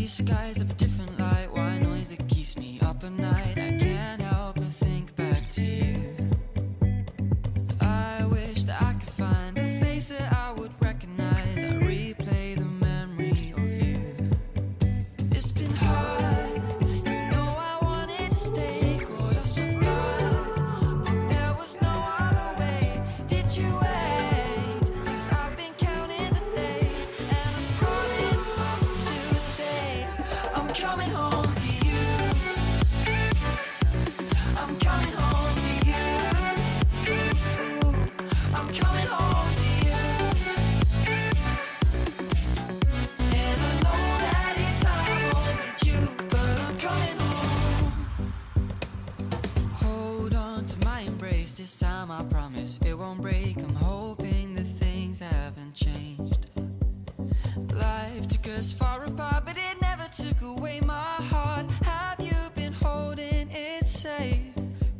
these skies have a different light. White noise that keeps me up at night. I can't help but think back to you. I wish that I could find a face that I would recognize. I replay the memory of you. It's been hard, you know I wanted to stay, caught us off guard, but there was no other way. Did you wait? 'Cause I've been counting the days, and I'm calling up to say I'm coming home to you. I'm coming home to you. I'm coming home to you. And I know that it's time home with you, but I'm coming home. Hold on to my embrace, this time I promise it won't break. I'm hoping that things haven't changed. Life took us far apart, but it never took away my heart. Have you been holding it safe?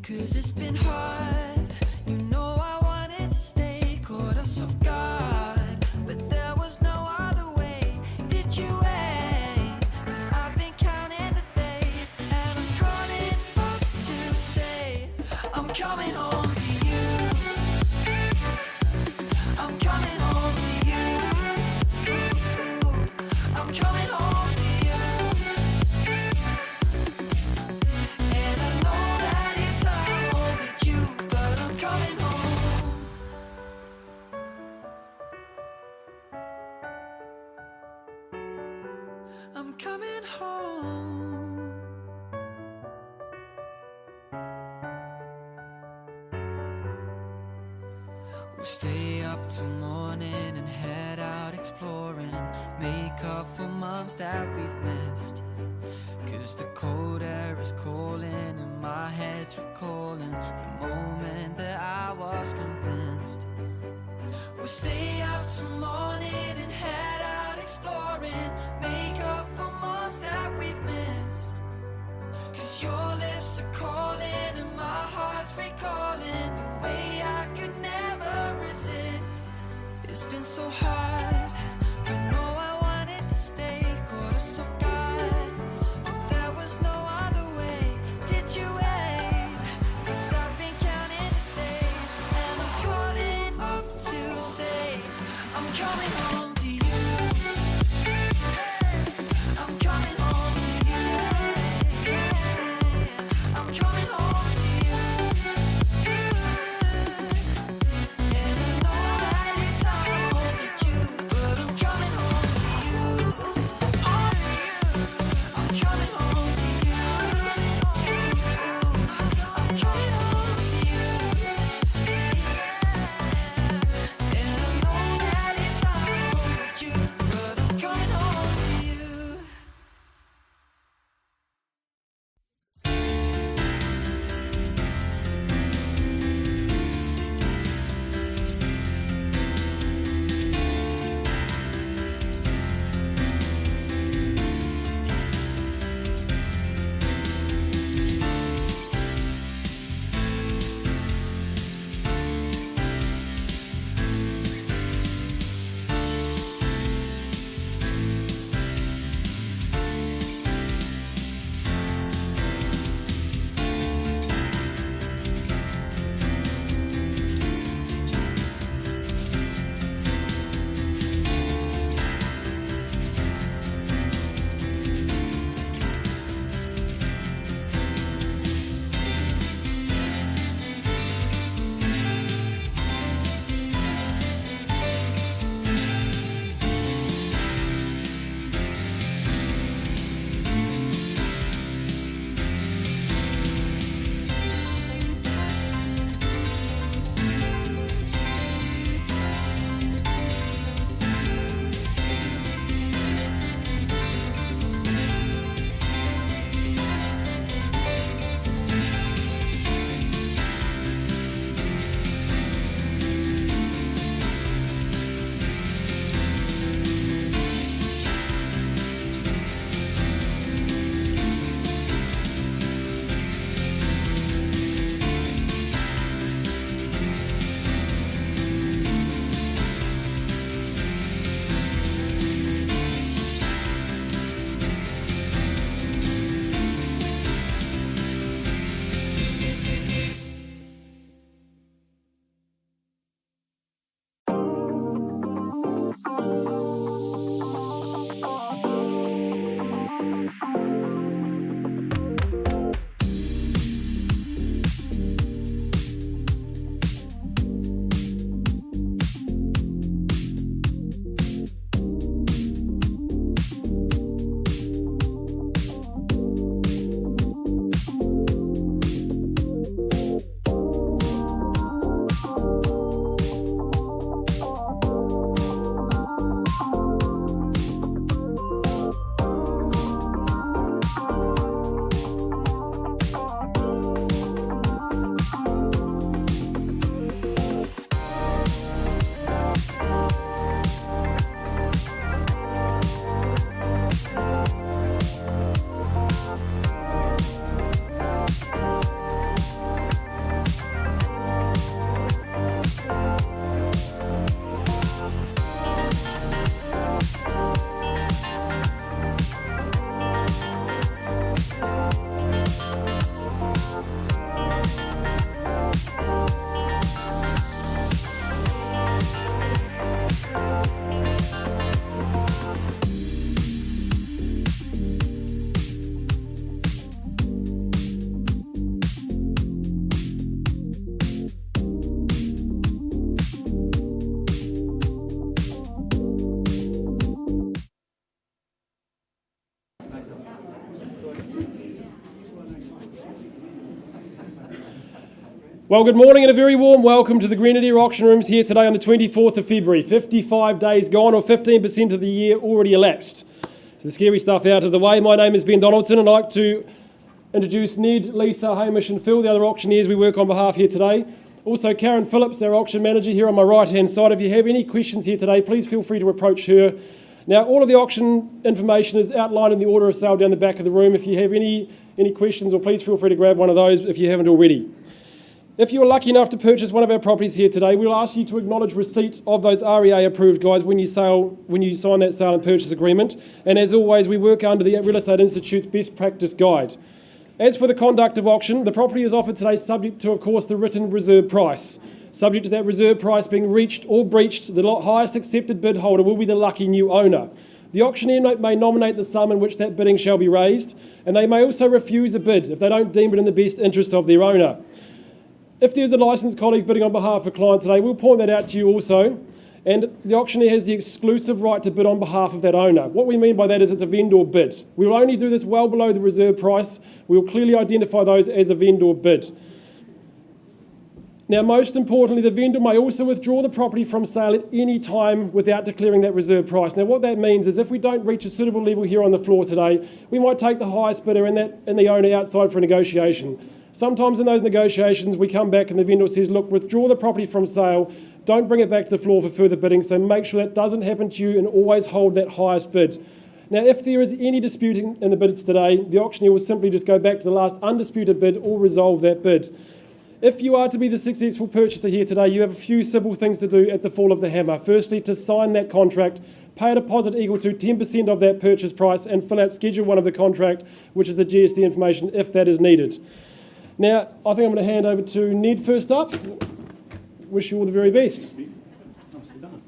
'Cause it's been hard, you know I wanted to stay, caught us off guard, but there was no other way. Did you wait? 'Cause I've been counting the days, and I'm calling up to say I'm coming home to you. I'm coming home to you. I'm coming home to you. And I know that it's time home with you, but I'm coming home. I'm coming home. We'll stay up till morning and head out exploring, make up for months that we've missed. 'Cause the cold air is calling and my head's recalling the moment that I was convinced. We'll stay up till morning and head out exploring, make up for months that we've missed. 'Cause your lips are calling and my heart's recalling the way I could never resist. It's been so hard, but no, I wanted to stay, caught us off guard, but there was no other way. Did you wait? 'Cause I've been counting the days, and I'm calling up to say I'm coming home to you. I'm coming home to you. I'm coming home to you. And I know that it's time home with you, but I'm coming home to you. Well, good morning and a very warm welcome to the Grenadier Auction Rooms here today on the 24th of February. 55 days gone, or 15% of the year already elapsed. So the scary stuff out of the way. My name is Ben Donaldson and I'd like to introduce Ned, Lisa, Hamish and Phil, the other auctioneers we work on behalf here today. Also Karen Phillips, our auction manager, here on my right-hand side. If you have any questions here today, please feel free to approach her. Now, all of the auction information is outlined in the order of sale down the back of the room. If you have any questions, or please feel free to grab one of those if you haven't already. If you are lucky enough to purchase one of our properties here today, we'll ask you to acknowledge receipt of those REA approved guides when you sign that sale and purchase agreement. And as always, we work under the Real Estate Institute's Best Practice Guide. As for the conduct of auction, the property is offered today subject to, of course, the written reserve price. Subject to that reserve price being reached or breached, the highest accepted bid holder will be the lucky new owner. The auctioneer may nominate the sum in which that bidding shall be raised, and they may also refuse a bid if they don't deem it in the best interest of their owner. If there's a licensed colleague bidding on behalf of a client today, we'll point that out to you also. And the auctioneer has the exclusive right to bid on behalf of that owner. What we mean by that is it's a vendor bid. We will only do this well below the reserve price. We will clearly identify those as a vendor bid. Now, most importantly, the vendor may also withdraw the property from sale at any time without declaring that reserve price. Now, what that means is if we don't reach a suitable level here on the floor today, we might take the highest bidder and the owner outside for a negotiation. Sometimes in those negotiations, we come back and the vendor says, look, withdraw the property from sale, don't bring it back to the floor for further bidding, so make sure that doesn't happen to you and always hold that highest bid. Now, if there is any dispute in the bids today, the auctioneer will simply just go back to the last undisputed bid or resolve that bid. If you are to be the successful purchaser here today, you have a few simple things to do at the fall of the hammer. Firstly, to sign that contract, pay a deposit equal to 10% of that purchase price and fill out Schedule 1 of the contract, which is the GST information, if that is needed. Now, I think I'm going to hand over to Ned first up. Wish you all the very best. Nicely done.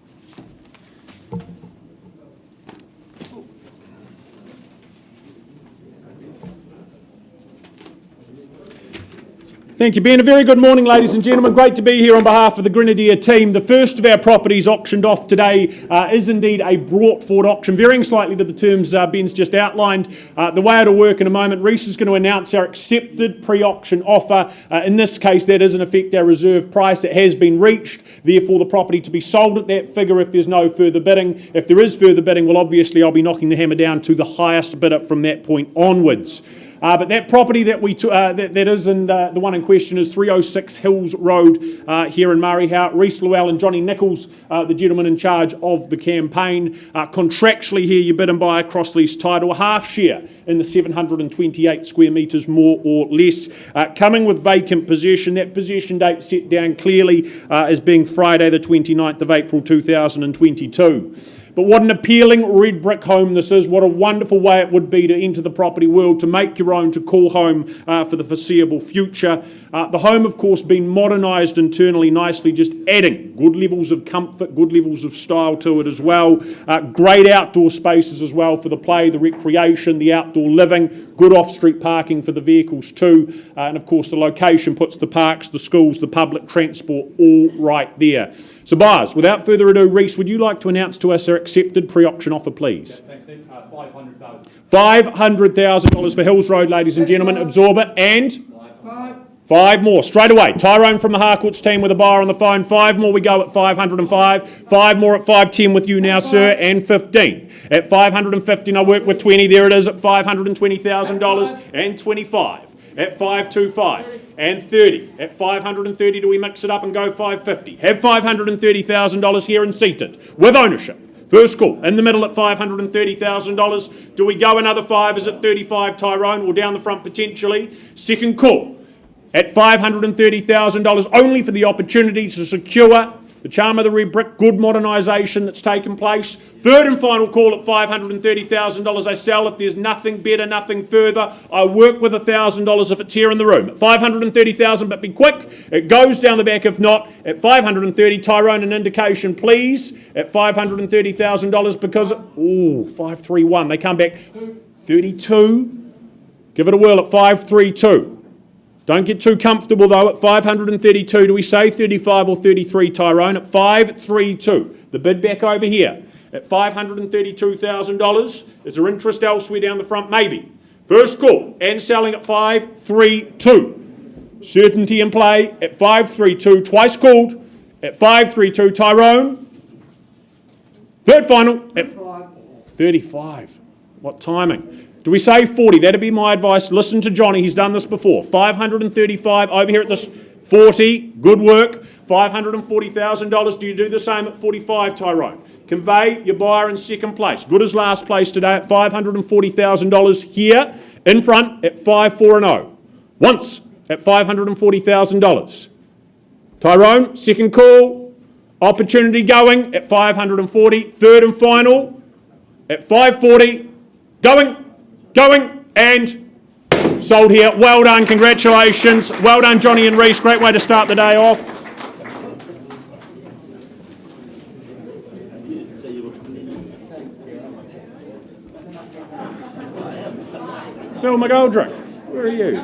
Thank you, Ben. A very good morning, ladies and gentlemen. Great to be here on behalf of the Grenadier team. The first of our properties auctioned off today is indeed a brought forward auction, varying slightly to the terms Ben's just outlined. The way it'll work in a moment, Reece is going to announce our accepted pre-auction offer. In this case, that is in effect our reserve price. It has been reached, therefore the property to be sold at that figure if there's no further bidding. If there is further bidding, well, obviously I'll be knocking the hammer down to the highest bidder from that point onwards. But that property that that is in the one in question is 306 Hills Road here in Murray. Reece Llewell and Johnny Nichols, the gentleman in charge of the campaign. Contractually here, you bid and buy a cross-lease title, a half share in the 728 square metres, more or less. Coming with vacant possession, that possession date set down clearly as being Friday the 29th of April 2022. But what an appealing red brick home this is. What a wonderful way it would be to enter the property world, to make your own, to call home for the foreseeable future. The home, of course, being modernised internally nicely, just adding good levels of comfort, good levels of style to it as well. Great outdoor spaces as well for the play, the recreation, the outdoor living. Good off-street parking for the vehicles too. And, of course, the location puts the parks, the schools, the public transport all right there. So, buyers, without further ado, Reece, would you like to announce to us our accepted pre-auction offer, please? Yeah, thanks, Steve. $500,000. $500,000 for Hills Road, ladies and gentlemen. Absorb it. And? Five more. Straight away. Tyrone from the Harcourts team with a buyer on the phone. Five more we go at 505. Five more at 510 with you now, sir. And 15. At 515, I work with 20. There it is at $520,000. And 25. At 525. And 30. At 530, do we mix it up and go 550? Have $530,000 here and seated with ownership. First call, in the middle at $530,000. Do we go another five? Is it 35, Tyrone, or down the front potentially? Second call, at $530,000, only for the opportunity to secure the charm of the red brick, good modernisation that's taken place. Third and final call at $530,000. I sell if there's nothing better, nothing further. I work with $1,000 if it's here in the room. At $530,000, but be quick. It goes down the back if not. At $530,000, Tyrone, an indication, please. At $530,000 because, 531. They come back 32. Give it a whirl at 532. Don't get too comfortable though. At 532, do we say 35 or 33, Tyrone? At 532. The bid back over here. At $532,000. Is there interest elsewhere down the front? Maybe. First call. And selling at 532. Certainty in play at 532. Twice called at 532. Tyrone. Third final at 35. What timing? Do we say 40? That'd be my advice. Listen to Johnny. He's done this before. 535 over here at this 40. Good work. $540,000. Do you do the same at 45, Tyrone? Convey your buyer in second place. Good as last place today at $540,000 here in front at 540. Once at $540,000. Tyrone, second call. Opportunity going at 540. Third and final at 540. Going, and sold here. Well done, congratulations. Well done, Johnny and Reese. Great way to start the day off. Phil McGoldrick, where are you?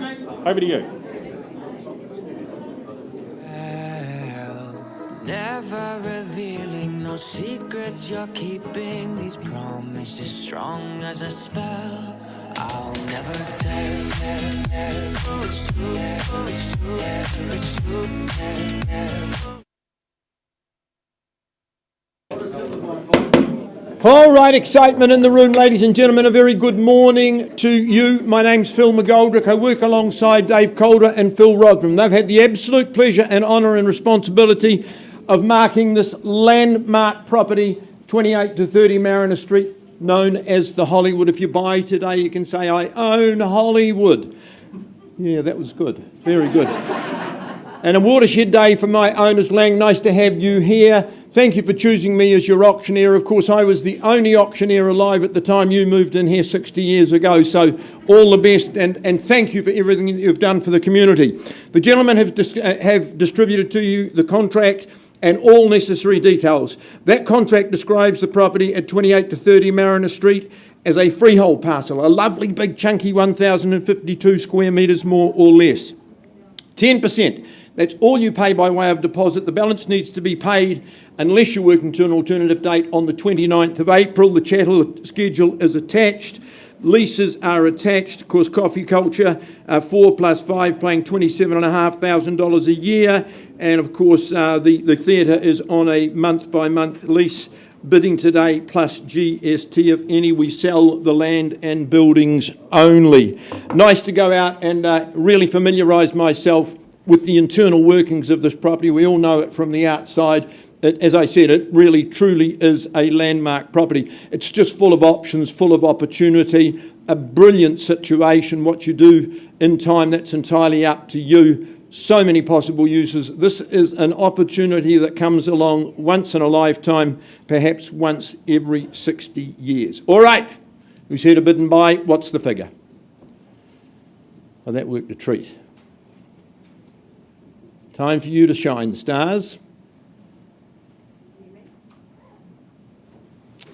Over to you. Never revealing no secrets you're keeping. These promises strong as a spell. I'll never tell. All right, excitement in the room, ladies and gentlemen. A very good morning to you. My name's Phil McGoldrick. I work alongside Dave Calder and Phil Rodram. They've had the absolute pleasure and honour and responsibility of marking this landmark property, 28 to 30 Mariner Street, known as the Hollywood. If you buy today, you can say, I own Hollywood. Yeah, that was good. Very good. And a watershed day for my owners, Lang. Nice to have you here. Thank you for choosing me as your auctioneer. Of course, I was the only auctioneer alive at the time you moved in here 60 years ago. So all the best, and thank you for everything that you've done for the community. The gentlemen have distributed to you the contract and all necessary details. That contract describes the property at 28 to 30 Mariner Street as a freehold parcel, a lovely big chunky 1,052 square metres more or less. 10%. That's all you pay by way of deposit. The balance needs to be paid unless you're working to an alternative date on the 29th of April. The chattel schedule is attached. Leases are attached. Of course, coffee culture, 4 plus 5, paying $27,500 a year. And of course, the theatre is on a month-by-month lease. Bidding today plus GST, if any. We sell the land and buildings only. Nice to go out and really familiarise myself with the internal workings of this property. We all know it from the outside. As I said, it really truly is a landmark property. It's just full of options, full of opportunity, a brilliant situation. What you do in time, that's entirely up to you. So many possible uses. This is an opportunity that comes along once in a lifetime, perhaps once every 60 years. All right, who's here to bid and buy? What's the figure? Well, that worked a treat. Time for you to shine, stars.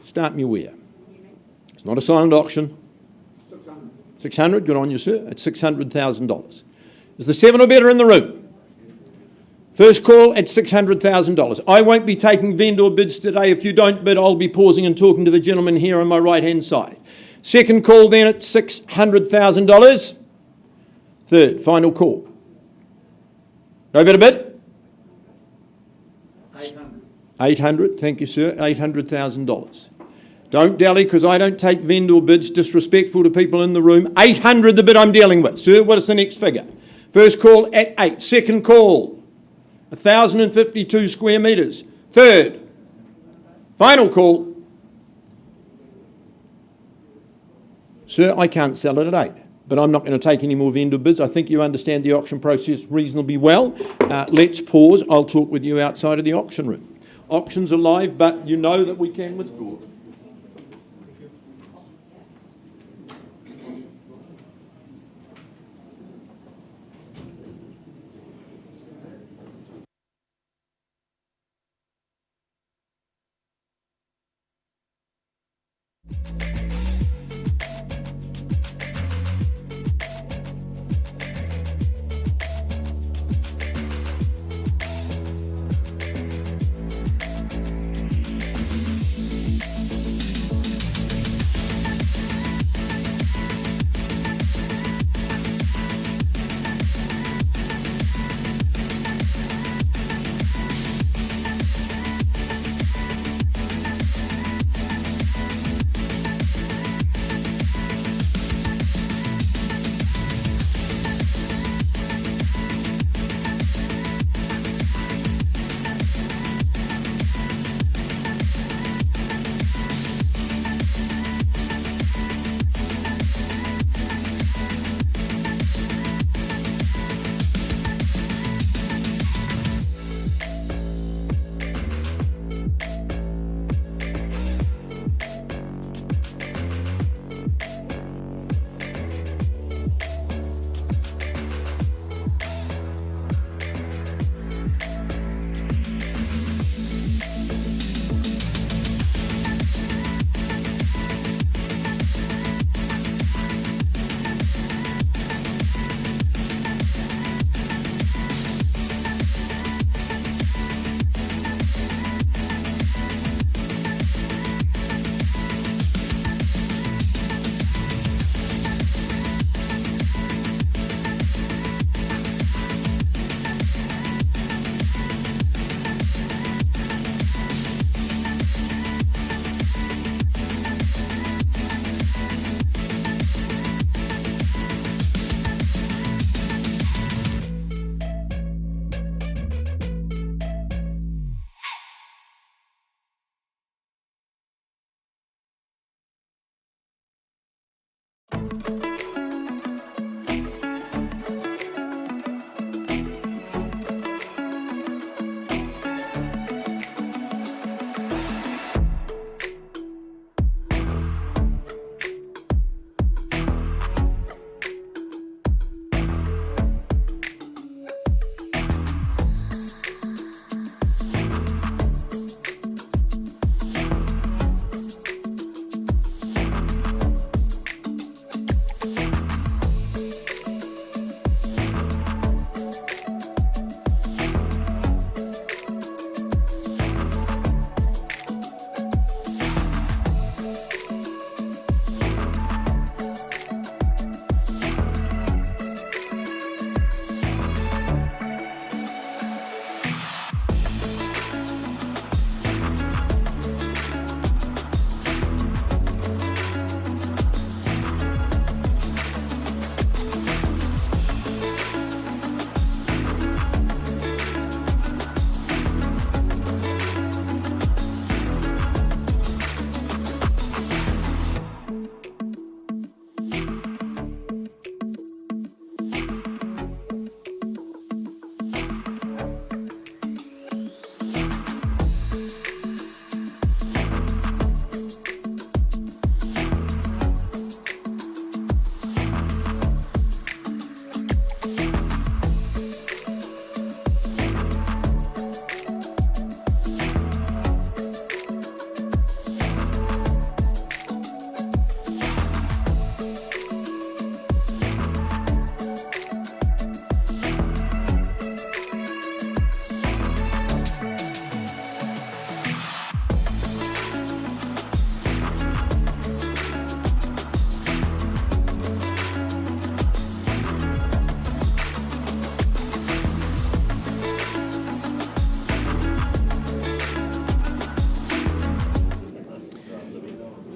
Start me where? It's not a silent auction. 600. 600, good on you, sir. It's $600,000. Is the 7 or better in the room? First call at $600,000. I won't be taking vendor bids today. If you don't bid, I'll be pausing and talking to the gentleman here on my right-hand side. Second call then at $600,000. Third, final call. No better bid? 800. 800, thank you, sir. $800,000. Don't dally, because I don't take vendor bids. Disrespectful to people in the room. 800 the bid I'm dealing with. Sir, what is the next figure? First call at 8. Second call, 1,052 square metres. Third, final call. Sir, I can't sell it at 8. But I'm not going to take any more vendor bids. I think you understand the auction process reasonably well. Let's pause. I'll talk with you outside of the auction room. Auctions are live, but you know that we can withdraw.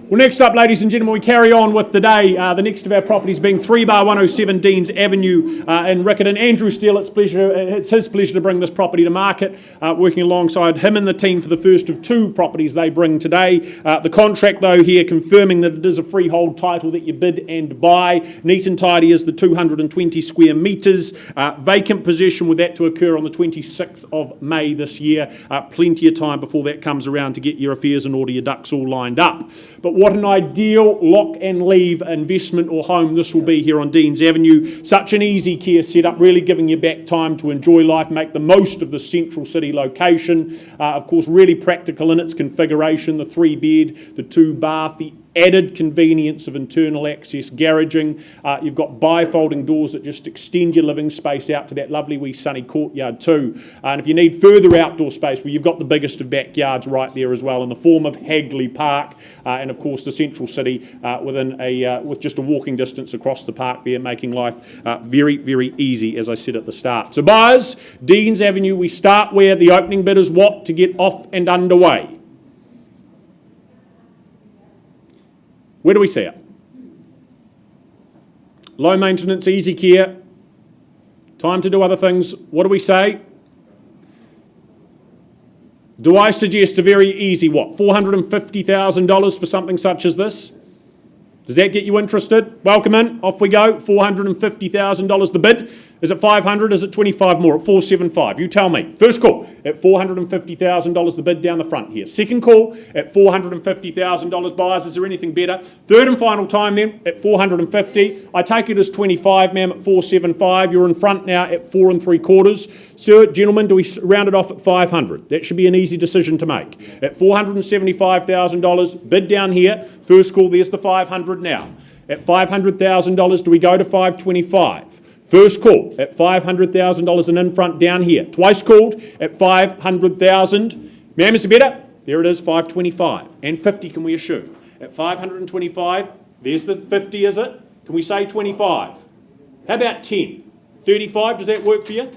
Well, next up, ladies and gentlemen, we carry on with the day. The next of our properties being 3/107 Deans Avenue in Riccarton. Andrew Steele, it's his pleasure to bring this property to market, working alongside him and the team for the first of two properties they bring today. The contract, though, here confirming that it is a freehold title that you bid and buy. Neat and tidy as the 220 square metres. Vacant possession with that to occur on the 26th of May this year. Plenty of time before that comes around to get your affairs in order, your ducks all lined up. But what an ideal lock and leave investment or home this will be here on Deans Avenue. Such an easy care setup, really giving you back time to enjoy life, make the most of the central city location. Of course, really practical in its configuration, the 3-bed, the 2-bath, the added convenience of internal access garaging. You've got bifolding doors that just extend your living space out to that lovely wee sunny courtyard too. And if you need further outdoor space, well, you've got the biggest of backyards right there as well in the form of Hagley Park, and of course the central city with just a walking distance across the park there, making life very, very easy, as I said at the start. So buyers, Deans Avenue, we start where the opening bid is what to get off and underway. Where do we see it? Low maintenance, easy care, time to do other things. What do we say? Do I suggest a very easy what? $450,000 for something such as this? Does that get you interested? Welcome in, off we go. $450,000 the bid. Is it 500? Is it 25 more? At 475. You tell me. First call at $450,000 the bid down the front here. Second call at $450,000. Buyers, is there anything better? Third and final time then at 450. I take it as 25, ma'am, at 475. You're in front now at 4 3/4. Sir, gentlemen, do we round it off at 500? That should be an easy decision to make. At $475,000, bid down here. First call, there's the 500 now. At $500,000, do we go to 525? First call at $500,000 and in front down here. Twice called at $500,000. Ma'am, is it better? There it is, 525. And 50, can we assume? At 525, there's the 50, is it? Can we say 25? How about 10? 35, does that work for you?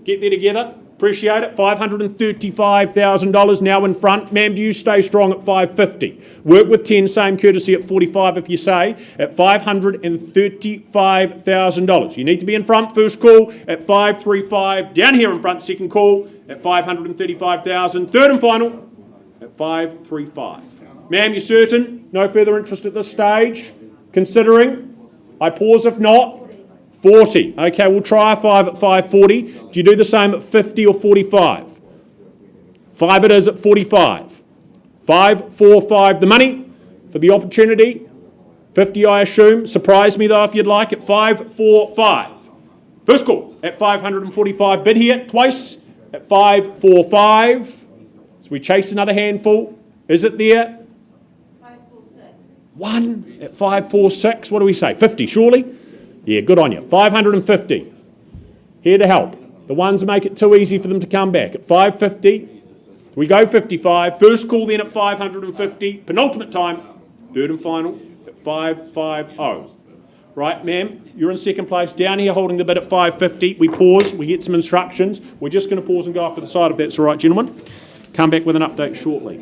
Get there together. Appreciate it. $535,000 now in front. Ma'am, do you stay strong at 550? Work with 10, same courtesy at 45 if you say. At $535,000. You need to be in front. First call at 535. Down here in front, second call at $535,000. Third and final at 535. Ma'am, you certain? No further interest at this stage? Considering? I pause if not. 40. Okay, we'll try a 5 at 5.40. Do you do the same at 50 or 45? 5 it is at 45. 5.45 the money for the opportunity. 50 I assume. Surprise me though if you'd like at 5.45. First call at 545. Bid here twice at 5.45. So we chase another handful. Is it there? 546. 1 at 5.46. What do we say? 50 surely? Yeah, good on you. 550. Here to help. The ones that make it too easy for them to come back. At 550, we go 55. First call then at 550. Penultimate time. Third and final at 550. Right, ma'am, you're in second place. Down here holding the bid at 550. We pause. We get some instructions. We're just going to pause and go off to the side if that's all right, gentlemen. Come back with an update shortly.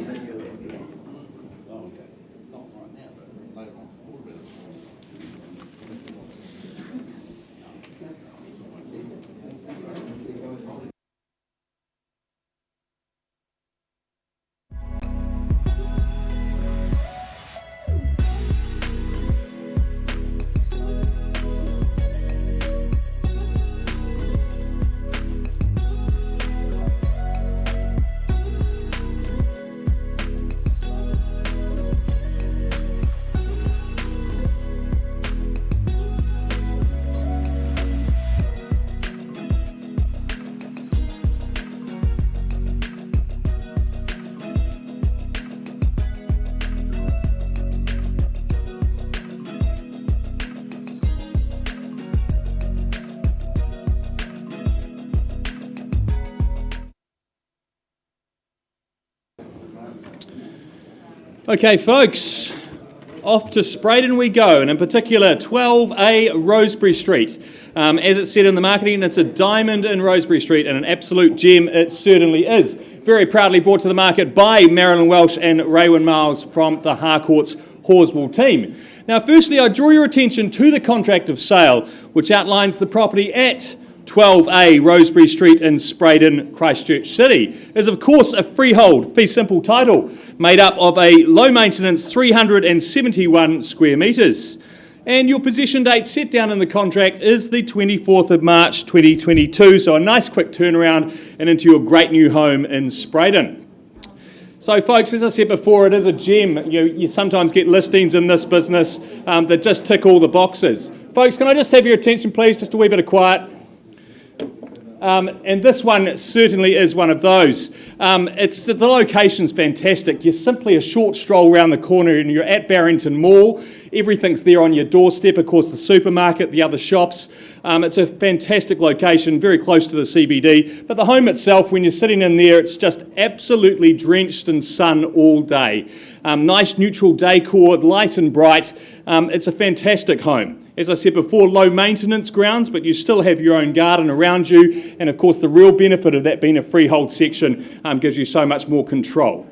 Okay, folks, off to Straven we go, and in particular 12A Rosebury Street. As it said in the marketing, it's a diamond in Rosebury Street and an absolute gem it certainly is. Very proudly brought to the market by Marilyn Welsh and Raywin Miles from the Harcourt's Horswell team. Now, firstly, I draw your attention to the contract of sale, which outlines the property at 12A Rosebury Street in Straven, Christchurch City. It is, of course, a freehold, fee simple title, made up of a low-maintenance 371 square metres. And your possession date set down in the contract is the 24th of March 2022, so a nice quick turnaround and into your great new home in Straven. So folks, as I said before, it is a gem. You sometimes get listings in this business that just tick all the boxes. Folks, can I just have your attention please, just a wee bit of quiet? And this one certainly is one of those. The location's fantastic. You're simply a short stroll around the corner and you're at Barrington Mall. Everything's there on your doorstep, of course, the supermarket, the other shops. It's a fantastic location, very close to the CBD. But the home itself, when you're sitting in there, it's just absolutely drenched in sun all day. Nice neutral decor, light and bright. It's a fantastic home. As I said before, low maintenance grounds, but you still have your own garden around you. And of course, the real benefit of that being a freehold section gives you so much more control.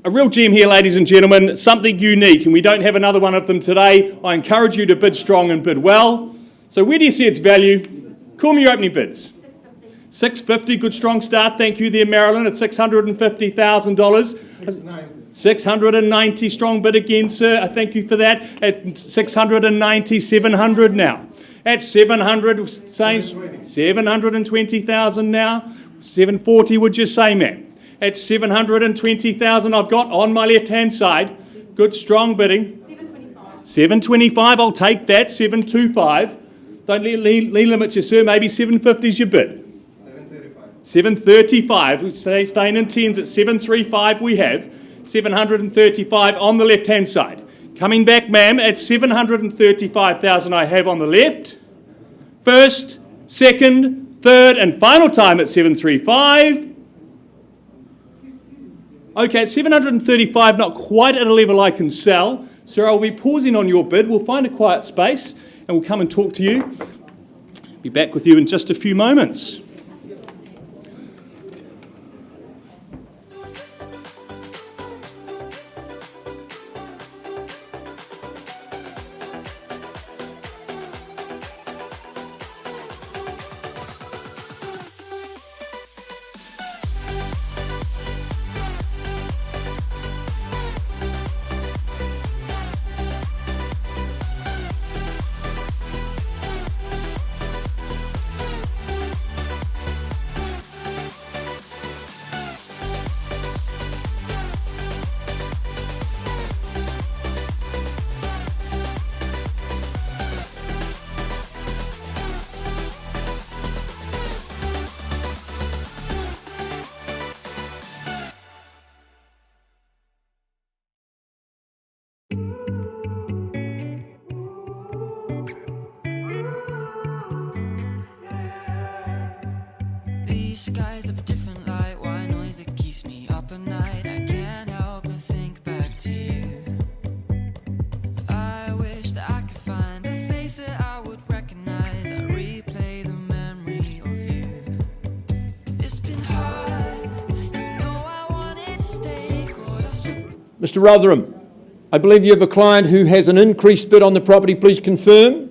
A real gem here, ladies and gentlemen, something unique, and we don't have another one of them today. I encourage you to bid strong and bid well. So where do you see its value? Call me your opening bids. $650, good strong start. Thank you there, Marilyn, at $650,000. 690, strong bid again, sir. I thank you for that. At 690, 700 now. At 700, saying 720,000 now. 740, would you say, ma'am? At 720,000, I've got on my left-hand side. Good, strong bidding. 725. 725, I'll take that. 725. Don't limit you, sir. Maybe 750 is your bid. 735. 735. Staying in tens at 735 we have. 735 on the left-hand side. Coming back, ma'am, at 735,000 I have on the left. First, second, third, and final time at 735. Okay, at 735, not quite at a level I can sell. Sir, I'll be pausing on your bid. We'll find a quiet space and we'll come and talk to you. Be back with you in just a few moments. skies of a different light. Why noise that keeps me up at night? I can't help but think back to you. I wish that I could find a face that I would recognize. I replay the memory of you. It's been hard, you know I wanted to stay. Mr. Rotherham, I believe you have a client who has an increased bid on the property. Please confirm.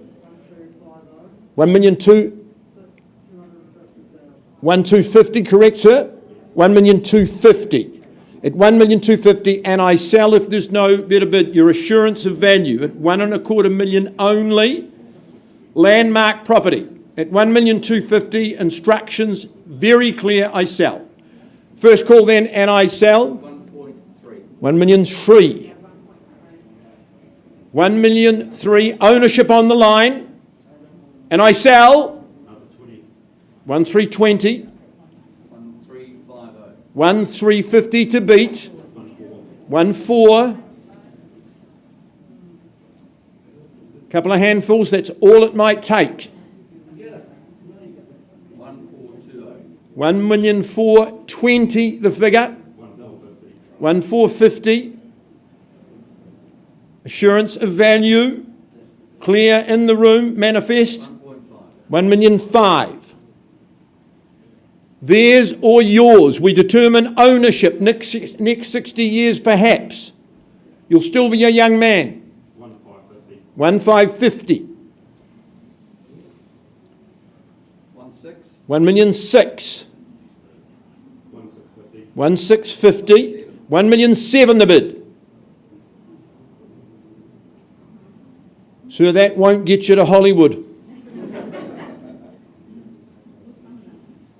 1,250, correct, sir? 1,250,000. At 1,250,000, and I sell if there's no better bid. Your assurance of value at 1.25 million only. Landmark property at 1,250,000. Instructions very clear. I sell. First call then, and I sell. 1,300,000. 1,300,000. Ownership on the line, and I sell. 1,320. 1,350 to beat. 1,400,000. Couple of handfuls, that's all it might take. 1,420,000 the figure. 1,450,000. Assurance of value. Clear in the room, manifest. 1,500,000. Theirs or yours. We determine ownership next 60 years perhaps. You'll still be a young man. 1,550,000. 1,600,000. 1,650,000. 1,700,000 the bid. Sir, that won't get you to Hollywood.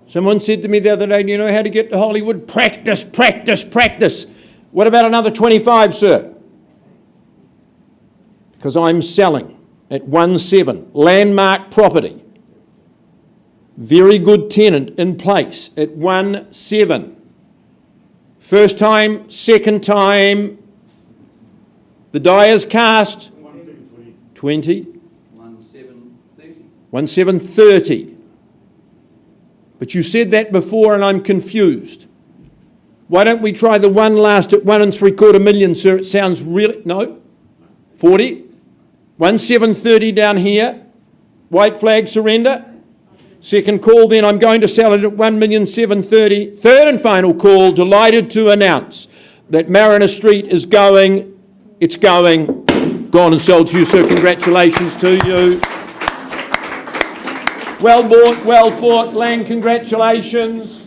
Someone said to me the other day, do you know how to get to Hollywood? Practice, practice, practice. What about another 25, sir? Because I'm selling at 1,700,000. Landmark property. Very good tenant in place at 1,700,000. First time, second time. The die is cast. 20. 1,730. But you said that before and I'm confused. Why don't we try the one last at 1.75 million, sir? It sounds really... No? 40? 1,730 down here. White flag surrender. Second call then, I'm going to sell it at 1,730,000. Third and final call, delighted to announce that Mariner Street is going. It's going. Gone and sold to you, sir. Congratulations to you. Well bought, well fought, Lang, congratulations.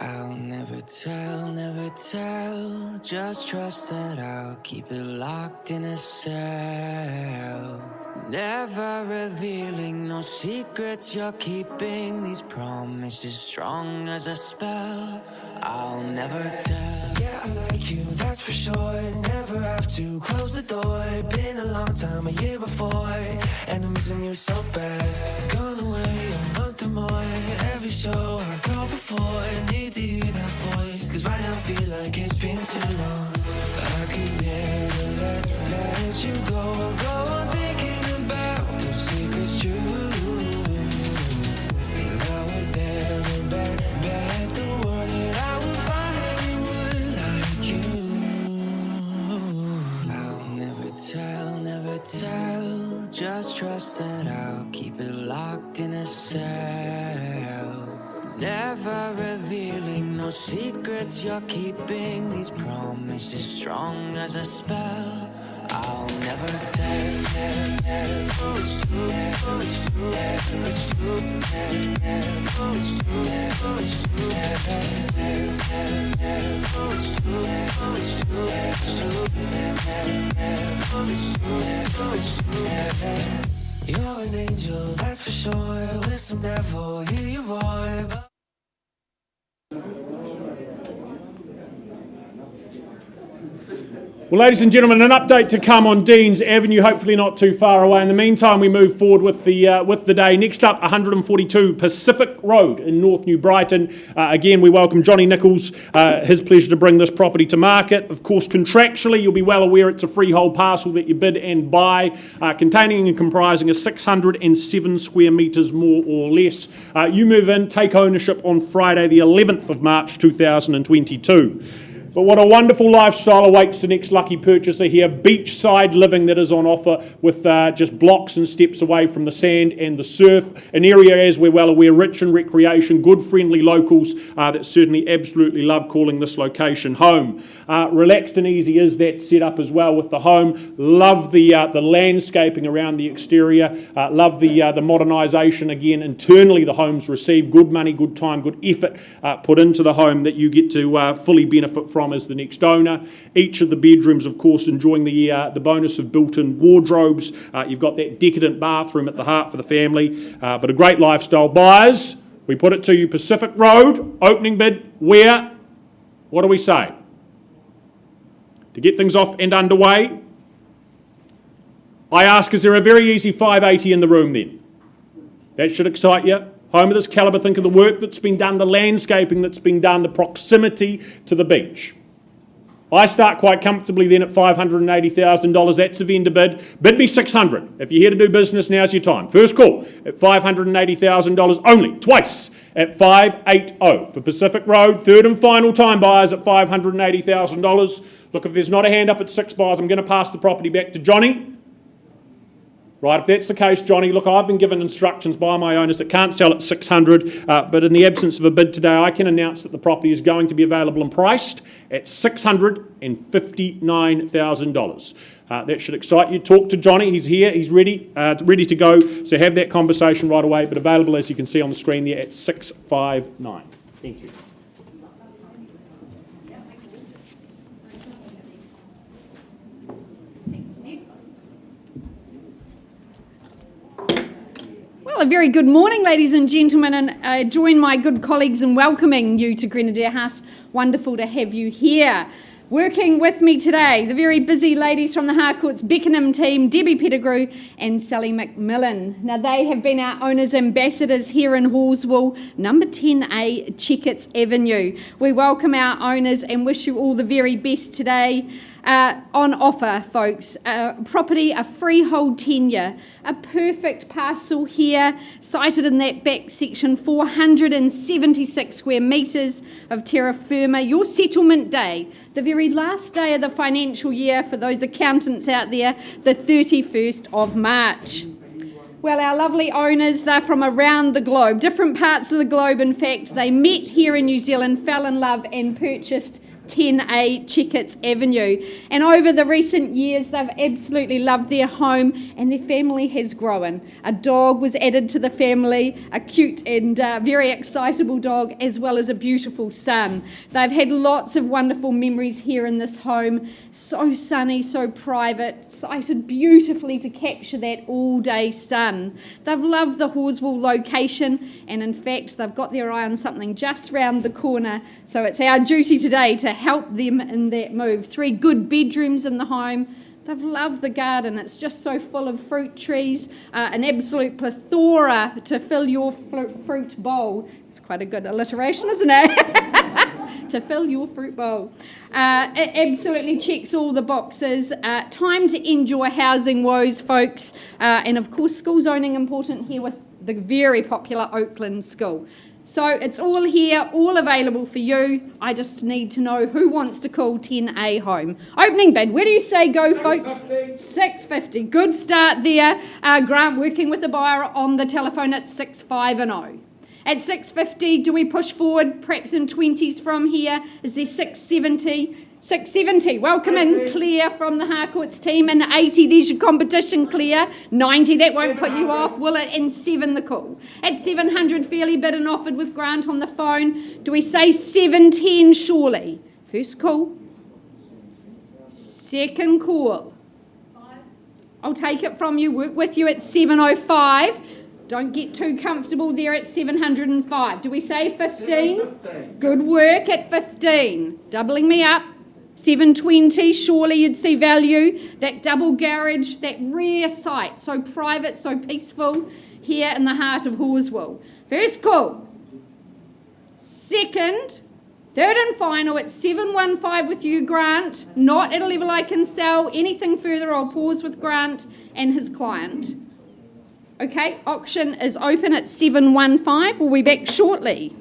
I'll never tell, just trust that I'll keep it locked in a cell. Never revealing no secrets you're keeping, these promises strong as a spell. I'll never tell. Yeah, I like you, that's for sure. Never have to close the door. Been a long time, a year before, and I'm missing you so bad. Gone away a month or more. Every show I go before, I need to hear that voice, cause right now feels like it's been too long. I could never let you go on thinking about those secrets true. And I would never bet the world that I would find anyone like you. I'll never tell, just trust that I'll keep it locked in a cell. Never revealing no secrets you're keeping, these promises strong as a spell. I'll never tell, it's true, it's true, it's true, it's true, it's true, it's true. You're an angel, that's for sure. With some devil, hear you roar. Well, ladies and gentlemen, an update to come on Deans Avenue, hopefully not too far away. In the meantime, we move forward with the day. Next up, 142 Pacific Road in North New Brighton. Again, we welcome Johnny Nichols. His pleasure to bring this property to market. Of course, contractually, you'll be well aware it's a freehold parcel that you bid and buy, containing and comprising a 607 square metres, more or less. You move in, take ownership on Friday, the 11th of March 2022. But what a wonderful lifestyle awaits the next lucky purchaser here. Beachside living that is on offer with just blocks and steps away from the sand and the surf. An area, as we're well aware, rich in recreation, good friendly locals that certainly absolutely love calling this location home. Relaxed and easy is that setup as well with the home. Love the landscaping around the exterior. Love the modernisation again. Internally the home's received. Good money, good time, good effort put into the home that you get to fully benefit from as the next owner. Each of the bedrooms, of course, enjoying the bonus of built-in wardrobes. You've got that decadent bathroom at the heart for the family, but a great lifestyle. Buyers, we put it to you, Pacific Road, opening bid, where? What do we say? To get things off and underway, I ask, is there a very easy 580 in the room then? That should excite you. Home of this calibre, think of the work that's been done, the landscaping that's been done, the proximity to the beach. I start quite comfortably then at $580,000. That's the vendor bid. Bid me $600. If you're here to do business, now's your time. First call at $580,000 only, twice at $580 for Pacific Road. Third and final time buyers at $580,000. Look, if there's not a hand up at 6 buyers, I'm going to pass the property back to Johnny. Right, if that's the case, Johnny, look, I've been given instructions by my owners that can't sell at 600, but in the absence of a bid today, I can announce that the property is going to be available and priced at $659,000. That should excite you. Talk to Johnny. He's here. He's ready to go. So have that conversation right away, but available, as you can see on the screen there, at 659. Thank you. Well, a very good morning, ladies and gentlemen, and I join my good colleagues in welcoming you to Grenadier House. Wonderful to have you here. Working with me today, the very busy ladies from the Harcourt's Beckenham team, Debbie Pettigrew and Sally McMillan. Now, they have been our owners' ambassadors here in Halswell, number 10A, Checkets Avenue. We welcome our owners and wish you all the very best today. On offer, folks, property, a freehold tenure, a perfect parcel here, sited in that back section, 476 square metres of terra firma. Your settlement day, the very last day of the financial year for those accountants out there, the 31st of March. Well, our lovely owners, they're from around the globe, different parts of the globe, in fact. They met here in New Zealand, fell in love and purchased 10A Checkets Avenue. And over the recent years, they've absolutely loved their home and their family has grown. A dog was added to the family, a cute and very excitable dog, as well as a beautiful son. They've had lots of wonderful memories here in this home. So sunny, so private, sited beautifully to capture that all-day sun. They've loved the Halswell location, and in fact, they've got their eye on something just round the corner. So it's our duty today to help them in that move. 3 good bedrooms in the home. They've loved the garden. It's just so full of fruit trees, an absolute plethora to fill your fruit bowl. It's quite a good alliteration, isn't it? To fill your fruit bowl. It absolutely checks all the boxes. Time to end your housing woes, folks. And of course, school zoning important here with the very popular Oakland School. So it's all here, all available for you. I just need to know who wants to call 10A home. Opening bid, where do you say go, folks? 650. Good start there. Grant working with the buyer on the telephone at 650. At 650, do we push forward, perhaps in 20s from here? Is there 670? 670, welcome in, Claire from the Harcourts team. And 80, there's your competition, Claire. 90, that won't put you off, will it? And 7, the call. At 700, fairly bid and offered with Grant on the phone. Do we say 710, surely? First call. Second call. I'll take it from you, work with you at 705. Don't get too comfortable there at 705. Do we say 15? Good work at 15. Doubling me up. 720, surely you'd see value. That double garage, that rare site, so private, so peaceful, here in the heart of Halswell. First call. Second. Third and final at 715 with you, Grant. Not at a level I can sell. Anything further, I'll pause with Grant and his client. Okay, auction is open at 715. We'll be back shortly.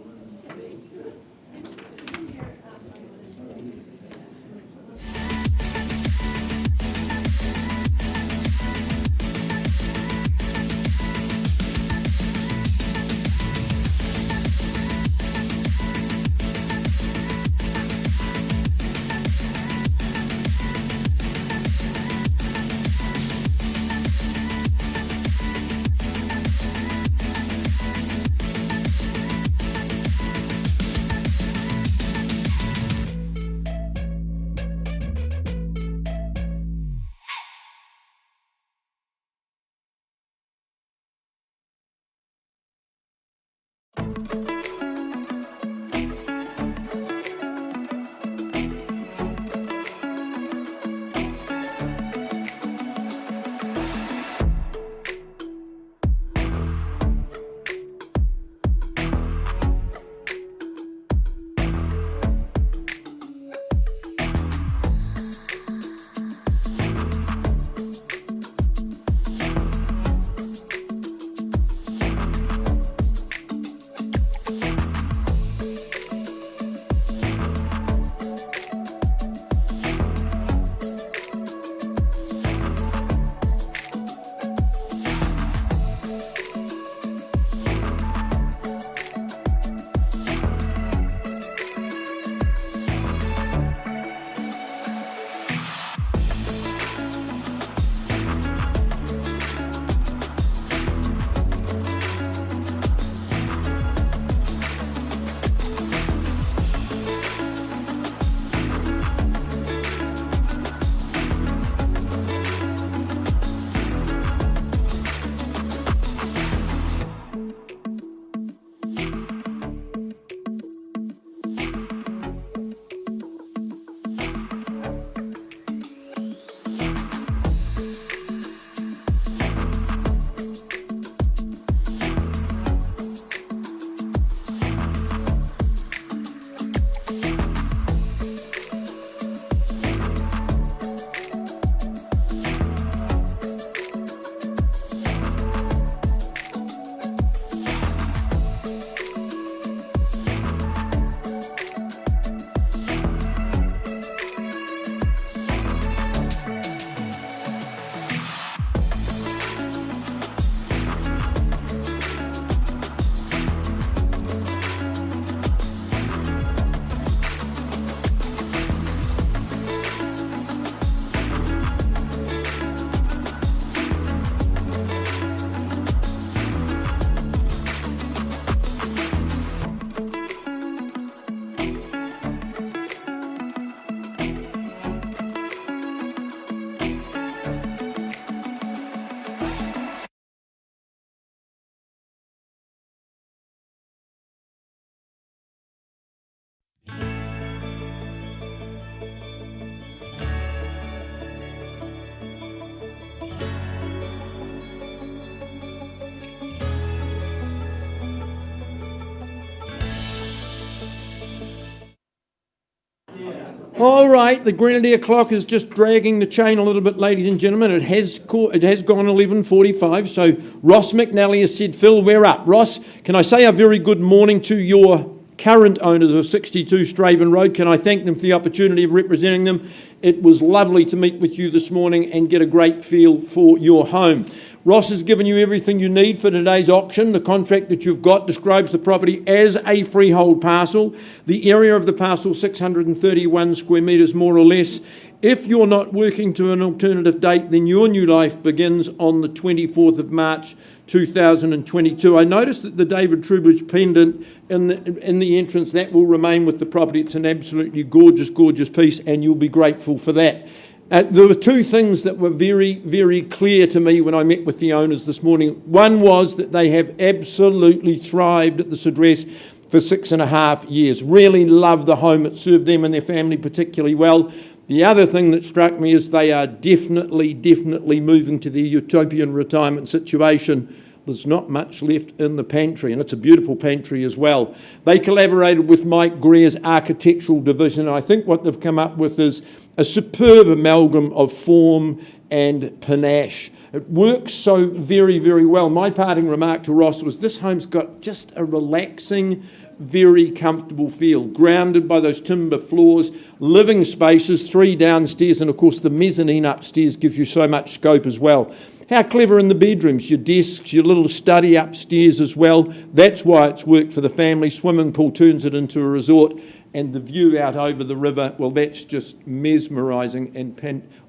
All right, the Grenadier clock is just dragging the chain a little bit, ladies and gentlemen. It has gone 11:45, so Ross McNally has said, Phil, we're up. Ross, can I say a very good morning to your current owners of 62 Straven Road? Can I thank them for the opportunity of representing them? It was lovely to meet with you this morning and get a great feel for your home. Ross has given you everything you need for today's auction. The contract that you've got describes the property as a freehold parcel. The area of the parcel, 631 square metres more or less. If you're not working to an alternative date, then your new life begins on the 24th of March 2022. I noticed that the David Trubridge pendant in the entrance, that will remain with the property. It's an absolutely gorgeous, gorgeous piece, and you'll be grateful for that. There were two things that were very, very clear to me when I met with the owners this morning. One was that they have absolutely thrived at this address for 6.5 years. Really love the home. It served them and their family particularly well. The other thing that struck me is they are definitely moving to their utopian retirement situation. There's not much left in the pantry, and it's a beautiful pantry as well. They collaborated with Mike Greer's architectural division, and I think what they've come up with is a superb amalgam of form and panache. It works so very, very well. My parting remark to Ross was this home's got just a relaxing, very comfortable feel, grounded by those timber floors, living spaces, 3 downstairs, and of course the mezzanine upstairs gives you so much scope as well. How clever in the bedrooms, your desks, your little study upstairs as well. That's why it's worked for the family. Swimming pool turns it into a resort, and the view out over the river, well, that's just mesmerising, and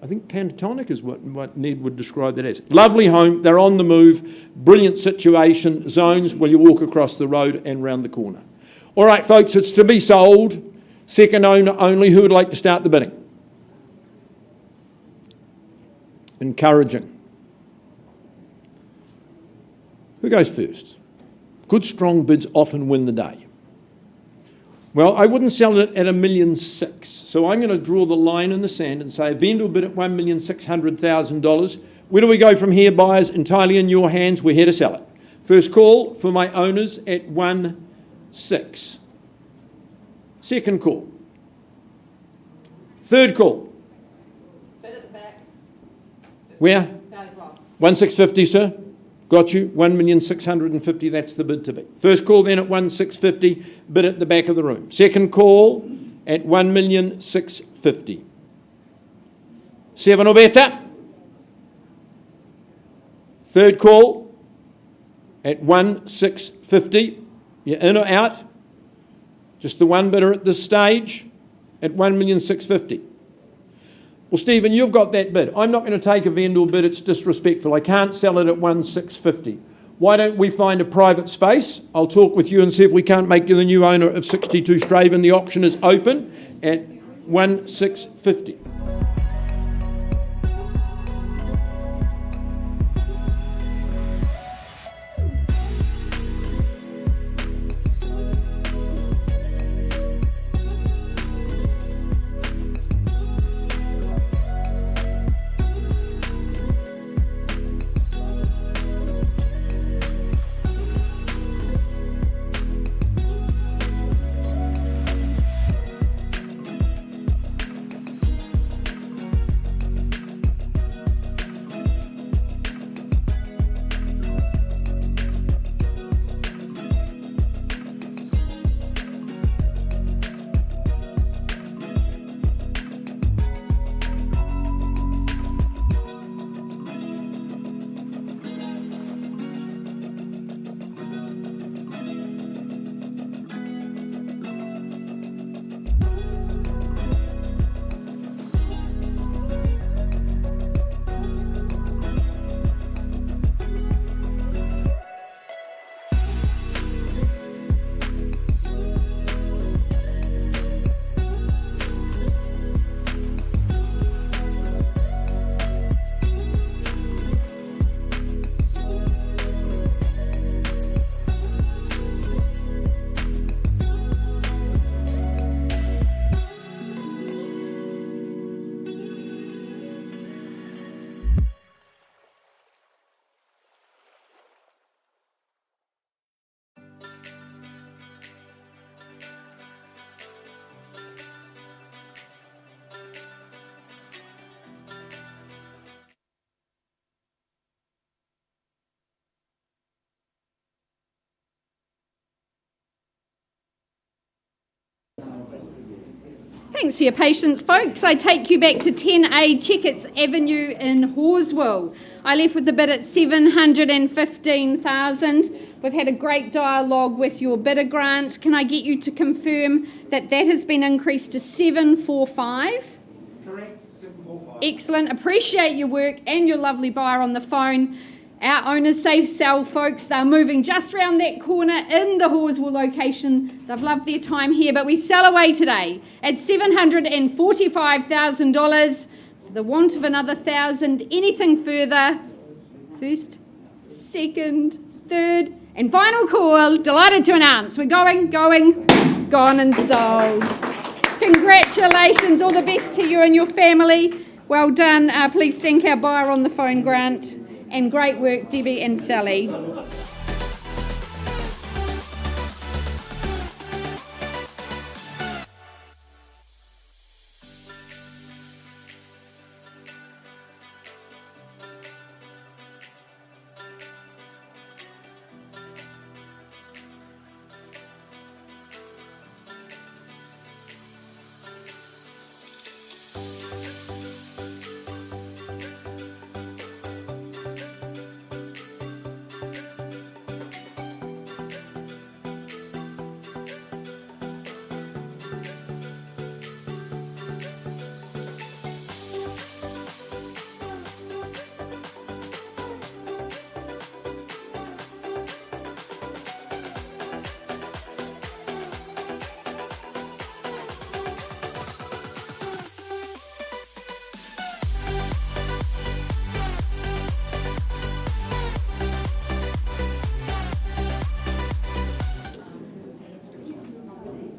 I think pentatonic is what Ned would describe that as. Lovely home, they're on the move, brilliant situation, zones where you walk across the road and round the corner. All right, folks, it's to be sold, second owner only. Who would like to start the bidding? Encouraging. Who goes first? Good strong bids often win the day. Well, I wouldn't sell it at $1.6 million, so I'm going to draw the line in the sand and say a vendor will bid at $1,600,000. Where do we go from here, buyers? Entirely in your hands. We're here to sell it. First call for my owners at 1.6. Second call. Third call. Bid at the back. Where? Valley Ross. 1,650, sir. Got you. 1,650,000. That's the bid to be. First call then at 1,650. Bid at the back of the room. Second call at 1,650,000. 7 or better. Third call at 1,650,000. You're in or out? Just the one bidder at this stage at 1,650,000. Well, Stephen, you've got that bid. I'm not going to take a vendor bid. It's disrespectful. I can't sell it at 1,650,000. Why don't we find a private space? I'll talk with you and see if we can't make you the new owner of 62 Straven. The auction is open at 1,650,000. Thanks for your patience, folks. I take you back to 10A Checkets Avenue in Halswell. I left with the bid at $715,000. We've had a great dialogue with your bidder, Grant. Can I get you to confirm that that has been increased to 745? Correct, 745. Excellent. Appreciate your work and your lovely buyer on the phone. Our owners safe sell, folks. They're moving just round that corner in the Halswell location. They've loved their time here, but we sell away today at $745,000 for the want of another $1,000. Anything further? First, second, third, and final call. Delighted to announce we're going, gone and sold. Congratulations. All the best to you and your family. Well done. Please thank our buyer on the phone, Grant. And great work, Debbie and Sally.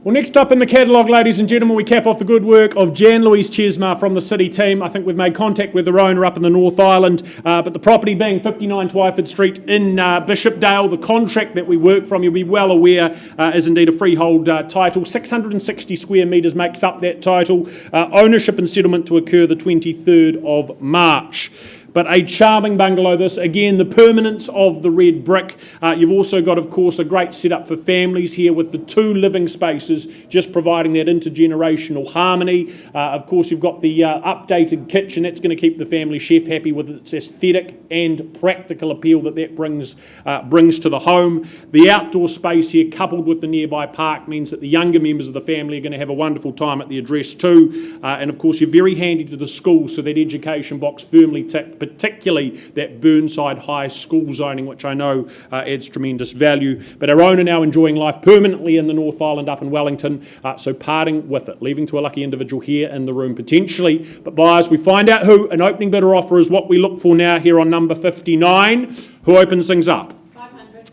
Well, next up in the catalogue, ladies and gentlemen, we cap off the good work of Jan Louise Chesma from the City team. I think we've made contact with their owner up in the North Island, but the property being 59 Twyford Street in Bishopdale, the contract that we work from, you'll be well aware, is indeed a freehold title. 660 square metres makes up that title. Ownership and settlement to occur the 23rd of March. But a charming bungalow this. Again, the permanence of the red brick. You've also got, of course, a great setup for families here with the 2 living spaces, just providing that intergenerational harmony. Of course, you've got the updated kitchen. That's going to keep the family chef happy with its aesthetic and practical appeal that brings to the home. The outdoor space here, coupled with the nearby park, means that the younger members of the family are going to have a wonderful time at the address too. And, of course, you're very handy to the school, so that education box firmly ticked, particularly that Burnside High school zoning, which I know adds tremendous value. But our owner now enjoying life permanently in the North Island up in Wellington, so parting with it, leaving to a lucky individual here in the room potentially. But buyers, we find out who. An opening bidder offer is what we look for now here on number 59. Who opens things up?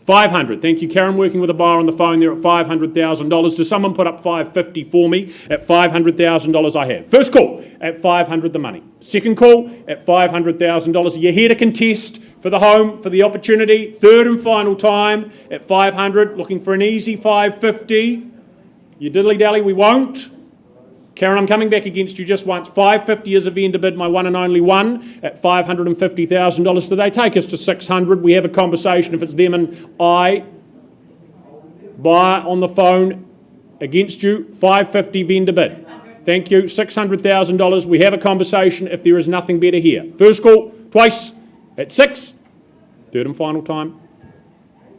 500. Thank you, Karen, working with a buyer on the phone there at $500,000. Does someone put up $550 for me? At $500,000 I have. First call at $500 the money. Second call at $500,000. You're here to contest for the home, for the opportunity. Third and final time at $500. Looking for an easy $550. You diddly-dally, we won't. Karen, I'm coming back against you just once. $550 is a vendor bid, my one and only one, at $550,000. Do they take us to $600? We have a conversation. If it's them and I, buyer on the phone against you, $550 vendor bid. Thank you. $600,000. We have a conversation if there is nothing better here. First call, twice at 6. Third and final time.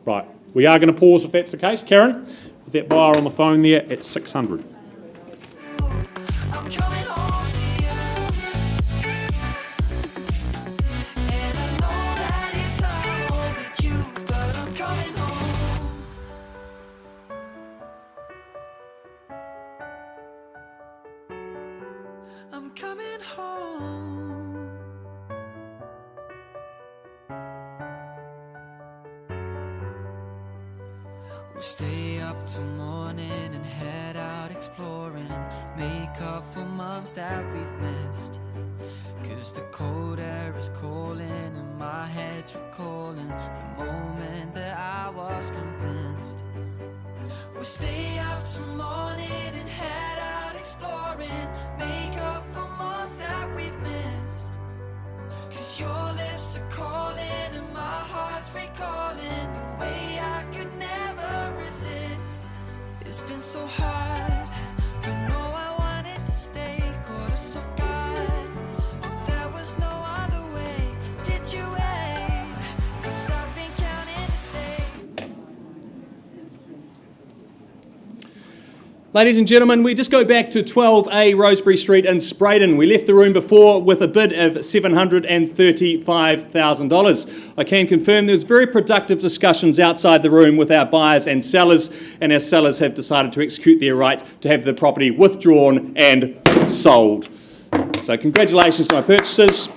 Right. We are going to pause if that's the case. Karen, with that buyer on the phone there at $600. I'm coming home to you, and I know that it's not home with you, but I'm coming home. I'm coming home. We'll stay up till morning and head out exploring, make up for months that we've missed. Cause the cold air is calling and my head's recalling the moment that I was convinced. We'll stay up till morning and head out exploring, make up for months that we've missed. Cause your lips are calling and my heart's recalling the way I could never resist. It's been so hard, but no, I wanted to Ladies and gentlemen, we just go back to 12A Rosebury Street in Straven. We left the room before with a bid of $735,000. I can confirm there was very productive discussions outside the room with our buyers and sellers, and our sellers have decided to execute their right to have the property withdrawn and sold. So congratulations to my purchasers.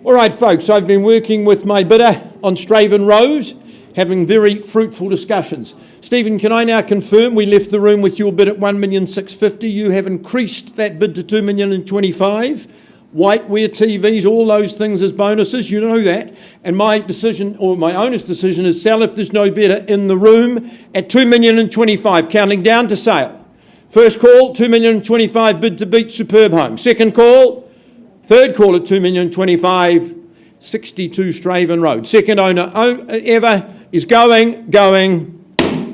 All right, folks, I've been working with my bidder on Straven Road, having very fruitful discussions. Stephen, can I now confirm we left the room with your bid at 1,650,000. You have increased that bid to 2,025,000. Whiteware, TVs, all those things as bonuses, you know that. And my decision, or my owner's decision, is sell if there's no bidder in the room at 2,025,000, counting down to sale. First call, 2,025,000, bid to beat Superb Home. Second call, third call at 2,025,000, 62 Straven Road. Second owner ever is going.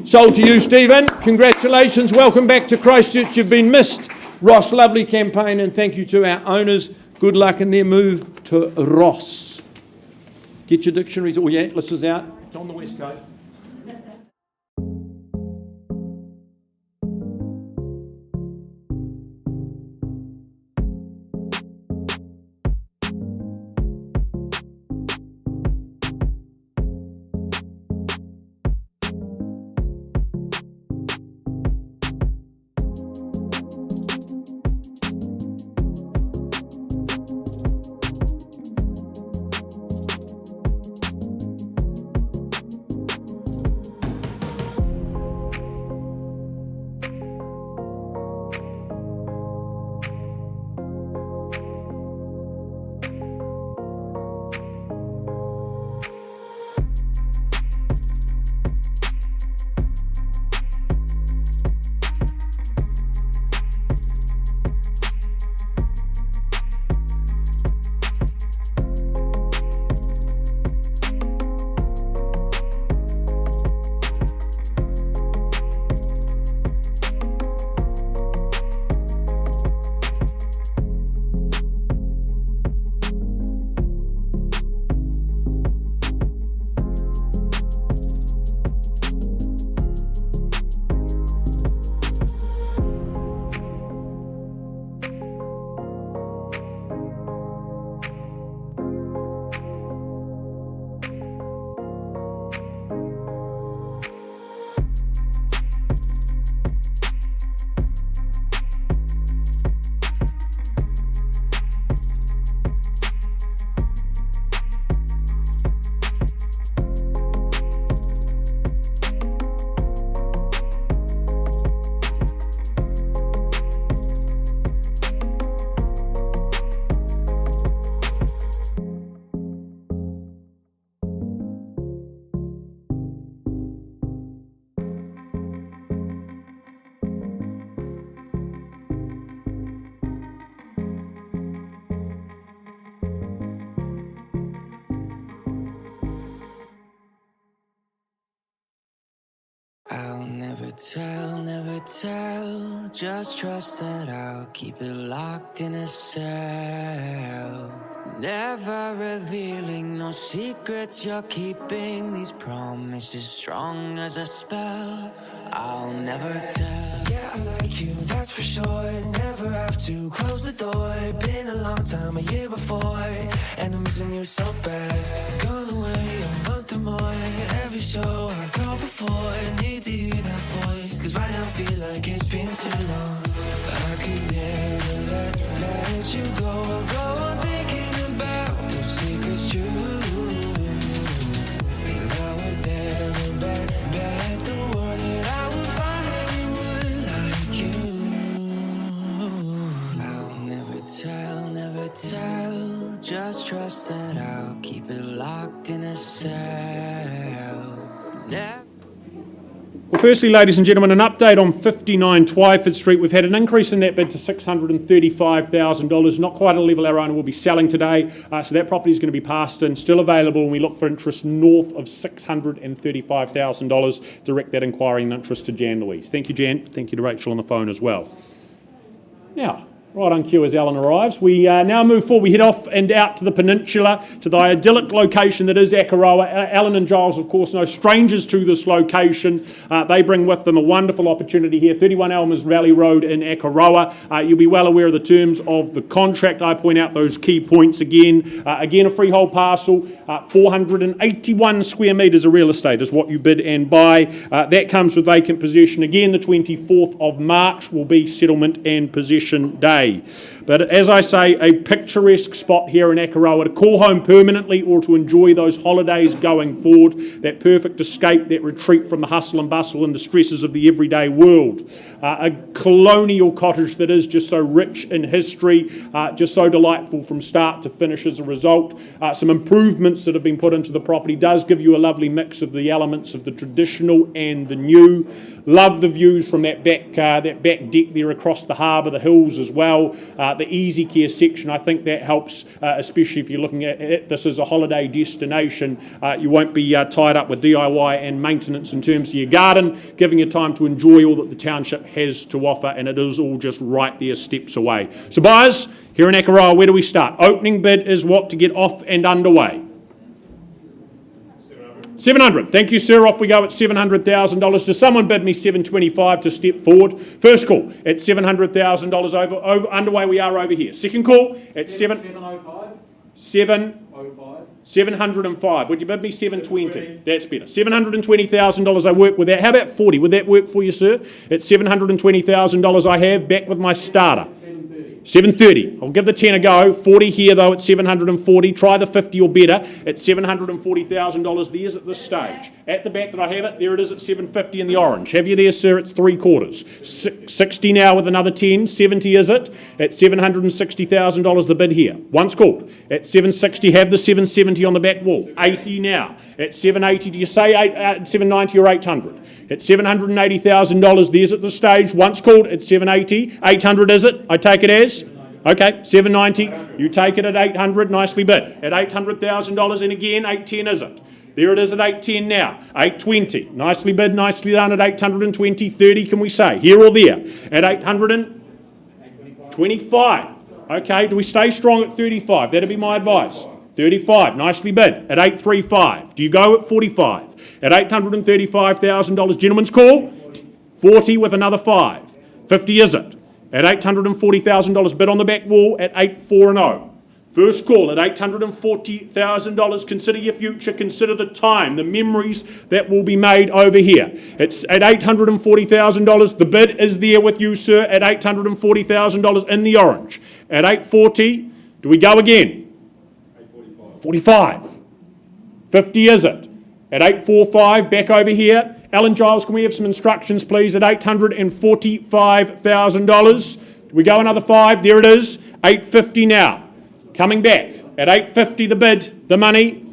Sold to you, Stephen. Congratulations. Welcome back to Christchurch. You've been missed. Ross, lovely campaign, and thank you to our owners. Good luck in their move to Ross. Get your dictionaries, or your atlases out. It's on the West Coast. I'll never tell, just trust that I'll keep it locked in a cell. Never revealing no secrets you're keeping, these promises strong as a spell. I'll never tell. Yeah, I like you, that's for sure. Never have to close the door. Been a long time, a year before, and I'm missing you so bad. Gone away a month or more. Every show I called before, I need to hear that voice, cause right now feels like it's been too long. I could never let you go on thinking about those secrets true. And I would never bet the world that I would find anyone like you. I'll never tell, just trust that I'll keep it locked in a cell. Well, firstly, ladies and gentlemen, an update on 59 Twyford Street. We've had an increase in that bid to $635,000. Not quite a level our owner will be selling today. So that property is going to be passed in, still available, and we look for interest north of $635,000. Direct that inquiry and interest to Jan Louise. Thank you, Jan. Thank you to Rachel on the phone as well. Now, right on cue as Alan arrives. We now move forward. We head off and out to the peninsula, to the idyllic location that is Akaroa. Alan and Giles, of course, no strangers to this location. They bring with them a wonderful opportunity here, 31 Elmers Valley Road in Akaroa. You'll be well aware of the terms of the contract. I point out those key points again. Again, a freehold parcel, 481 square metres of real estate is what you bid and buy. That comes with vacant possession. Again, the 24th of March will be settlement and possession day. But as I say, a picturesque spot here in Paparoa to call home permanently or to enjoy those holidays going forward, that perfect escape, that retreat from the hustle and bustle and the stresses of the everyday world. A colonial cottage that is just so rich in history, just so delightful from start to finish as a result. Some improvements that have been put into the property does give you a lovely mix of the elements of the traditional and the new. Love the views from that back deck there across the harbour, the hills as well. The easy care section, I think that helps, especially if you're looking at this as a holiday destination. You won't be tied up with DIY and maintenance in terms of your garden, giving you time to enjoy all that the township has to offer, and it is all just right there, steps away. So buyers, here in Paparoa, where do we start? Opening bid is what to get off and underway? 700. Thank you, sir. Off we go at $700,000. Does someone bid me $725 to step forward? First call at $700,000 over underway. We are over here. Second call at 705. Would you bid me 720? That's better. $720,000. I work with that. How about 40? Would that work for you, sir? At $720,000 I have back with my starter. 730. I'll give the 10 a go. 40 here though at 740. Try the 50 or better at $740,000. There's at this stage. At the back that I have it, there it is at 750 in the orange. Have you there, sir? It's 3/4. 60 now with another 10. 70 is it? At $760,000 the bid here. Once called. At 760, have the 770 on the back wall. 80 now. At 780, do you say 790 or 800? At $780,000, there's at the stage. Once called at 780. 800 is it? I take it as? Okay, 790. You take it at 800. Nicely bid. At $800,000, and again, 810 is it? There it is at 810 now. 820. Nicely bid, nicely done at 820. 30, can we say? Here or there? At 825. Okay, do we stay strong at 35? That'd be my advice. 35, nicely bid. At 835. Do you go at 45? At $835,000, gentleman's call. 40 with another 5. 50 is it? At $840,000 bid on the back wall at 840. First call at $840,000. Consider your future, consider the time, the memories that will be made over here. It's at $840,000. The bid is there with you, sir, at $840,000 in the orange. At 840, do we go again? 45. 50 is it? At 845, back over here. Alan Giles, can we have some instructions, please, at $845,000? Do we go another 5? There it is. 850 now. Coming back. At 850, the bid, the money.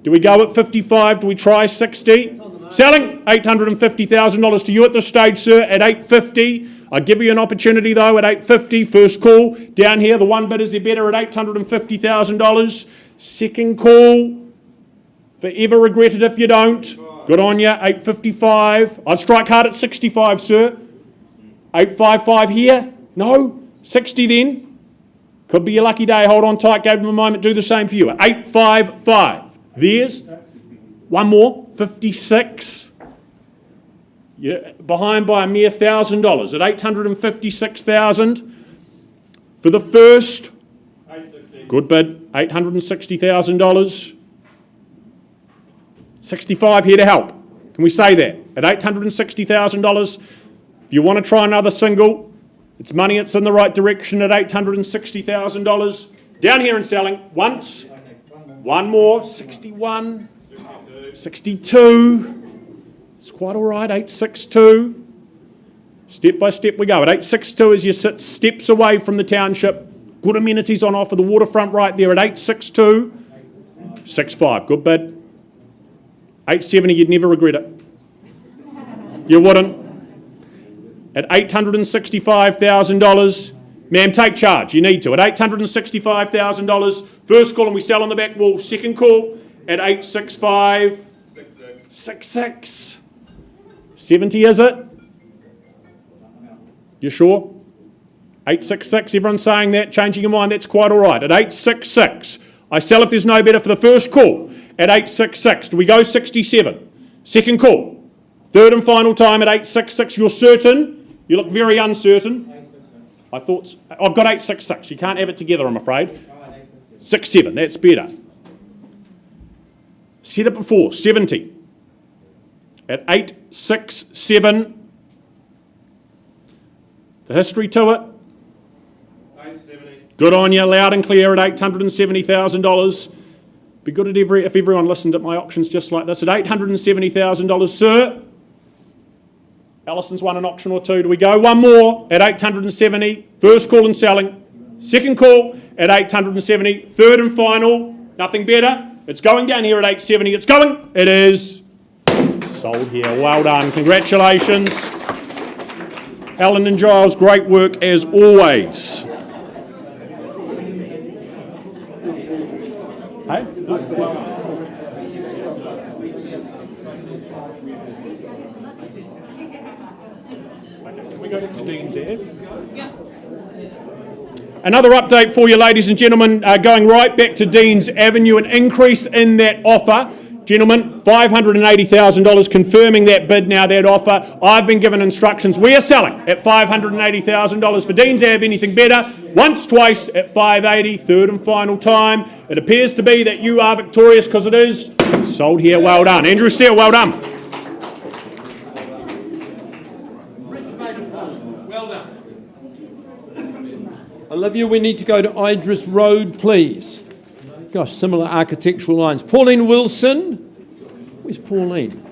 Do we go at 55? Do we try 60? Selling $850,000 to you at this stage, sir, at 850. I give you an opportunity, though, at 850. First call. Down here, the one bid is there better at $850,000. Second call. Forever regret it if you don't. Good on you. 855. I'd strike hard at 65, sir. 855 here. No. 60 then. Could be your lucky day. Hold on tight. Gave them a moment. Do the same for you. 855. There's one more. 56. You're behind by a mere $1,000 at $856,000 for the first. Good bid. $860,000. 65 here to help. Can we say that? At $860,000, if you want to try another single, it's money, it's in the right direction at $860,000. Down here and selling once. One more. 61. 62. It's quite all right. 862. Step by step we go. At 862 as you sit steps away from the township. Good amenities on offer. The waterfront right there at 862. 65. Good bid. 870, you'd never regret it. You wouldn't. At $865,000, ma'am, take charge. You need to. At $865,000, first call and we sell on the back wall. Second call at 865. 66. 70 is it? You sure? 866, everyone's saying that, changing your mind, that's quite all right. At 866, I sell if there's no better for the first call. At 866, do we go 67? Second call. Third and final time at 866, you're certain? You look very uncertain. I thought, I've got 866, you can't have it together, I'm afraid. 67, that's better. Said it before, 70. At 867, the history to it. 870. Good on you, loud and clear at $870,000. Be good if everyone listened at my auctions just like this. At $870,000, sir. Alison's won an auction or two. Do we go? One more at $870,000. First call and selling. Second call at $870,000. Third and final. Nothing better. It's going down here at $870,000. It's going. It is sold here. Well done. Congratulations. Alan and Giles, great work as always. Hey? Can we go to Dean's Ave? Another update for you, ladies and gentlemen, going right back to Dean's Avenue, an increase in that offer. Gentlemen, $580,000, confirming that bid now, that offer. I've been given instructions. We are selling at $580,000 for Dean's Ave. Anything better? Once, twice at $580,000. Third and final time. It appears to be that you are victorious because it is sold here. Well done. Andrew Steele, well done. Well done. Olivia, we need to go to Idris Road, please. Gosh, similar architectural lines. Pauline Wilson. Where's Pauline?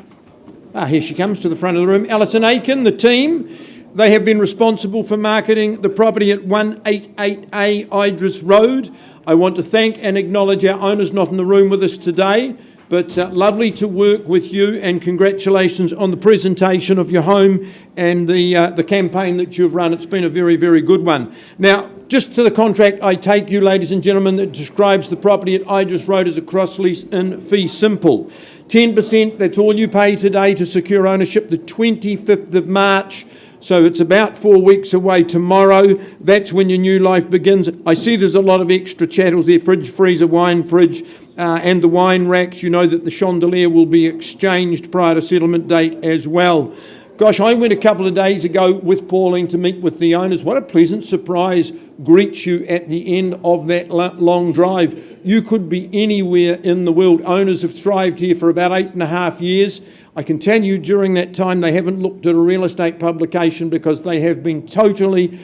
Here she comes to the front of the room. Alison Aiken, the team. They have been responsible for marketing the property at 188A Idris Road. I want to thank and acknowledge our owners not in the room with us today, but lovely to work with you, and congratulations on the presentation of your home and the campaign that you've run. It's been a very, very good one. Now, just to the contract I take you, ladies and gentlemen, that describes the property at Idris Road as a cross lease in fee simple. 10%, that's all you pay today to secure ownership the 25th of March. So it's about 4 weeks away tomorrow. That's when your new life begins. I see there's a lot of extra chattels there, fridge, freezer, wine fridge, and the wine racks. You know that the chandelier will be exchanged prior to settlement date as well. Gosh, I went a couple of days ago with Pauline to meet with the owners. What a pleasant surprise greets you at the end of that long drive. You could be anywhere in the world. Owners have thrived here for about 8.5 years. I can tell you during that time they haven't looked at a real estate publication because they have been totally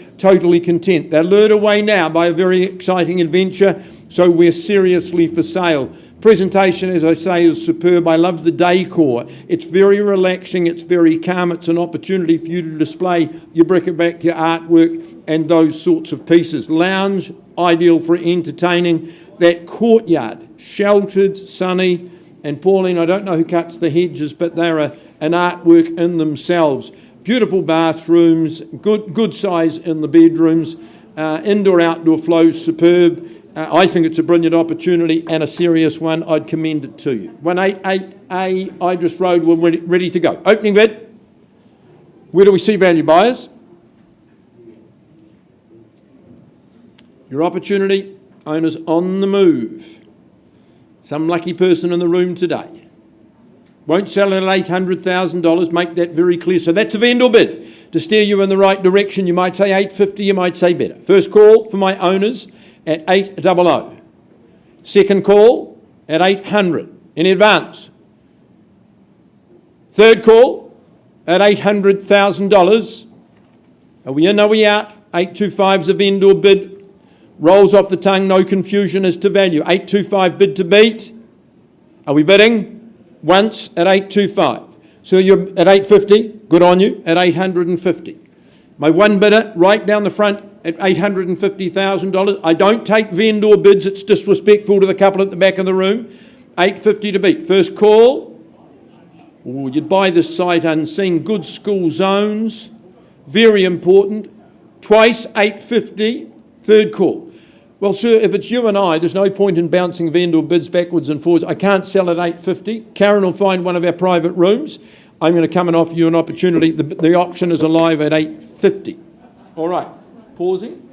content. They're lured away now by a very exciting adventure, so we're seriously for sale. Presentation, as I say, is superb. I love the decor. It's very relaxing, it's very calm. It's an opportunity for you to display your bric-a-brac, your artwork, and those sorts of pieces. Lounge, ideal for entertaining. That courtyard, sheltered, sunny. And Pauline, I don't know who cuts the hedges, but they're an artwork in themselves. Beautiful bathrooms, good size in the bedrooms. Indoor-outdoor flows, superb. I think it's a brilliant opportunity and a serious one. I'd commend it to you. 188A Idris Road, we're ready to go. Opening bid. Where do we see value, buyers? Your opportunity, owners on the move. Some lucky person in the room today. Won't sell it at $800,000, make that very clear. So that's a vendor bid. To steer you in the right direction, you might say $850, you might say better. First call for my owners at $800. Second call at $800 in advance. Third call at $800,000. Are we in, are we out? 825 is a vendor bid. Rolls off the tongue, no confusion as to value. 825 bid to beat. Are we bidding? Once at 825. So you're at 850, good on you, at 850. My one bidder right down the front at $850,000. I don't take vendor bids, it's disrespectful to the couple at the back of the room. 850 to beat. First call. Ooh, you'd buy this sight unseen. Good school zones. Very important. Twice 850. Third call. Well, sir, if it's you and I, there's no point in bouncing vendor bids backwards and forwards. I can't sell at 850. Karen will find one of our private rooms. I'm going to come and offer you an opportunity. The auction is alive at 850. All right. Pausing.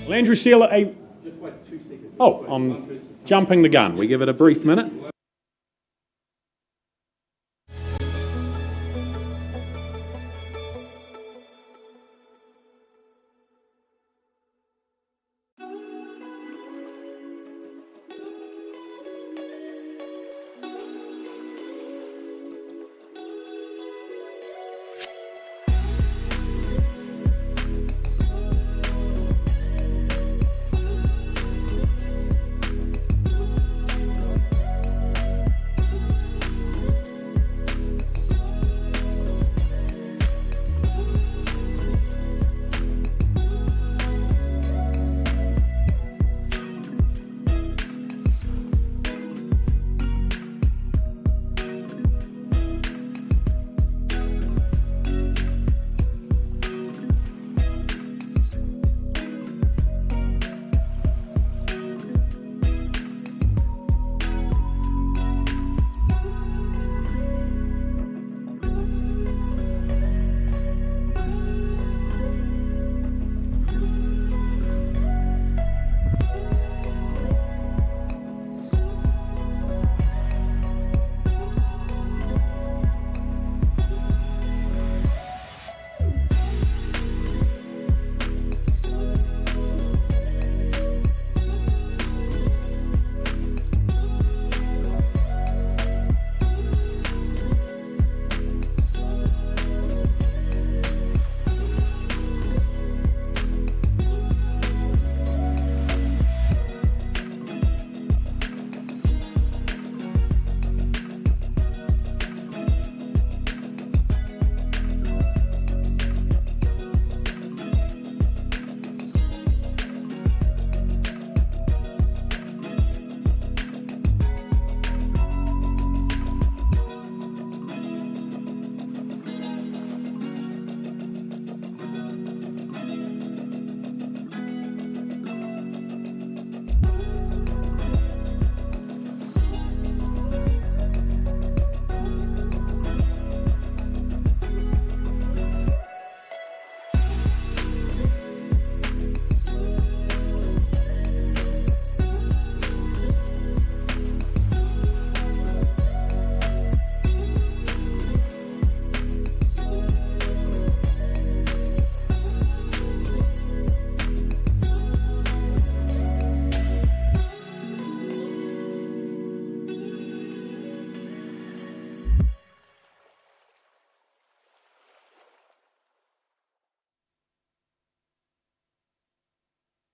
Well, Andrew Steele, just wait 2 seconds. Oh, I'm jumping the gun. We give it a brief minute.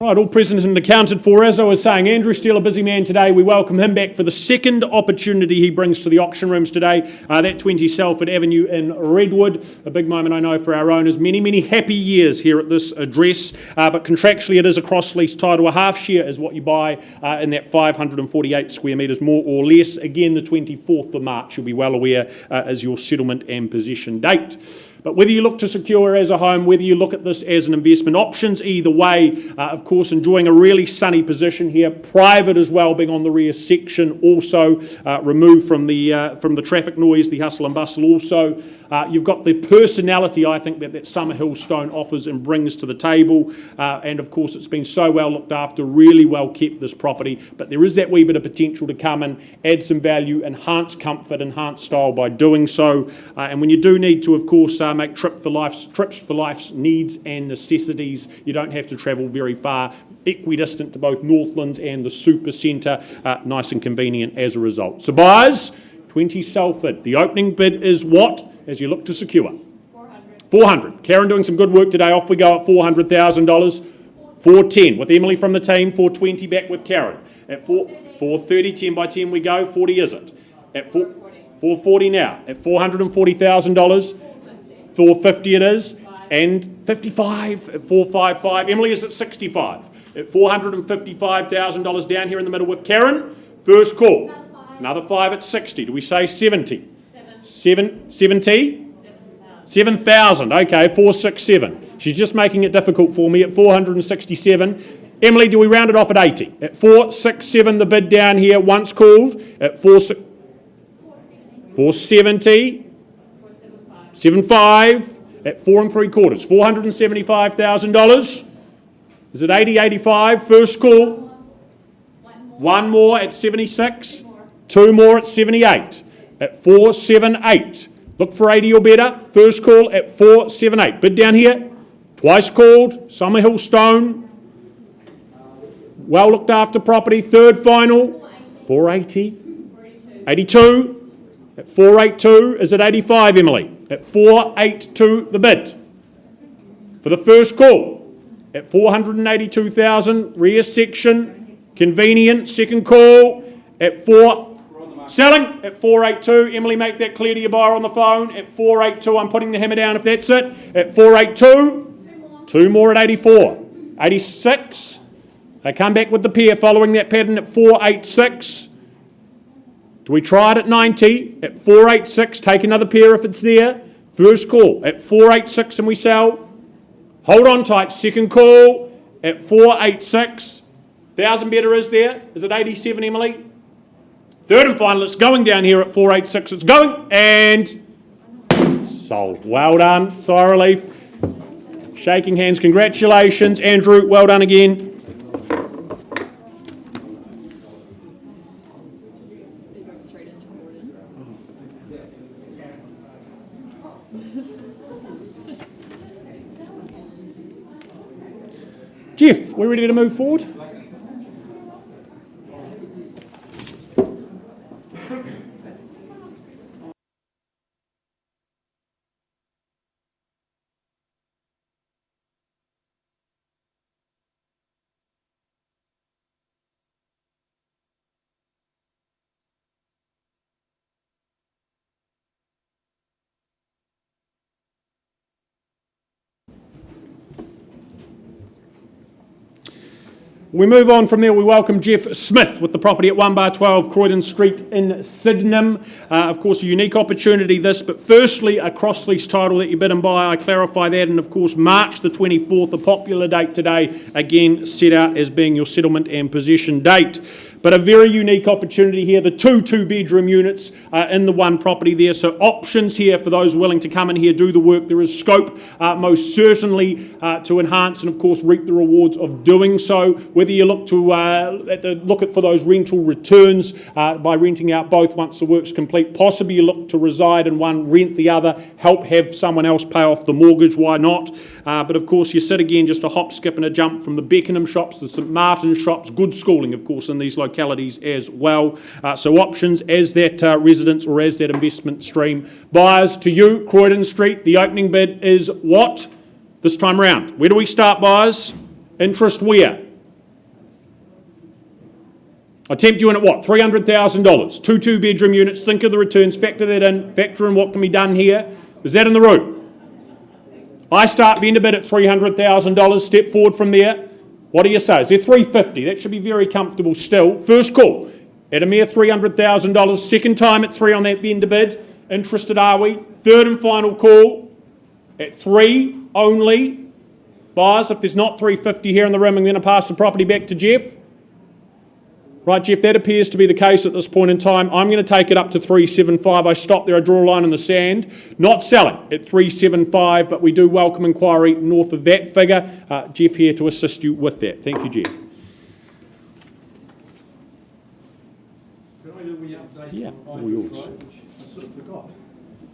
Right, all present and accounted for. As I was saying, Andrew Steele, a busy man today. We welcome him back for the second opportunity he brings to the auction rooms today. That 20 Salford Avenue in Redwood. A big moment, I know, for our owners. Many, many happy years here at this address. But contractually, it is a cross-lease title. A half share is what you buy in that 548 square metres, more or less. Again, the 24th of March, you'll be well aware, is your settlement and possession date. But whether you look to secure as a home, whether you look at this as an investment, options either way. Of course, enjoying a really sunny position here. Private as well, being on the rear section. Also removed from the traffic noise, the hustle and bustle. Also, you've got the personality, I think, that Summerhill Stone offers and brings to the table. And of course, it's been so well looked after, really well kept, this property. But there is that wee bit of potential to come and add some value, enhance comfort, enhance style by doing so. And when you do need to, of course, make trips for life's needs and necessities, you don't have to travel very far, equidistant to both Northlands and the super centre, nice and convenient as a result. So buyers, 20 Salford, the opening bid is what, as you look to secure? 400. Karen doing some good work today. Off we go at $400,000. 410 with Emily from the team. 420 back with Karen. At 430, 10 by 10 we go. 40 is it? At 440 now. At $440,000. 450 it is, and 55 at 455. Emily is at 65 at $455,000 down here in the middle with Karen. First call. Another 5 at 60. Do we say 70? 70? 7,000. Okay, 467. She's just making it difficult for me at 467. Emily, do we round it off at 80? At 467, the bid down here once called at 470. 75 at 4 3/4, $475,000. Is it 80, 85? First call. One more at 76. Two more at 78. At 478. Look for 80 or better. First call at 478. Bid down here. Twice called. Summerhill Stone. Well looked after property. Third final. 480. 82. At 482. Is it 85, Emily? At 482 the bid. For the first call. At 482,000. Rear section. Convenient. Second call. At 4. Selling at 482. Emily, make that clear to your buyer on the phone. At 482, I'm putting the hammer down if that's it. At 482. Two more at 84. 86. They come back with the pair following that pattern at 486. Do we try it at 90? At 486, take another pair if it's there. First call at 486 and we sell. Hold on tight. Second call at 486. 1,000 better is there. Is it 87, Emily? Third and final, it's going down here at 486. It's going and sold. Well done. Sigh of relief. Shaking hands. Congratulations. Andrew, well done again. Jeff, we're ready to move forward? We move on from there. We welcome Jeff Smith with the property at 1/12 Croydon Street in Sydenham. Of course, a unique opportunity this, but firstly, a cross-lease title that you bid and buy. I clarify that, and of course, March the 24th, a popular date today, again set out as being your settlement and possession date. But a very unique opportunity here, the two-bedroom units in the one property there. So options here for those willing to come in here, do the work. There is scope most certainly to enhance and of course reap the rewards of doing so. Whether you look to look at for those rental returns by renting out both once the work's complete, possibly you look to reside in one, rent the other, help have someone else pay off the mortgage, why not? But of course you sit again just a hop, skip and a jump from the Beckenham shops, the St Martin's shops, good schooling of course in these localities as well. So options as that residence or as that investment stream. Buyers, to you, Croydon Street, the opening bid is what? This time round. Where do we start, buyers? Interest where? I tempt you in at what? $300,000. Two-bedroom units. Think of the returns. Factor that in. Factor in what can be done here. Is that in the room? I start vendor bid at $300,000. Step forward from there. What do you say? Is there $350,000? That should be very comfortable still. First call at a mere $300,000. Second time at $3 on that vendor bid. Interested are we? Third and final call at $3 only. Buyers, if there's not $350,000 here in the room, I'm going to pass the property back to Jeff. Right, Jeff, that appears to be the case at this point in time. I'm going to take it up to $375,000. I stop there, I draw a line in the sand. Not selling at $375,000, but we do welcome inquiry north of that figure. Jeff here to assist you with that. Thank you, Jeff. Yeah, all yours. I sort of forgot.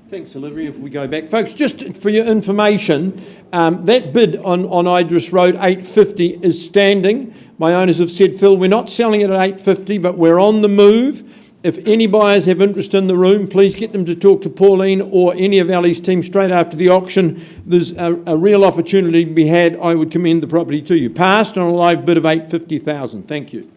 Thanks, Olivia. If we go back, folks, just for your information, that bid on Idris Road, $850, is standing. My owners have said, Phil, we're not selling it at $850, but we're on the move. If any buyers have interest in the room, please get them to talk to Pauline or any of Ali's team straight after the auction. There's a real opportunity to be had. I would commend the property to you. Passed on a live bid of $850,000. Thank you.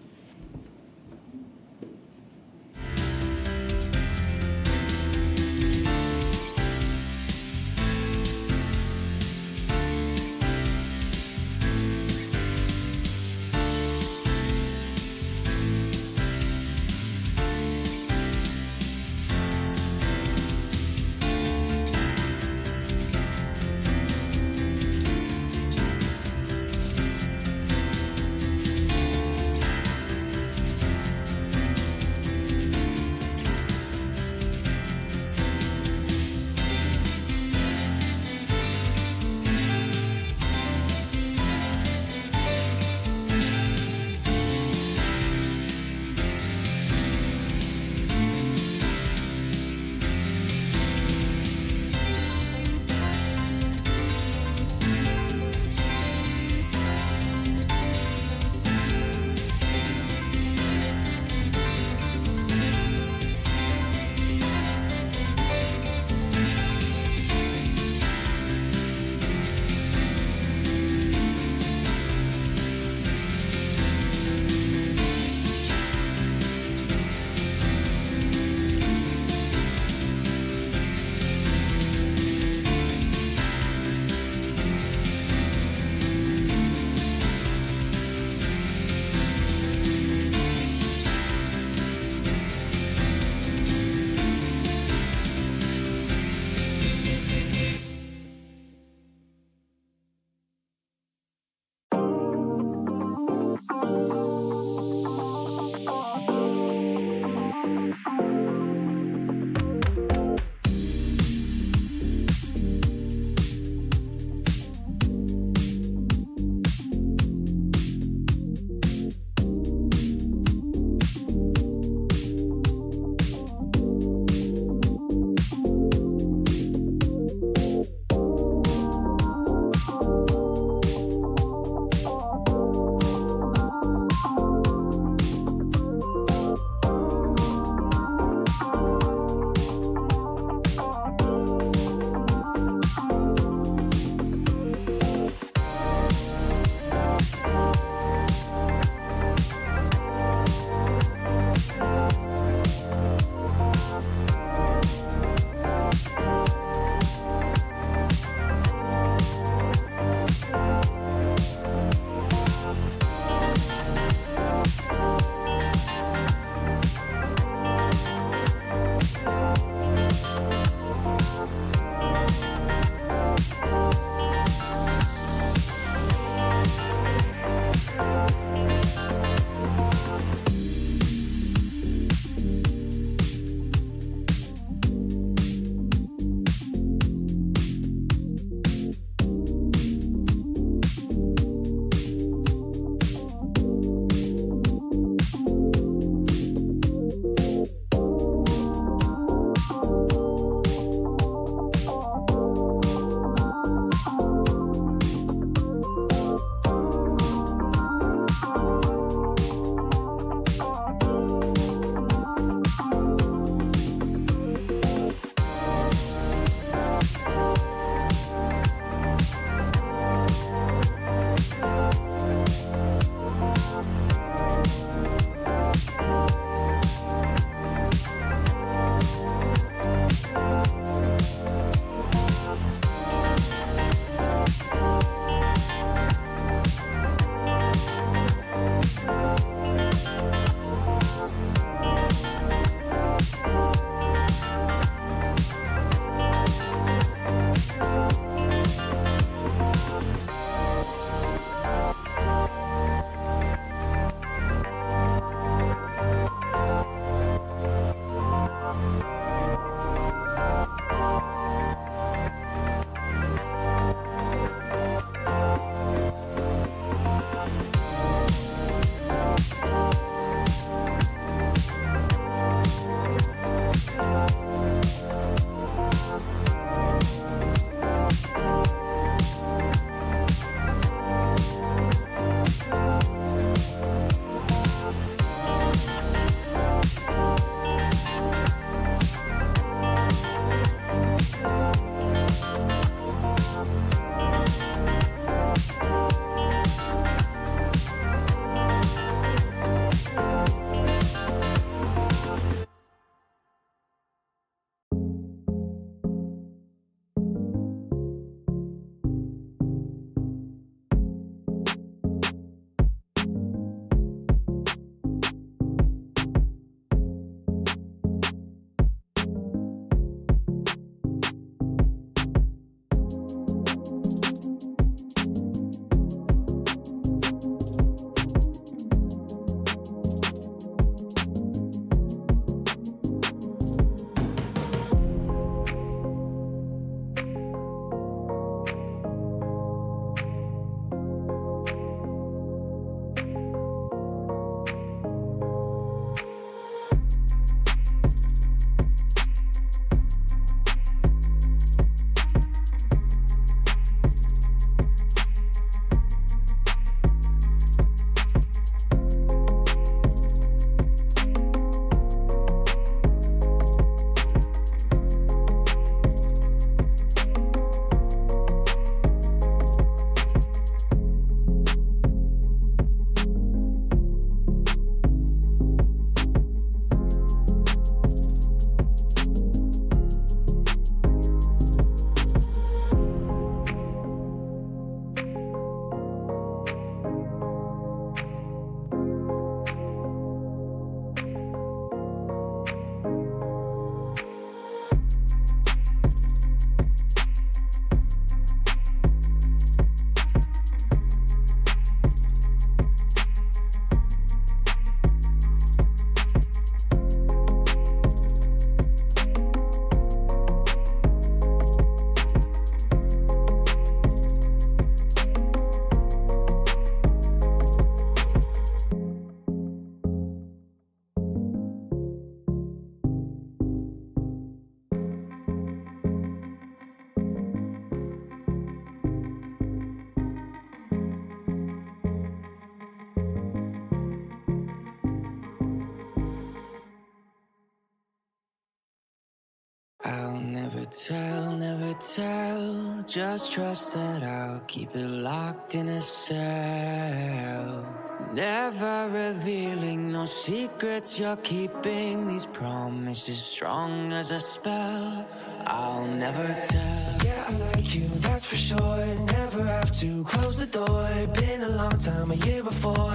never tell. Just trust that I'll keep it locked in a cell. Never revealing no secrets you're keeping. These promises strong as a spell. I'll never tell. Yeah, I like you, that's for sure. Never have to close the door. Been a long time, a year before,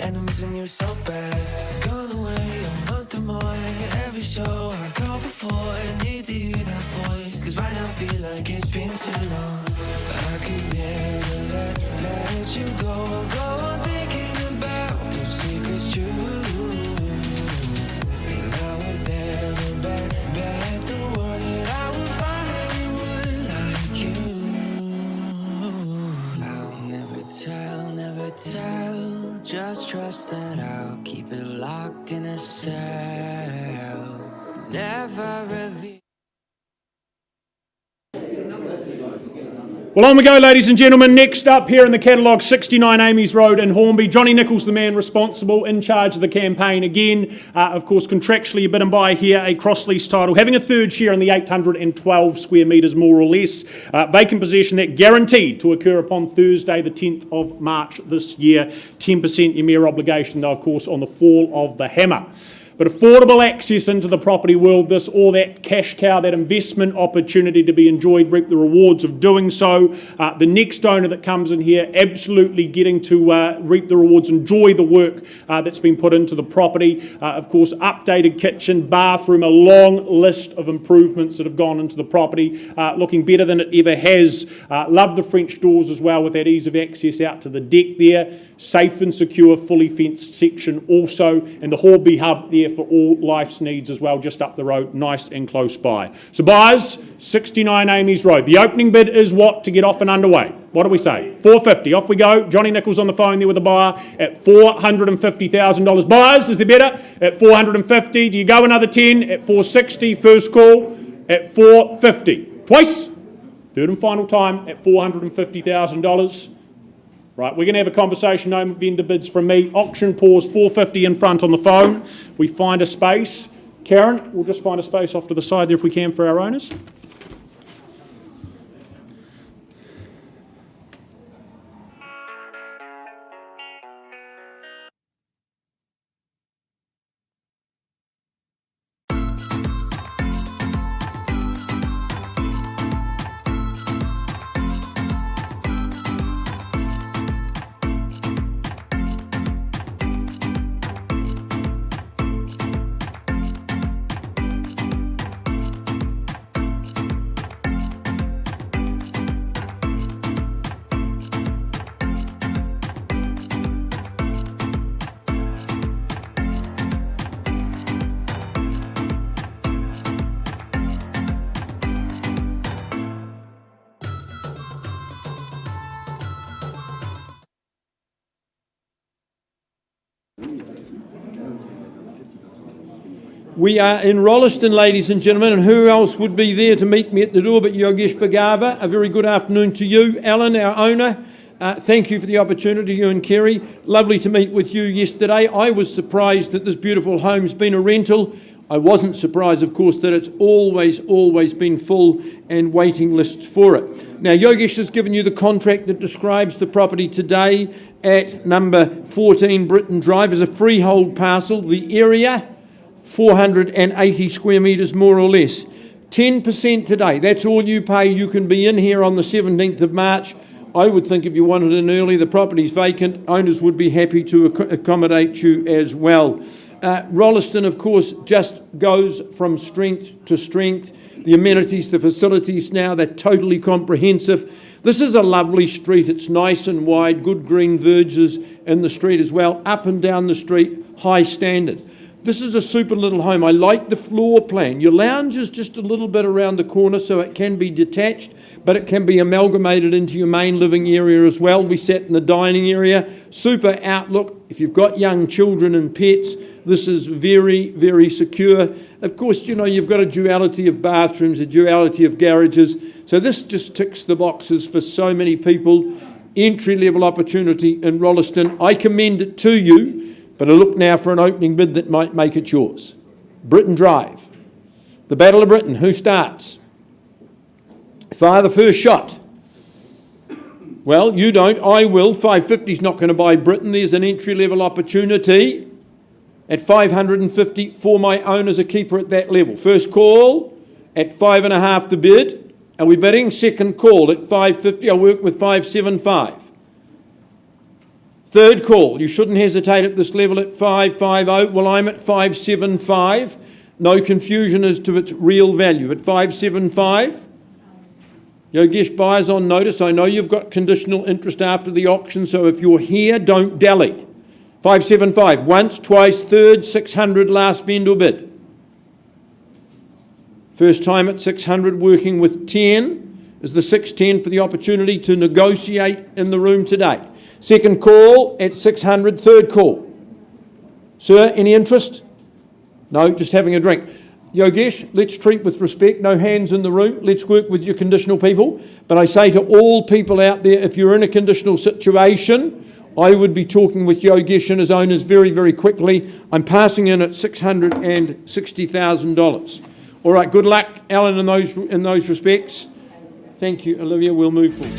and I'm missing you so bad. Gone away a month or more. Every show I go before, I need to hear that voice, cause right now feels like it's been too long. I could never let you go on thinking about those secrets true. And I would never bet the world that I would find anyone like you. I'll never tell, just trust that I'll keep it locked in a cell. Never reveal. Well, on we go, ladies and gentlemen. Next up here in the catalogue, 69 Amy's Road in Hornby. Johnny Nichols, the man responsible, in charge of the campaign again. Of course, contractually bidden by here a cross-lease title, having a third share in the 812 square metres, more or less. Vacant possession that guaranteed to occur upon Thursday, the 10th of March this year. 10% your mere obligation, though, of course, on the fall of the hammer. But affordable access into the property world, this or that cash cow, that investment opportunity to be enjoyed, reap the rewards of doing so. The next owner that comes in here absolutely getting to reap the rewards, enjoy the work that's been put into the property. Of course, updated kitchen, bathroom, a long list of improvements that have gone into the property, looking better than it ever has. Love the French doors as well, with that ease of access out to the deck there. Safe and secure, fully fenced section also, and the Hornby hub there for all life's needs as well, just up the road, nice and close by. So buyers, 69 Amy's Road. The opening bid is what to get off and underway? What do we say? $450. Off we go. Johnny Nichols on the phone there with the buyer at $450,000. Buyers, is there better? At $450. Do you go another 10 at $460? First call at $450. Twice. Third and final time at $450,000. Right, we're going to have a conversation, no vendor bids from me. Auction pause, $450 in front on the phone. We find a space. Karen, we'll just find a space off to the side there if we can for our owners. We are in Rolleston, ladies and gentlemen, and who else would be there to meet me at the door but Yogesh Bhagava? A very good afternoon to you, Alan, our owner. Thank you for the opportunity, you and Kerry. Lovely to meet with you yesterday. I was surprised that this beautiful home's been a rental. I wasn't surprised, of course, that it's always been full and waiting lists for it. Now, Yogesh has given you the contract that describes the property today at number 14 Britton Drive as a freehold parcel. The area, 480 square metres more or less. 10% today, that's all you pay. You can be in here on the 17th of March. I would think if you wanted in early, the property's vacant, owners would be happy to accommodate you as well. Rolleston, of course, just goes from strength to strength. The amenities, the facilities now, they're totally comprehensive. This is a lovely street. It's nice and wide, good green verges in the street as well. Up and down the street, high standard. This is a super little home. I like the floor plan. Your lounge is just a little bit around the corner, so it can be detached, but it can be amalgamated into your main living area as well. We sat in the dining area. Super outlook. If you've got young children and pets, this is very, very secure. Of course, you know, you've got a duality of bathrooms, a duality of garages. So this just ticks the boxes for so many people. Entry-level opportunity in Rolleston. I commend it to you. But I look now for an opening bid that might make it yours. Britton Drive. The Battle of Britain. Who starts? Fire the first shot. Well, you don't, I will. 550 is not going to buy Britain. There's an entry-level opportunity at 550 for my own as a keeper at that level. First call at 5.5 the bid. Are we bidding? Second call at 550. I'll work with 575. Third call. You shouldn't hesitate at this level at 550. Well, I'm at 575. No confusion as to its real value. At 575. Yogesh, buyers on notice. I know you've got conditional interest after the auction, so if you're here, don't dally. 575. Once, twice, third, 600 last vendor bid. First time at 600, working with 10. Is the 610 for the opportunity to negotiate in the room today. Second call at 600, third call. Sir, any interest? No, just having a drink. Yogesh, let's treat with respect, no hands in the room. Let's work with your conditional people. But I say to all people out there, if you're in a conditional situation, I would be talking with Yogesh and his owners very, very quickly. I'm passing in at $660,000. All right, good luck, Alan, in those respects. Thank you, Olivia. We'll move forward.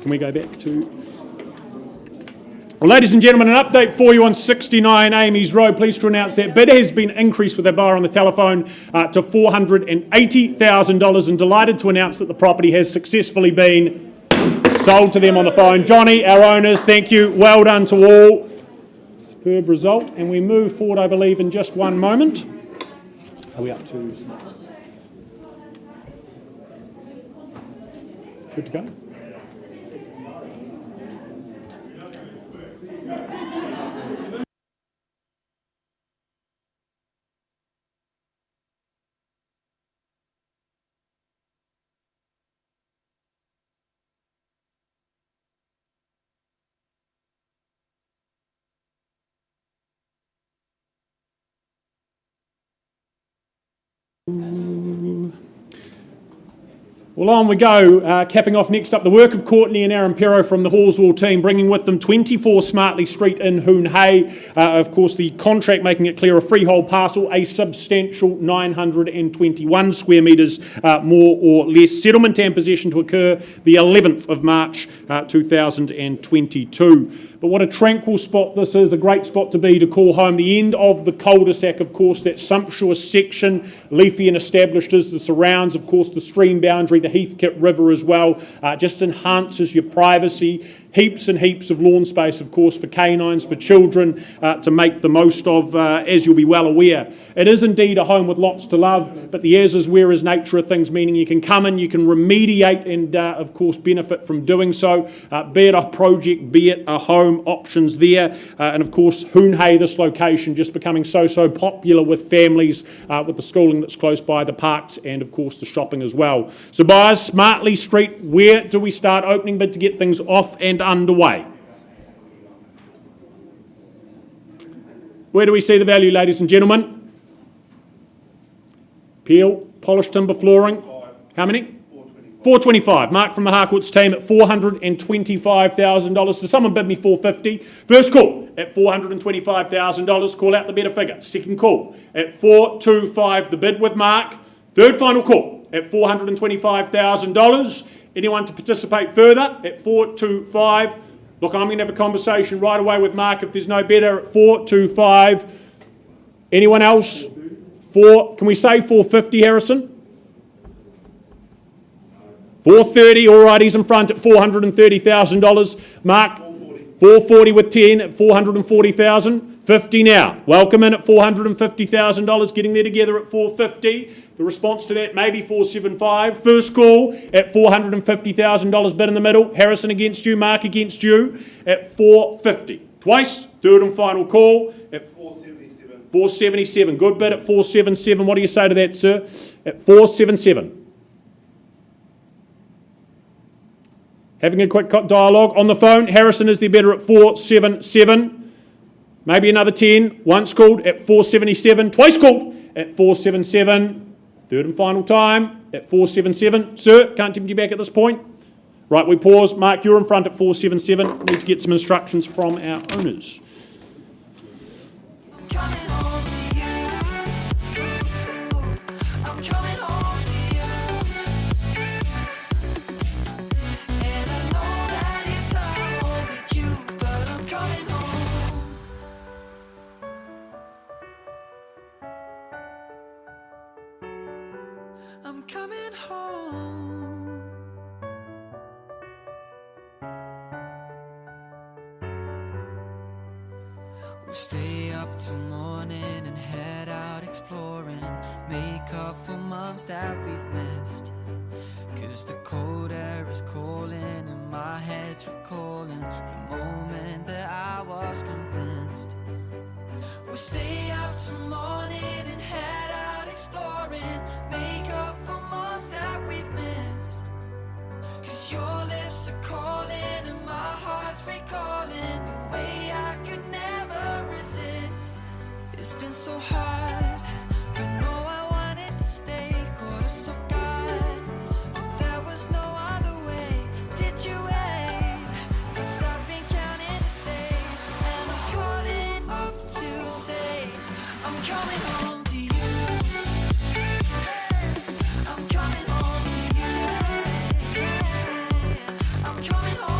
Can we go back to... Well, ladies and gentlemen, an update for you on 69 Amy's Road. Pleased to announce that bid has been increased with our buyer on the telephone to $480,000, and delighted to announce that the property has successfully been sold to them on the phone. Johnny, our owners, thank you. Well done to all. Superb result. And we move forward, I believe, in just one moment. Are we up to... Good to go? Well, on we go, capping off next up the work of Courtney and Aaron Pero from the Halswell team, bringing with them 24 Smartley Street in Hoon Hay. Of course, the contract making it clear a freehold parcel, a substantial 921 square metres, more or less. Settlement and possession to occur the 11th of March 2022. But what a tranquil spot this is, a great spot to be to call home. The end of the cul-de-sac, of course, that sumptuous section, leafy and established as the surrounds, of course, the stream boundary, the Heathcote River as well, just enhances your privacy. Heaps and heaps of lawn space, of course, for canines, for children to make the most of, as you'll be well aware. It is indeed a home with lots to love, but the as is where is nature of things, meaning you can come in, you can remediate and, of course, benefit from doing so, be it a project, be it a home, options there. And, of course, Hoon Hay, this location, just becoming so popular with families, with the schooling that's close by, the parks, and, of course, the shopping as well. So, buyers, Smartley Street, where do we start opening bid to get things off and underway? Where do we see the value, ladies and gentlemen? Peel, polished timber flooring. How many? 425. Mark from the Harcourt's team at $425,000. So someone bid me $450. First call at $425,000. Call out the better figure. Second call at $425. The bid with Mark. Third final call at $425,000. Anyone to participate further at 425. Look, I'm going to have a conversation right away with Mark if there's no better at 425. Anyone else? Can we say 450, Harrison? 430, all right, he's in front at $430,000. Mark, 440 with 10 at $440,000. 50 now. Welcome in at $450,000, getting there together at 450. The response to that may be 475. First call at $450,000, bid in the middle. Harrison against you, Mark against you at 450. Twice, third and final call at 477. 477. Good bid at 477. What do you say to that, sir? At 477. Having a quick dialogue on the phone. Harrison is the bidder at 477. Maybe another 10. Once called at 477. Twice called at 477. Third and final time at 477. Sir, can't tempt you back at this point. Right, we pause. Mark, you're in front at 477. Need to get some instructions from our owners. I'm coming home. We'll stay up till morning and head out exploring, make up for months that we've missed. 'Cause the cold air is calling and my head's recalling the moment that I was convinced. We'll stay up till morning and head out exploring, make up for months that we've missed. 'Cause your lips are calling and my heart's recalling the way I could never resist. It's been so hard, but no, I wanted to stay. Caught us off guard, but there was no other way. Did you wait? 'Cause I've been counting the days, and I'm calling up to say I'm coming home to you. I'm coming home to you. I'm coming home.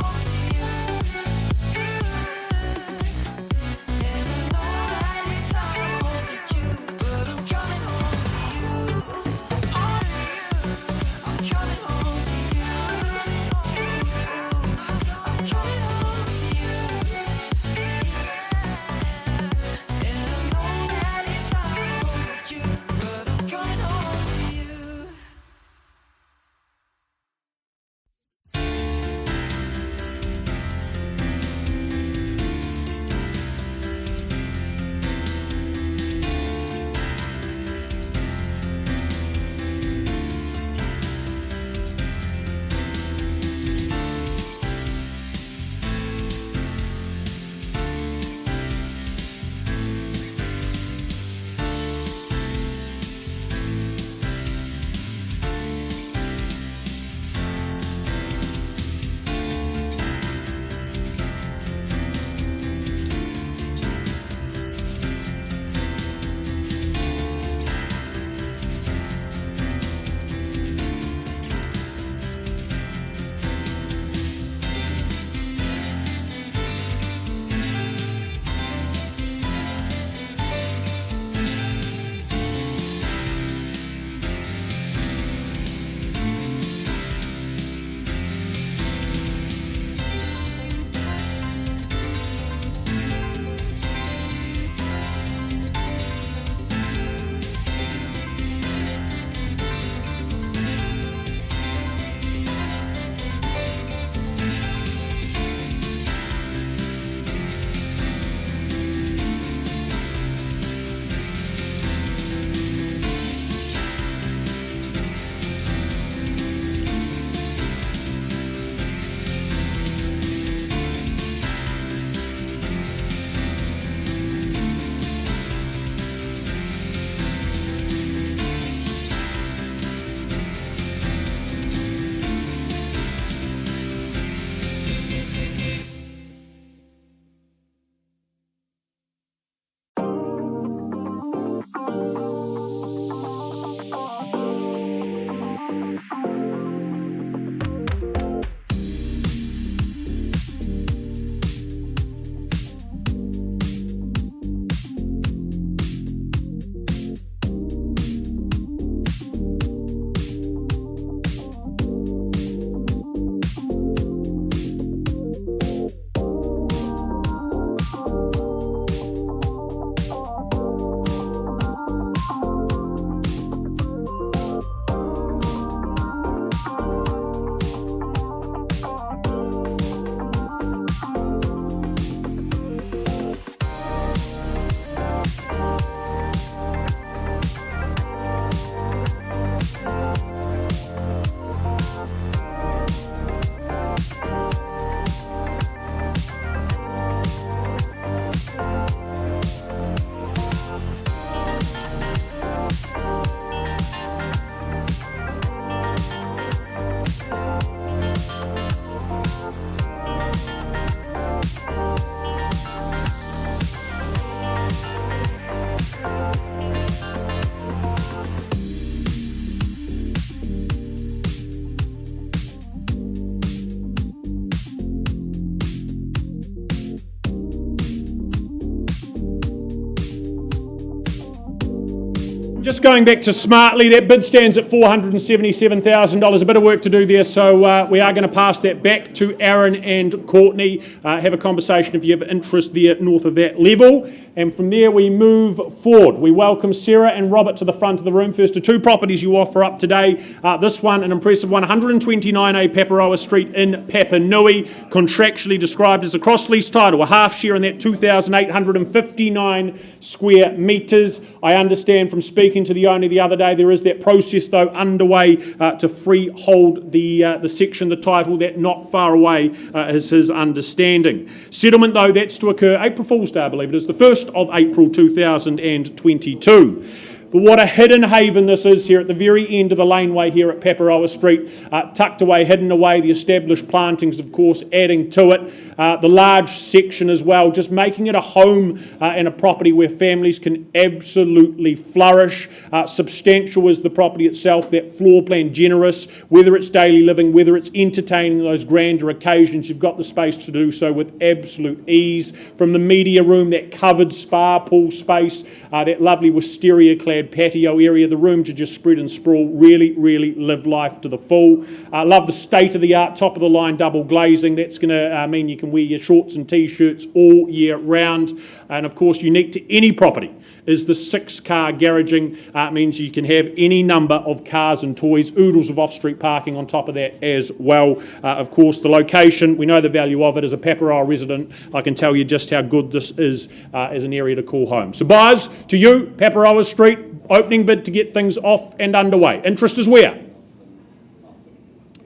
Just going back to Smartly, that bid stands at $477,000. A bit of work to do there, so we are going to pass that back to Aaron and Courtney. Have a conversation if you have interest there north of that level. And from there we move forward. We welcome Sarah and Robert to the front of the room. First, to two properties you offer up today. This one, an impressive one, 129A Paparoa Street in Papanui, contractually described as a cross-lease title, a half share in that 2,859 square metres. I understand from speaking to the owner the other day, there is that process though underway to freehold the section, the title, that not far away is his understanding. Settlement though, that's to occur April Fool's Day, I believe it is, the 1st of April 2022. But what a hidden haven this is here at the very end of the laneway here at Paparoa Street, tucked away, hidden away, the established plantings, of course, adding to it. The large section as well, just making it a home and a property where families can absolutely flourish. Substantial is the property itself, that floor plan generous, whether it's daily living, whether it's entertaining those grander occasions, you've got the space to do so with absolute ease. From the media room, that covered spa pool space, that lovely wisteria-clad patio area, the room to just spread and sprawl, really live life to the full. Love the state-of-the-art, top-of-the-line double glazing. That's going to mean you can wear your shorts and t-shirts all year round. And of course, unique to any property is the 6-car garaging. Means you can have any number of cars and toys, oodles of off-street parking on top of that as well. Of course, the location, we know the value of it. As a Paparoa resident, I can tell you just how good this is as an area to call home. So buyers, to you, Paparoa Street, opening bid to get things off and underway. Interest is where?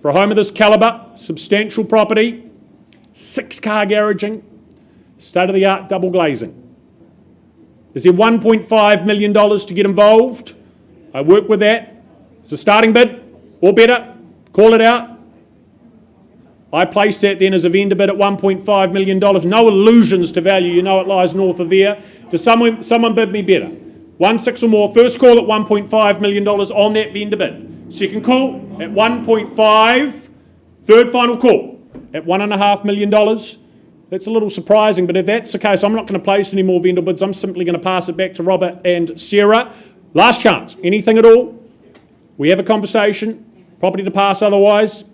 For a home of this calibre, substantial property, 6-car garaging, state-of-the-art double glazing. Is there $1.5 million to get involved? I work with that. It's a starting bid, or better, call it out. I place that then as a vendor bid at $1.5 million. No illusions to value, you know it lies north of there. Does someone bid me better? 1.6 or more, first call at $1.5 million on that vendor bid. Second call at 1.5, third final call at $1.5 million. That's a little surprising, but if that's the case, I'm not going to place any more vendor bids. I'm simply going to pass it back to Robert and Sarah. Last chance, anything at all? We have a conversation, property to pass otherwise?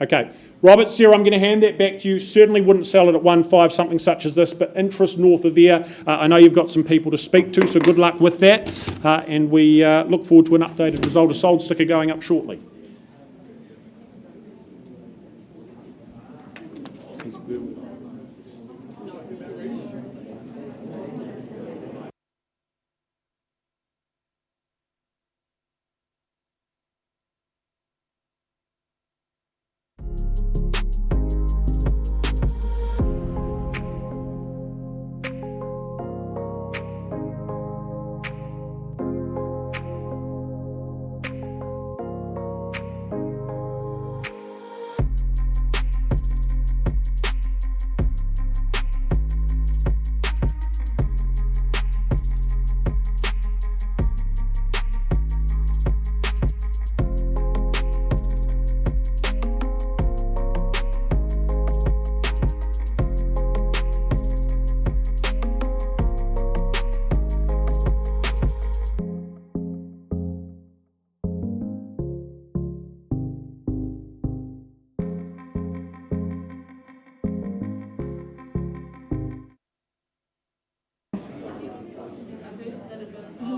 Okay. Robert, Sarah, I'm going to hand that back to you. Certainly wouldn't sell it at 1.5, something such as this, but interest north of there. I know you've got some people to speak to, so good luck with that. And we look forward to an updated result. A sold sticker going up shortly.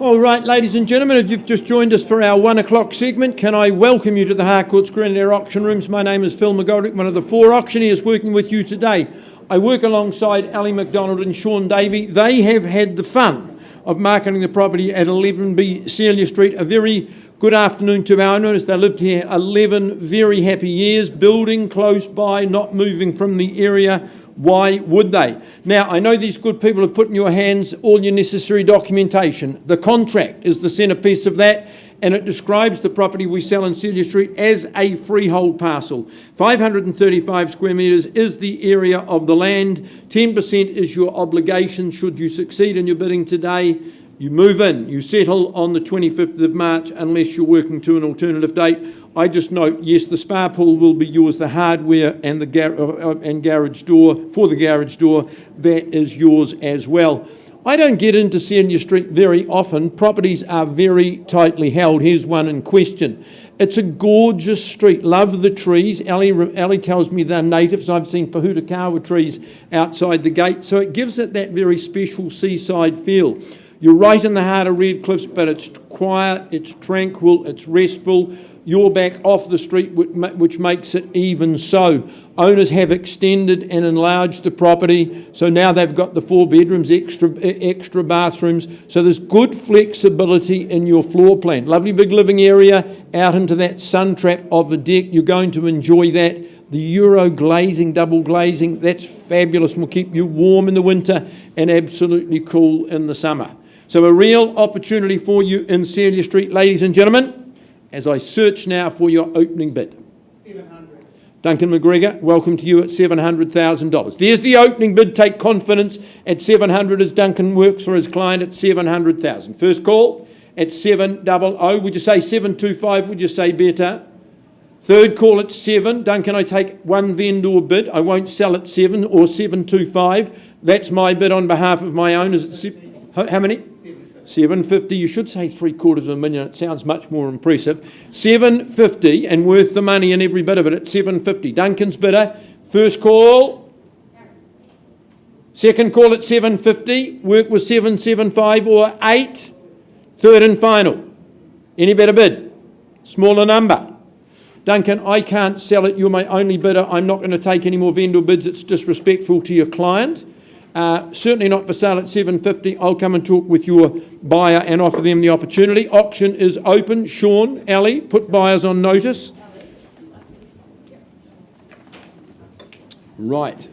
All right, ladies and gentlemen, if you've just joined us for our 1 o'clock segment, can I welcome you to the Harcourt's Grenadier Auction Rooms. My name is Phil McGoldrick, one of the 4 auctioneers working with you today. I work alongside Ali McDonald and Sean Davey. They have had the fun of marketing the property at 11B Celia Street. A very good afternoon to our owners. They lived here 11 very happy years, building close by, not moving from the area. Why would they? Now, I know these good people have put in your hands all your necessary documentation. The contract is the centrepiece of that, and it describes the property we sell in Celia Street as a freehold parcel. 535 square metres is the area of the land. 10% is your obligation should you succeed in your bidding today. You move in, you settle on the 25th of March unless you're working to an alternative date. I just note, yes, the spa pool will be yours, the hardware and the garage door, for the garage door, that is yours as well. I don't get into Celia Street very often. Properties are very tightly held. Here's one in question. It's a gorgeous street. Love the trees. Ali tells me they're natives. I've seen Pahutakawa trees outside the gate. So it gives it that very special seaside feel. You're right in the heart of Red Cliffs, but it's quiet, it's tranquil, it's restful. You're back off the street, which makes it even so. Owners have extended and enlarged the property, so now they've got the 4 bedrooms, extra bathrooms, so there's good flexibility in your floor plan. Lovely big living area out into that sun trap of the deck. You're going to enjoy that. The Euro glazing, double glazing, that's fabulous and will keep you warm in the winter and absolutely cool in the summer. So a real opportunity for you in Celia Street, ladies and gentlemen, as I search now for your opening bid. 700. Duncan McGregor, welcome to you at $700,000. There's the opening bid. Take confidence at 700 as Duncan works for his client at 700,000. First call at 700. Would you say 725? Would you say better? Third call at 7. Duncan, I take one vendor bid. I won't sell at 7 or 725. That's my bid on behalf of my owners. How many? 750. You should say $750,000. It sounds much more impressive. 750 and worth the money in every bit of it at 750. Duncan's bidder. First call. Second call at 750. Work with 775 or 8. Third and final. Any better bid? Smaller number. Duncan, I can't sell it. You're my only bidder. I'm not going to take any more vendor bids. It's disrespectful to your client. Certainly not for sale at 750. I'll come and talk with your buyer and offer them the opportunity. Auction is open. Sean, Ali, put buyers on notice. Right.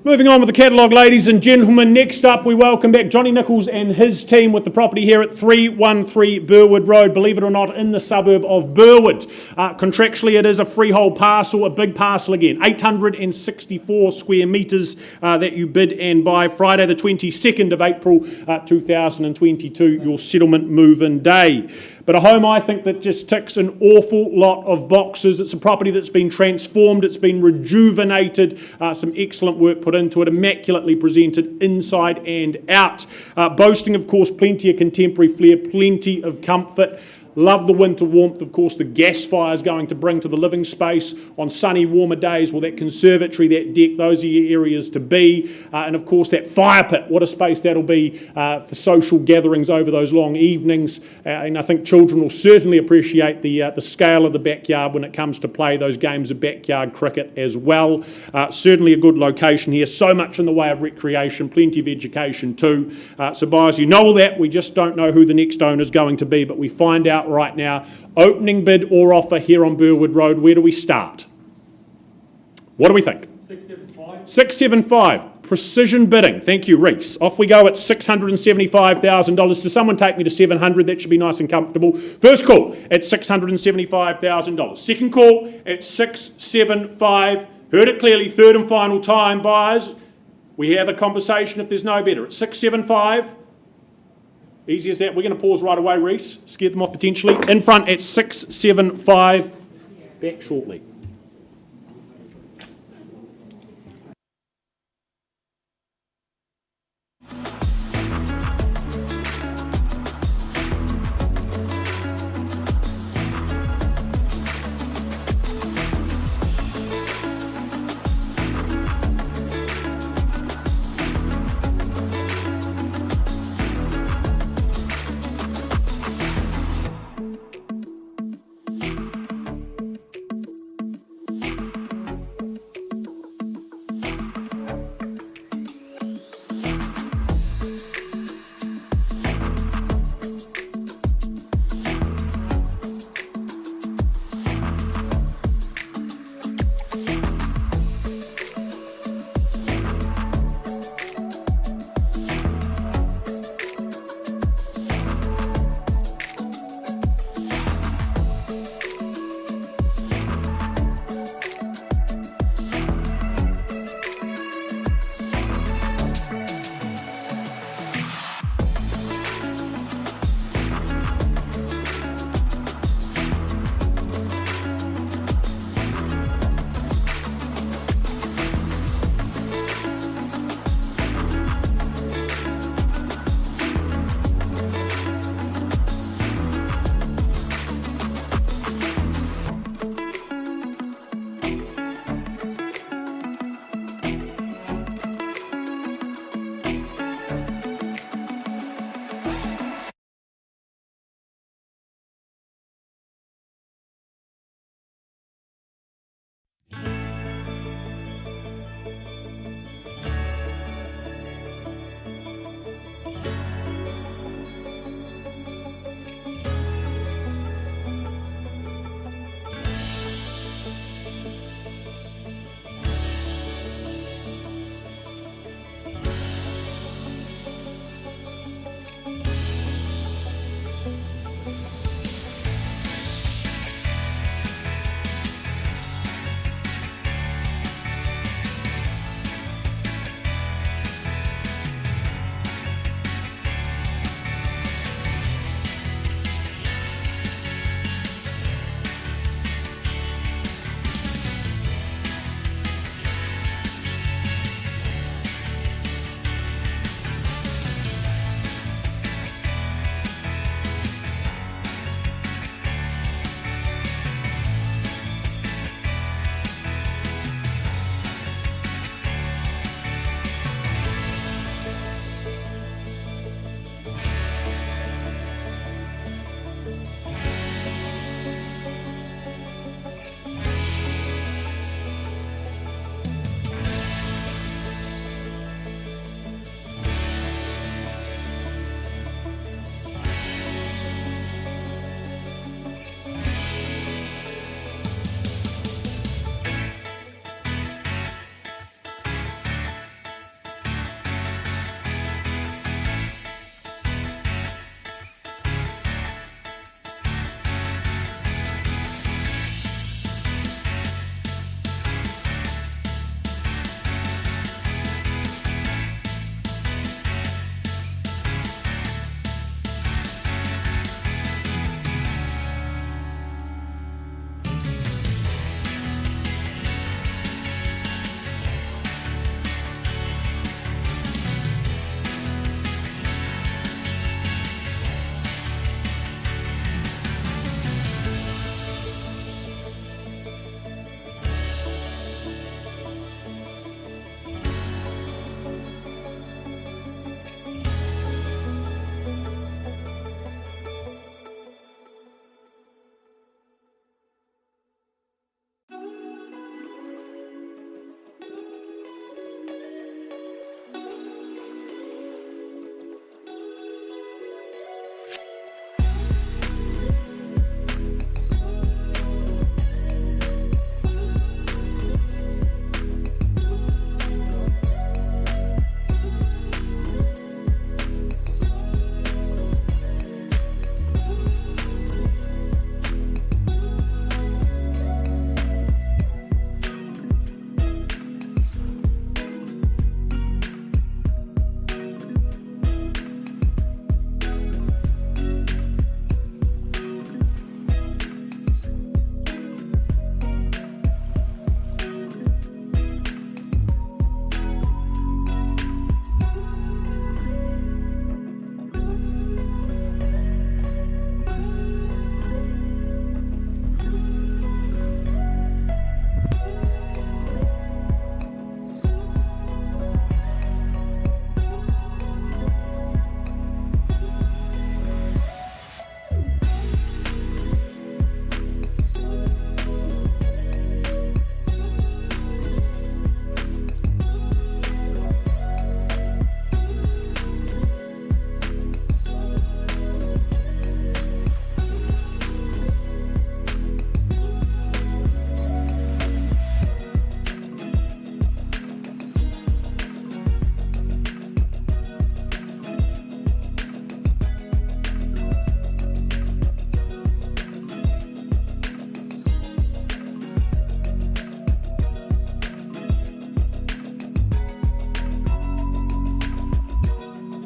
Moving on with the catalogue, ladies and gentlemen. Next up, we welcome back Johnny Nichols and his team with the property here at 313 Burwood Road, believe it or not, in the suburb of Burwood. Contractually, it is a freehold parcel, a big parcel again, 864 square metres that you bid and buy. Friday the 22nd of April 2022, your settlement move-in day. But a home, I think, that just ticks an awful lot of boxes. It's a property that's been transformed, it's been rejuvenated, some excellent work put into it, immaculately presented inside and out. Boasting, of course, plenty of contemporary flair, plenty of comfort. Love the winter warmth, of course, the gas fire is going to bring to the living space on sunny, warmer days. Well, that conservatory, that deck, those are your areas to be. And, of course, that fire pit, what a space that'll be for social gatherings over those long evenings. And I think children will certainly appreciate the scale of the backyard when it comes to play those games of backyard cricket as well. Certainly a good location here. So much in the way of recreation, plenty of education too. So, buyers, you know all that. We just don't know who the next owner is going to be, but we find out right now. Opening bid or offer here on Burwood Road. Where do we start? What do we think? 675. 675. Precision bidding. Thank you, Reese. Off we go at $675,000. Does someone take me to 700? That should be nice and comfortable. First call at $675,000. Second call at 675. Heard it clearly. Third and final time, buyers. We have a conversation if there's no better. At 675. Easy as that. We're going to pause right away, Reese. Scared them off potentially. In front at 675. Back shortly.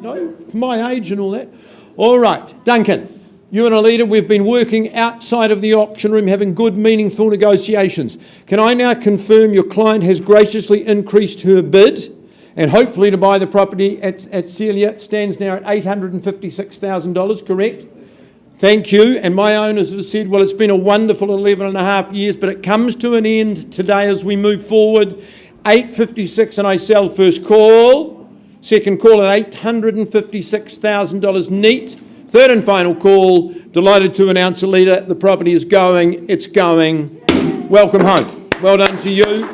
No, my age and all that. All right, Duncan, you and Alida, we've been working outside of the auction room, having good, meaningful negotiations. Can I now confirm your client has graciously increased her bid, and hopefully to buy the property at Celia stands now at $856,000, correct? Thank you. And my owners have said, well, it's been a wonderful 11 and a half years, but it comes to an end today as we move forward. 856 and I sell. First call. Second call at $856,000 neat. Third and final call. Delighted to announce, Alida, the property is going. It's going. Welcome home. Well done to you.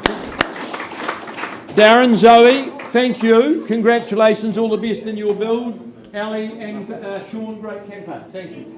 Darren, Zoe, thank you. Congratulations. All the best in your build. Ali and Sean, great campaign. Thank you.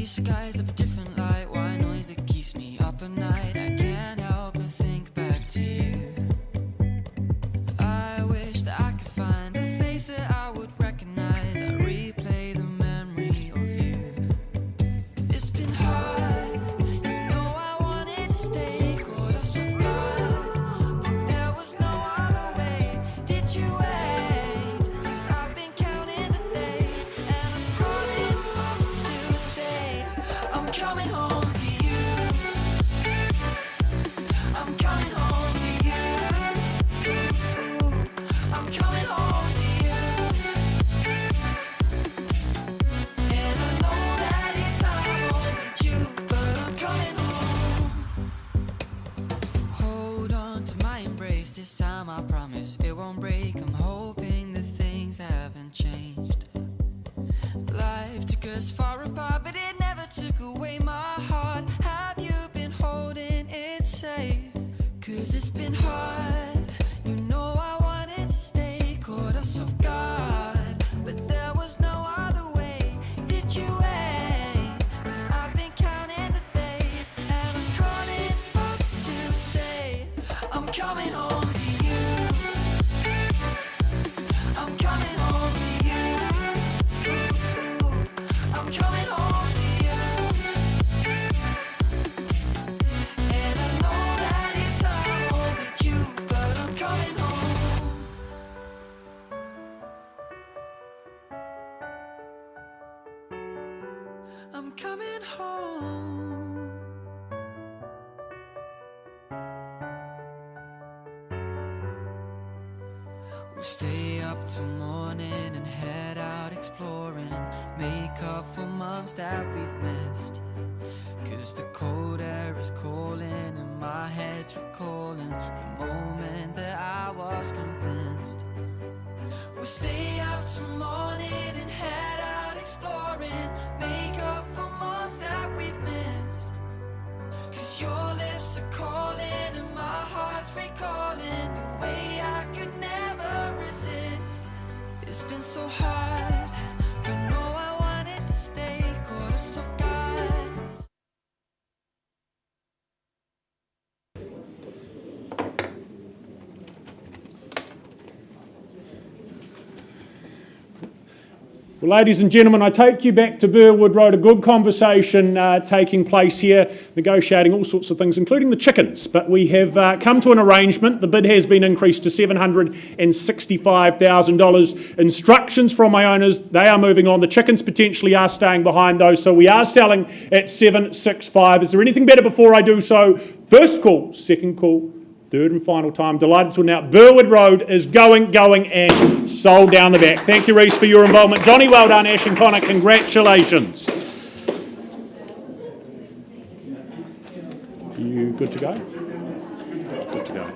skies of a different light. Why noise that keeps me up at night? I can't help but think back to you. I wish that I could find a face that I would recognize. I replay the memory of you. It's been hard, you know I wanted to stay, caught us off guard, but there was no other way. Did you wait? 'Cause I've been counting the days, and I'm calling home to say I'm coming home to you. I'm coming home to you. I'm coming home to you. And I know that it's hard with you, but I'm coming home. Hold on to my embrace, this time I promise it won't break. I'm hoping that things haven't changed. Life took us far apart, but it never took away my heart. Have you been holding it safe? 'Cause it's been hard, you know I wanted to stay, caught us off guard, but there was no other way. Did you wait? 'Cause I've been counting the days, and I'm calling We'll stay up till morning and head out exploring, make up for months that we've missed. 'Cause the cold air is calling and my head's recalling the moment that I was convinced. We'll stay up till morning and head out exploring, make up for months that we've missed. 'Cause your lips are calling and my heart's recalling the way I could never resist. It's been so hard, but no, I wanted to stay, caught us off guard. Well, ladies and gentlemen, I take you back to Burwood Road, a good conversation taking place here, negotiating all sorts of things, including the chickens. But we have come to an arrangement. The bid has been increased to $765,000. Instructions from my owners, they are moving on. The chickens potentially are staying behind those, so we are selling at $765,000. Is there anything better before I do so? First call, second call, third and final time. Delighted to announce Burwood Road is going, and sold down the back. Thank you, Reece, for your involvement. Johnny, well done. Ash and Connor, congratulations. You good to go? Good to go.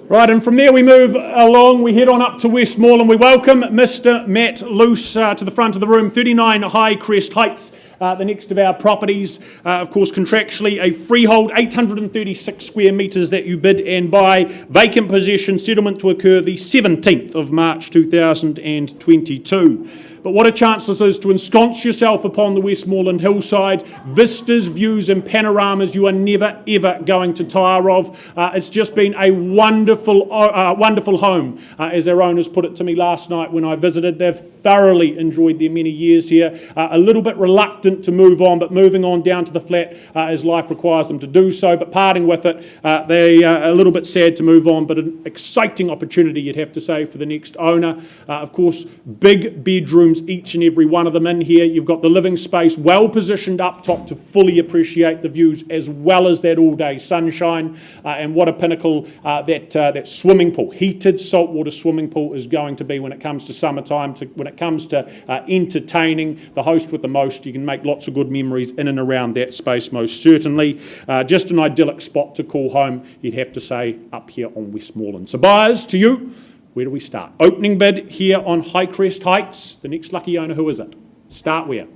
Right, and from there we move along, we head on up to Westmoreland. We welcome Mr. Matt Luce to the front of the room, 39 High Crest Heights, the next of our properties. Of course, contractually a freehold, 836 square metres that you bid and buy. Vacant possession, settlement to occur the 17th of March 2022. But what a chance this is to ensconce yourself upon the Westmoreland hillside. Vistas, views and panoramas you are never ever going to tire of. It's just been a wonderful home, as our owners put it to me last night when I visited. They've thoroughly enjoyed their many years here. A little bit reluctant to move on, but moving on down to the flat as life requires them to do so. But parting with it, they are a little bit sad to move on, but an exciting opportunity, you'd have to say, for the next owner. Of course, big bedrooms, each and every one of them in here. You've got the living space well positioned up top to fully appreciate the views as well as that all-day sunshine. And what a pinnacle that swimming pool, heated saltwater swimming pool, is going to be when it comes to summertime, when it comes to entertaining. The host with the most, you can make lots of good memories in and around that space, most certainly. Just an idyllic spot to call home, you'd have to say, up here on Westmoreland. So buyers, to you, where do we start? Opening bid here on High Crest Heights. The next lucky owner, who is it? Start where?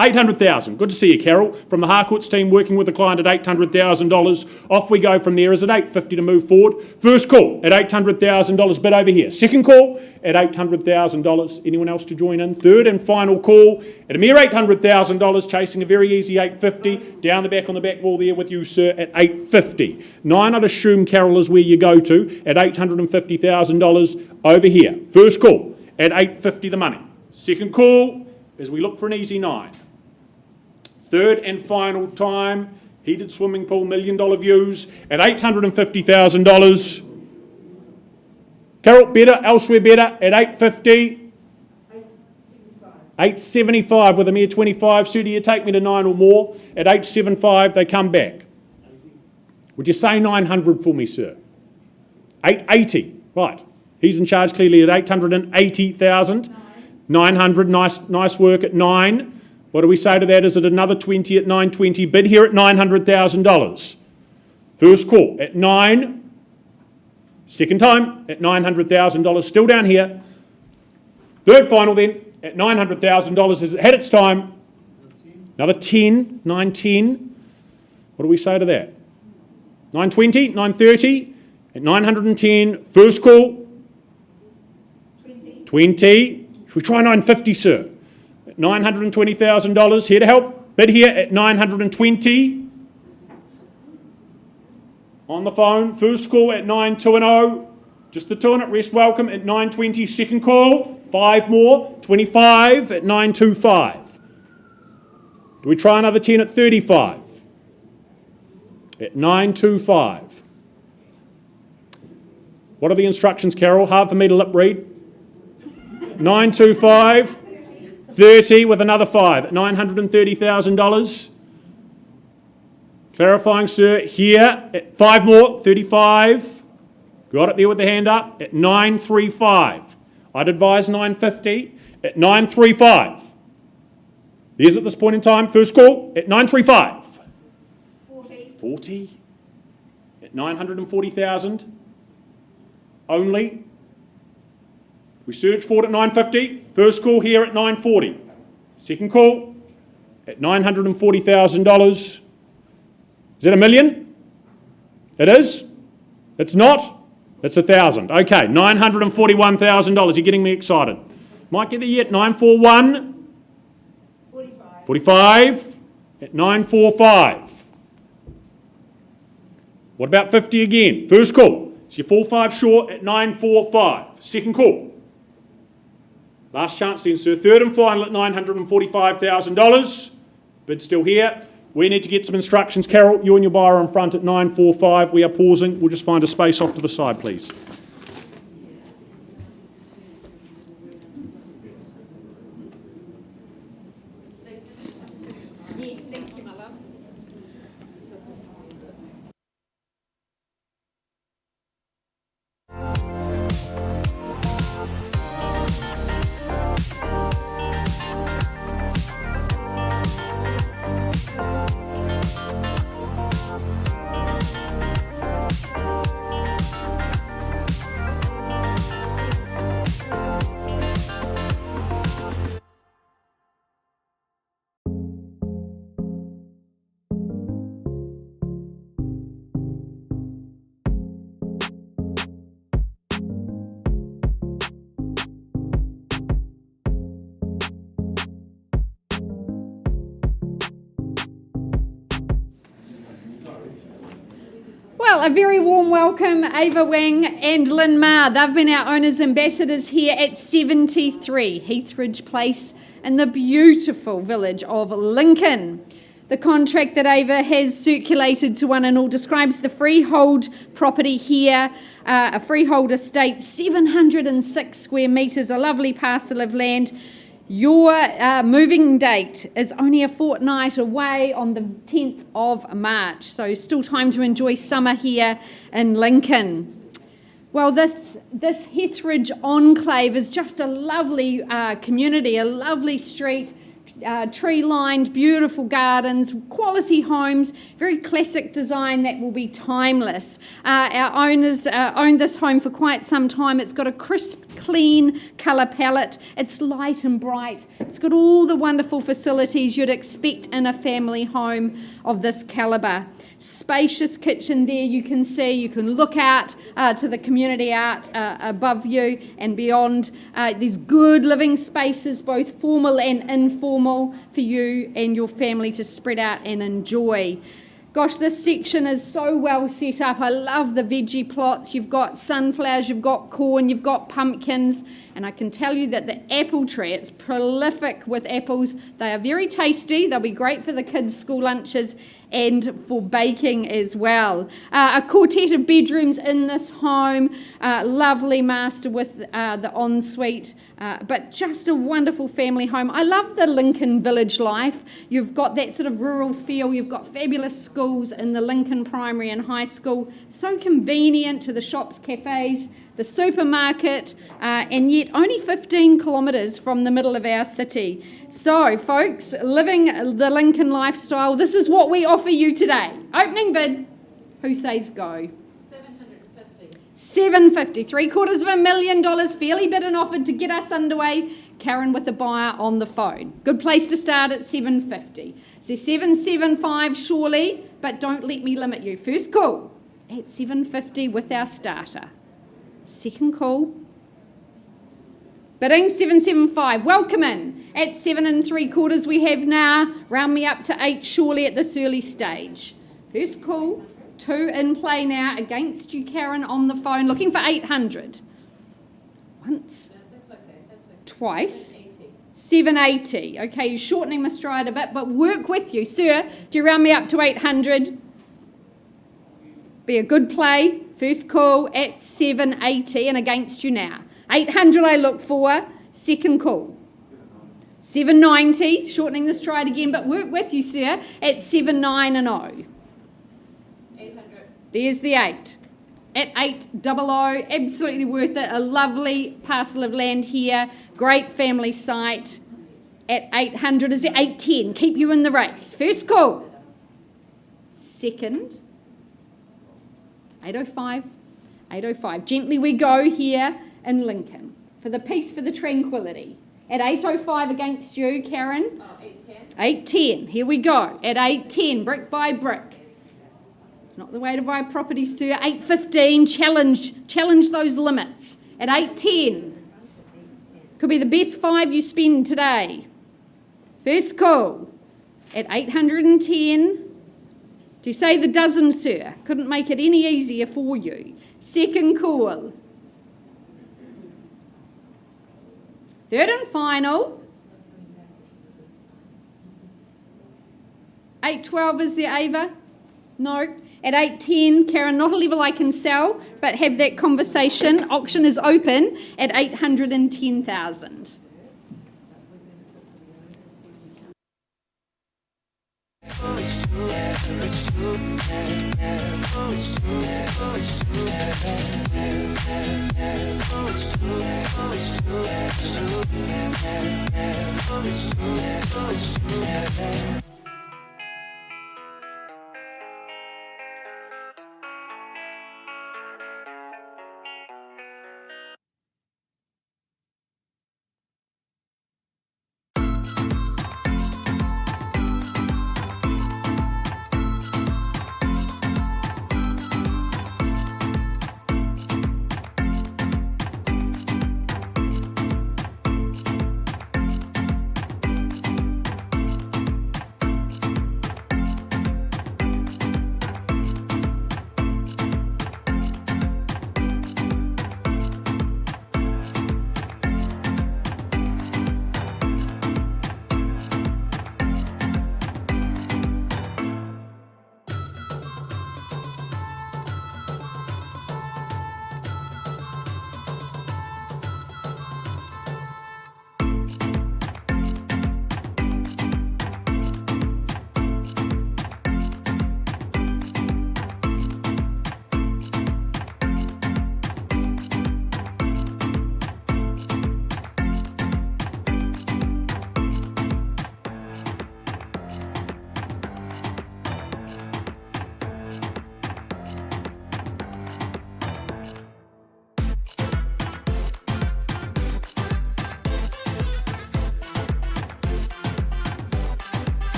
800,000. Good to see you, Carol. From the Harcourts team, working with the client at $800,000. Off we go from there. Is it $850 to move forward? First call at $800,000. Bid over here. Second call at $800,000. Anyone else to join in? Third and final call at a mere $800,000. Chasing a very easy $850. Down the back on the back wall there with you, sir, at $850. 9, I'd assume, Carol, is where you go to at $850,000 over here. First call at $850 the money. Second call as we look for an easy 9. Third and final time, heated swimming pool, $1 million views at $850,000. Carol, better, elsewhere better at $850. $875 with a mere 25. Sue, do you take me to 9 or more? At $875, they come back. Would you say 900 for me, sir? $880, right. He's in charge clearly at $880,000. 900, nice work at 9. What do we say to that? Is it another 20 at 920? Bid here at $900,000. First call at 9. Second time at $900,000. Still down here. Third final then at $900,000. Has it had its time? Another 10. 910. What do we say to that? 920, 930 at 910. First call. 20. Should we try 950, sir? At $920,000. Here to help. Bid here at 920. On the phone. First call at 920. Just the two in it. Rest welcome at 920. Second call. 5 more. 25 at 925. Do we try another 10 at 35? At 925. What are the instructions, Carol? Hard for me to lip read. 925, 30 with another 5 at $930,000. Clarifying, sir, here at 5 more, 35. Got it there with the hand up at 935. I'd advise 950 at 935. There's at this point in time, first call at 935. 40 at 940,000 only. We search for it at 950. First call here at 940. Second call at $940,000. Is that $1 million? It is? It's not? It's 1,000. Okay, $941,000. You're getting me excited. Might get there yet. 941. 45 at 945. What about 50 again? First call. So you're 4-5 short at 945. Second call. Last chance then, sir. Third and final at $945,000. Bid still here. We need to get some instructions. Carol, you and your buyer in front at 945. We are pausing. We'll just find a space off to the side, please. Yes, thank you, my love. Well, a very warm welcome, Ava Wang and Lynn Ma. They've been our owners' ambassadors here at 73 Hethridge Place in the beautiful village of Lincoln. The contract that Ava has circulated to one and all describes the freehold property here, a freehold estate, 706 square metres, a lovely parcel of land. Your moving date is only a fortnight away on the 10th of March, so still time to enjoy summer here in Lincoln. Well, this Hethridge enclave is just a lovely community, a lovely street, tree-lined, beautiful gardens, quality homes, very classic design that will be timeless. Our owners owned this home for quite some time. It's got a crisp, clean colour palette. It's light and bright. It's got all the wonderful facilities you'd expect in a family home of this calibre. Spacious kitchen there you can see. You can look out to the community art above you and beyond. There's good living spaces, both formal and informal, for you and your family to spread out and enjoy. Gosh, this section is so well set up. I love the veggie plots. You've got sunflowers, you've got corn, you've got pumpkins, and I can tell you that the apple tree, it's prolific with apples. They are very tasty. They'll be great for the kids' school lunches and for baking as well. A quartet of bedrooms in this home, lovely master with the ensuite, but just a wonderful family home. I love the Lincoln village life. You've got that sort of rural feel. You've got fabulous schools in the Lincoln Primary and High School, so convenient to the shops, cafes, the supermarket, and yet only 15 kilometres from the middle of our city. So, folks, living the Lincoln lifestyle, this is what we offer you today. Opening bid, who says go? 750, $750,000, fairly bid and offered to get us underway. Karen with the buyer on the phone. Good place to start at 750. So 775 surely, but don't let me limit you. First call at 750 with our starter. Second call. Bidding 775. Welcome in. At 7 3/4 we have now. Round me up to 8 surely at this early stage. First call. 2 in play now against you, Karen, on the phone. Looking for 800. Once. Twice. 780. Okay, you're shortening my stride a bit, but work with you. Sir, do you round me up to 800? Be a good play. First call at 780 and against you now. 800 I look for. Second call. 790. Shortening the stride again, but work with you, sir, at 790. There's the 8. At 800, absolutely worth it. A lovely parcel of land here. Great family site. At 800 is the 810. Keep you in the race. First call. Second. 805. 805. Gently we go here in Lincoln. For the peace, for the tranquility. At 805 against you, Karen. 810. 810. Here we go. At 810, brick by brick. Not the way to buy property, sir. 815, challenge those limits. At 810, could be the best 5 you spend today. First call at 810. Do you say the dozen, sir? Couldn't make it any easier for you. Second call. Third and final. 812 is the Ava? No. At 810, Karen, not a level I can sell, but have that conversation. Auction is open at 810,000.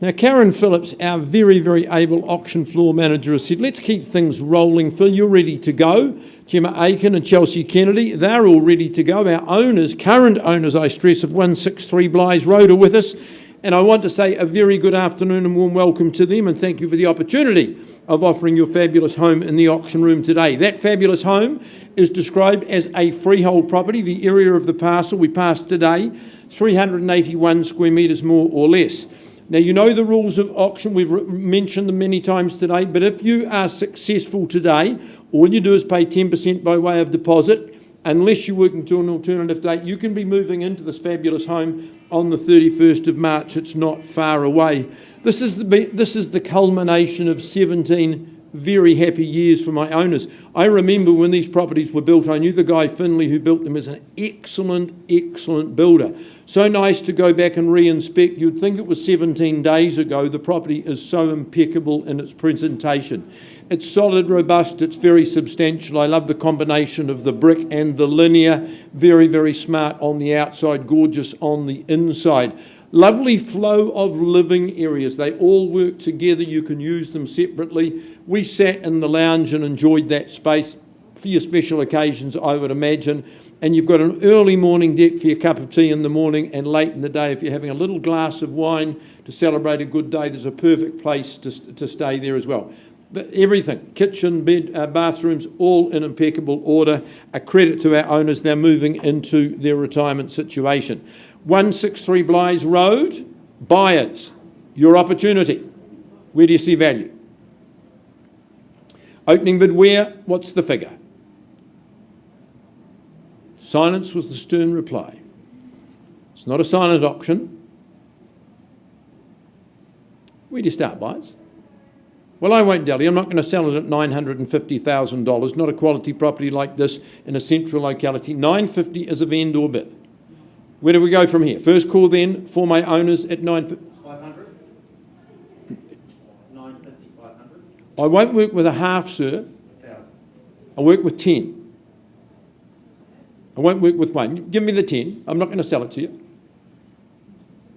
Now, Karen Phillips, our very, very able auction floor manager, has said, let's keep things rolling. Phil, you're ready to go. Gemma Aiken and Chelsea Kennedy, they're all ready to go. Our owners, current owners, I stress, of 163 Blighs Road are with us. And I want to say a very good afternoon and warm welcome to them, and thank you for the opportunity of offering your fabulous home in the auction room today. That fabulous home is described as a freehold property. The area of the parcel we passed today, 381 square metres more or less. Now, you know the rules of auction. We've mentioned them many times today, but if you are successful today, all you do is pay 10% by way of deposit. Unless you're working to an alternative date, you can be moving into this fabulous home on the 31st of March. It's not far away. This is the culmination of 17 very happy years for my owners. I remember when these properties were built, I knew the guy Finley who built them as an excellent, excellent builder. So nice to go back and re-inspect. You'd think it was 17 days ago. The property is so impeccable in its presentation. It's solid, robust, it's very substantial. I love the combination of the brick and the linear. Very, very smart on the outside, gorgeous on the inside. Lovely flow of living areas. They all work together. You can use them separately. We sat in the lounge and enjoyed that space for your special occasions, I would imagine. And you've got an early morning deck for your cup of tea in the morning, and late in the day if you're having a little glass of wine to celebrate a good day, there's a perfect place to stay there as well. But everything, kitchen, bed, bathrooms, all in impeccable order. A credit to our owners now moving into their retirement situation. 163 Blighs Road, buyers, your opportunity. Where do you see value? Opening bid where? What's the figure? Silence was the stern reply. It's not a silent auction. Where do you start, buyers? Well, I won't dally. I'm not going to sell it at $950,000. Not a quality property like this in a central locality. $950 is a vendor bid. Where do we go from here? First call then for my owners at $950. 500. 950, 500. I won't work with a half, sir. 1,000. I'll work with 10. I won't work with one. Give me the 10. I'm not going to sell it to you.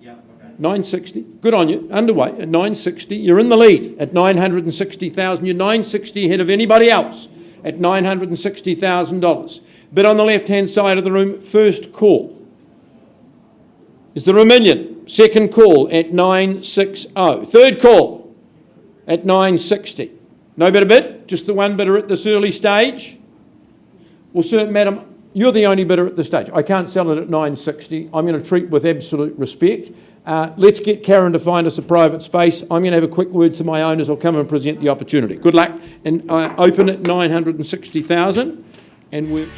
Yeah, okay. 960. Good on you. Underway at 960. You're in the lead at 960,000. You're 960 ahead of anybody else at $960,000. Bid on the left-hand side of the room. First call. Is there a million? Second call at 960. Third call at 960. No better bid? Just the one bidder at this early stage? Well, sir, madam, you're the only bidder at this stage. I can't sell it at 960. I'm going to treat with absolute respect. Let's get Karen to find us a private space. I'm going to have a quick word to my owners. I'll come and present the opportunity. Good luck. And open at 960,000. And we're...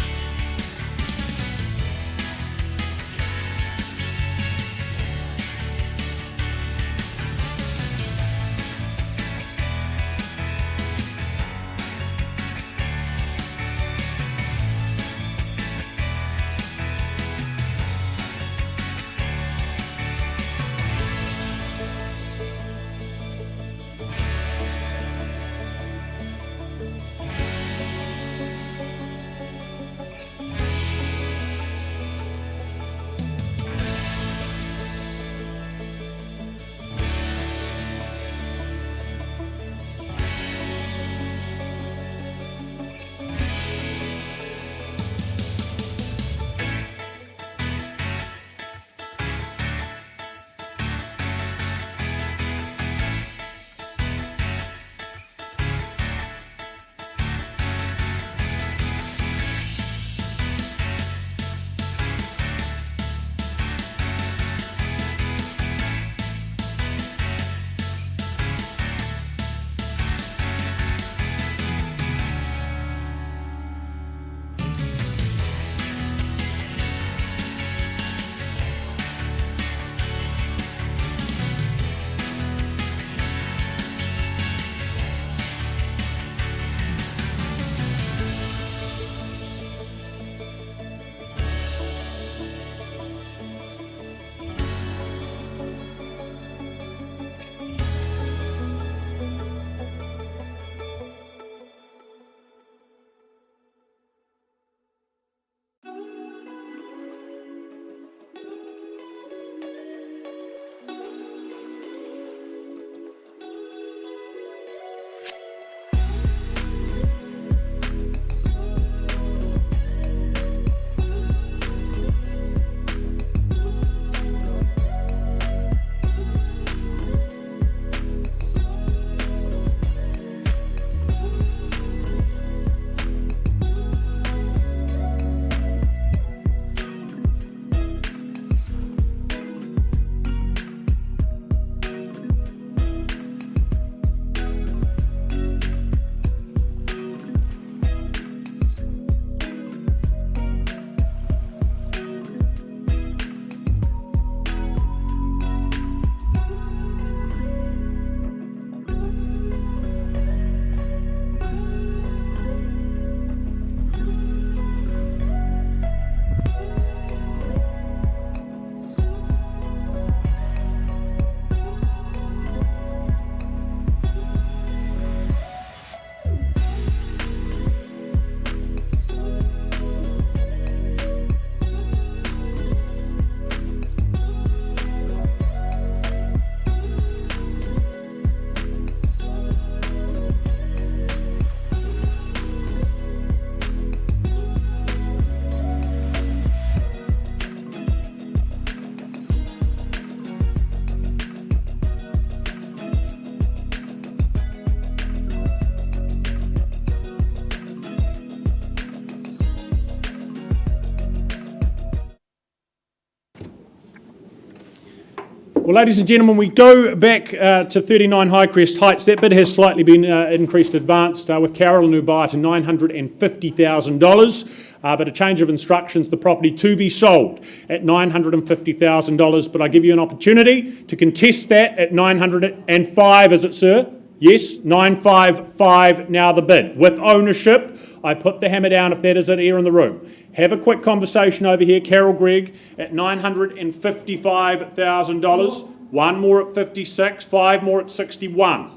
Well, ladies and gentlemen, we go back to 39 High Crest Heights. That bid has slightly been increased, advanced with Carolyn who buy to $950,000. But a change of instructions, the property to be sold at $950,000. But I give you an opportunity to contest that at $905, is it, sir? Yes, 955 now the bid. With ownership, I put the hammer down if that is it here in the room. Have a quick conversation over here, Carol Gregg, at $955,000. One more at 56, five more at 61.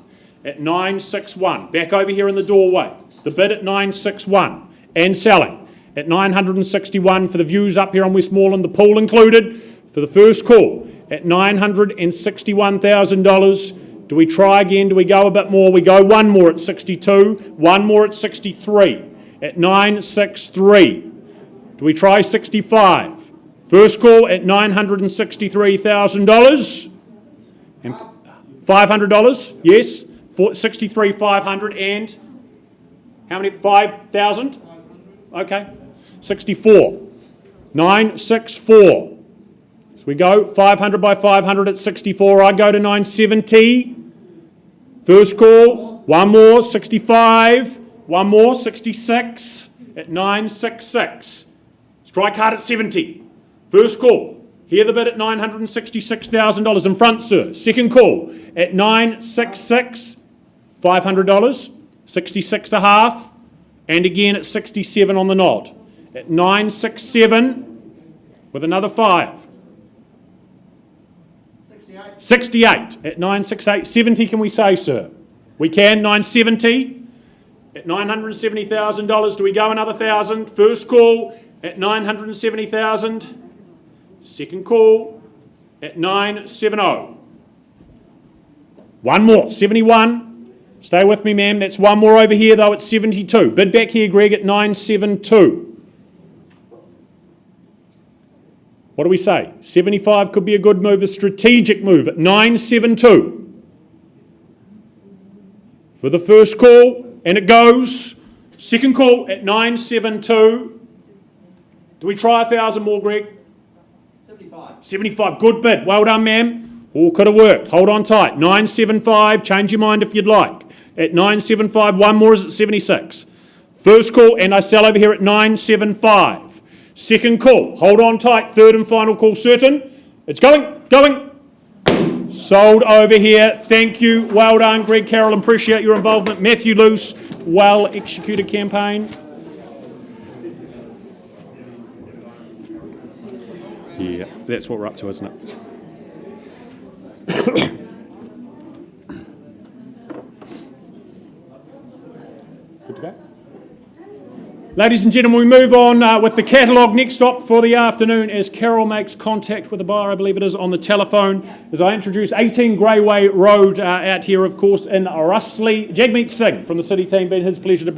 At 961. Back over here in the doorway. The bid at 961 and selling. At 961 for the views up here on Westmoreland, the pool included, for the first call at $961,000. Do we try again? Do we go a bit more? We go one more at 62, one more at 63, at 963. Do we try 65? First call at $963,000. And $500, yes. 63,500 and how many? 5,000? Okay. 64. 964. So we go 500 by 500 at 64. I go to 970. First call. One more. 65. One more. 66 at 966. Strike hard at 70. First call. Hear the bid at $966,000 in front, sir. Second call at 966. $500. 66 a half. And again at 67 on the nod. At 967 with another 5. 68 at 968. 70 can we say, sir? We can. 970 at $970,000. Do we go another 1,000? First call at 970,000. Second call at 970. One more. 71. Stay with me, ma'am. That's one more over here, though, at 72. Bid back here, Greg, at 972. What do we say? 75 could be a good move, a strategic move at 972. For the first call, and it goes. Second call at 972. Do we try 1,000 more, Greg? 75. 75. Good bid. Well done, ma'am. All could have worked. Hold on tight. 975. Change your mind if you'd like. At 975, one more is at 76. First call, and I sell over here at 975. Second call. Hold on tight. Third and final call certain. It's going. Sold over here. Thank you. Well done, Greg Carroll. Appreciate your involvement. Matthew Luce, well executed campaign. Yeah, that's what we're up to, isn't it? Good to go. Ladies and gentlemen, we move on with the catalogue. Next stop for the afternoon as Carol makes contact with the buyer, I believe it is, on the telephone, as I introduce 18 Greyway Road out here, of course, in Russley. Jagmeet Singh from the city team, been his pleasure to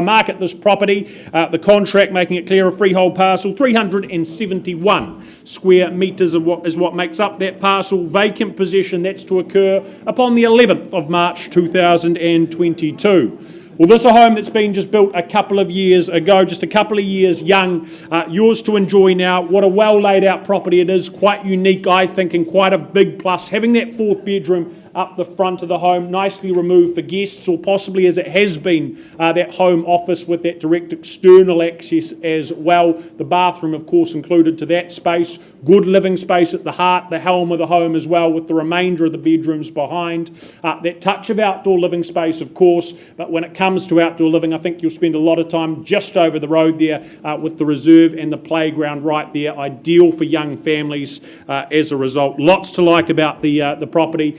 market this property. The contract making it clear a freehold parcel, 371 square metres is what makes up that parcel. Vacant possession, that's to occur upon the 11th of March 2022. Well, this is a home that's been just built a couple of years ago, just a couple of years young, yours to enjoy now. What a well laid out property it is, quite unique I think, and quite a big plus. Having that fourth bedroom up the front of the home, nicely removed for guests, or possibly as it has been, that home office with that direct external access as well. The bathroom, of course, included to that space. Good living space at the heart, the helm of the home as well, with the remainder of the bedrooms behind. That touch of outdoor living space, of course, but when it comes to outdoor living, I think you'll spend a lot of time just over the road there with the reserve and the playground right there. Ideal for young families as a result. Lots to like about the property.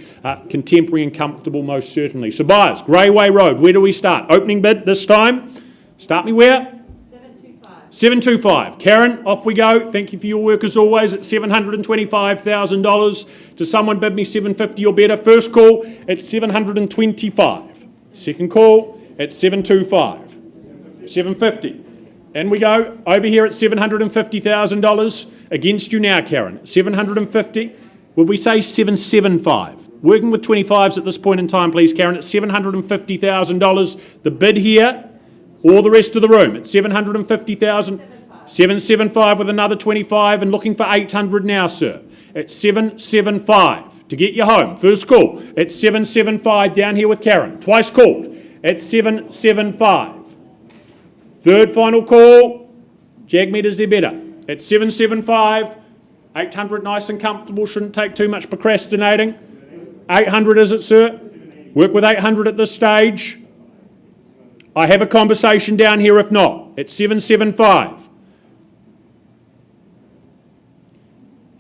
Contemporary and comfortable, most certainly. So buyers, Greyway Road, where do we start? Opening bid this time. Start me where? 725. Karen, off we go. Thank you for your work as always at $725,000. Does someone bid me $750 or better? First call at $725. Second call at $725. $750. And we go over here at $750,000. Against you now, Karen. $750. Would we say 775? Working with 25s at this point in time, please, Karen, at $750,000. The bid here, or the rest of the room, at $750,000. 775 with another 25, and looking for 800 now, sir. At 775. to get you home. First call at 775 down here with Karen. Twice called at 775. Third final call, Jag meters they're better, at 775. 800 nice and comfortable, shouldn't take too much procrastinating. 800 is it, sir? Work with 800 at this stage. I have a conversation down here if not, at 775.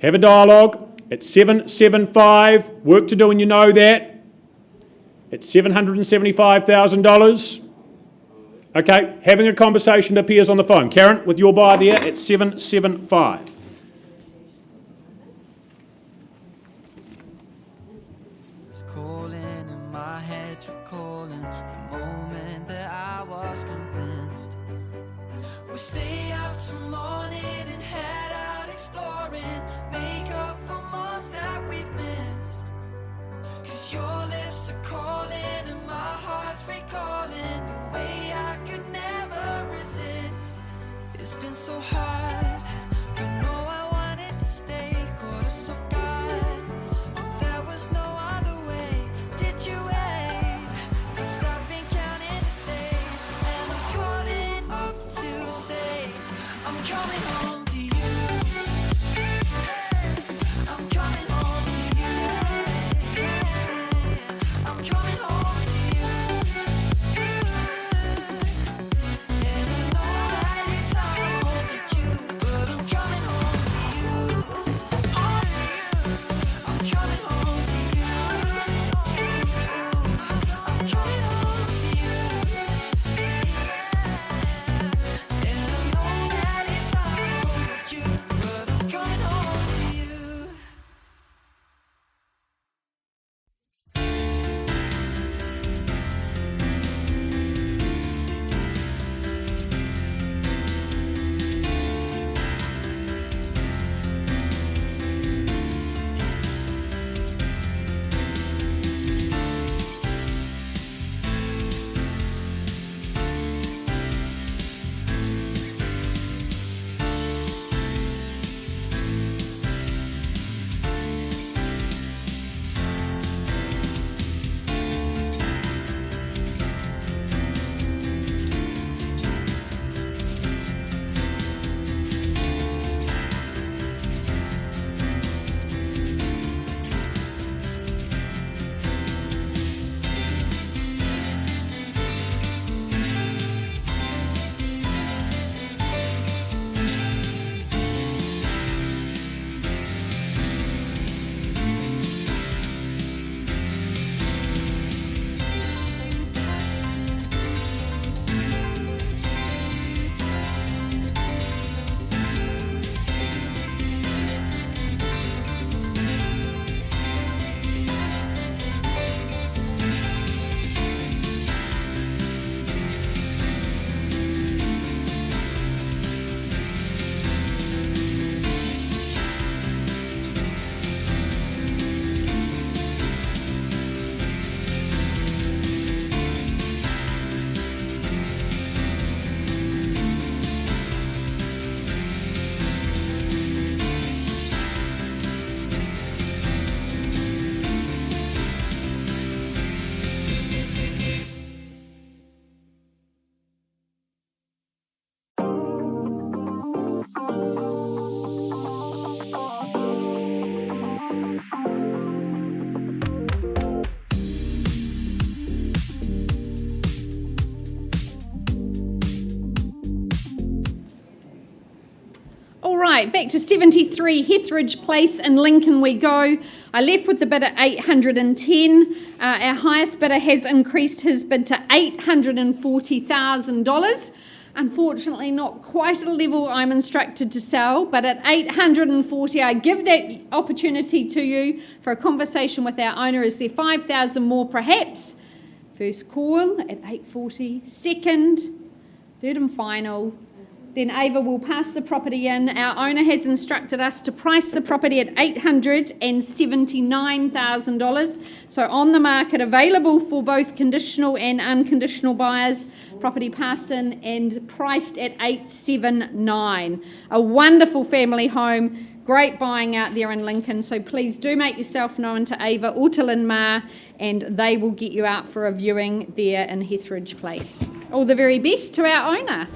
Have a dialogue at 775. Work to do and you know that. At $775,000. Okay, having a conversation appears on the phone. Karen, with your buyer there at 775. Calling and my head's recalling the moment that I was convinced. We'll stay out till morning and head out exploring, make up for months that we've missed. 'Cause your lips are calling and my heart's recalling the way I could never resist. It's been so hard, but know I wanted to stay, caught us off guard. If there was no other way, did you wait? 'Cause I've been counting the days, and I'm calling up to say I'm coming home to you. I'm coming home to you. I'm coming home to you. And I know that it's not home with you, but I'm coming home to you. I'm coming home to you. I'm coming home to you. And I know that it's not home with you, but I'm coming home to you. Right, back to 73 Hethridge Place in Lincoln we go. I left with the bid at 810. Our highest bidder has increased his bid to $840,000. Unfortunately, not quite at a level I'm instructed to sell, but at 840, I give that opportunity to you for a conversation with our owner. Is there 5,000 more perhaps? First call at 840, second, third and final. Then Ava will pass the property in. Our owner has instructed us to price the property at $879,000. So on the market, available for both conditional and unconditional buyers. Property passed in and priced at $879,000. A wonderful family home, Great buying out there in Lincoln, so please do make yourself known to Ava or to Lynn Ma, and they will get you out for a viewing there in Hethridge Place. All the very best to our owner.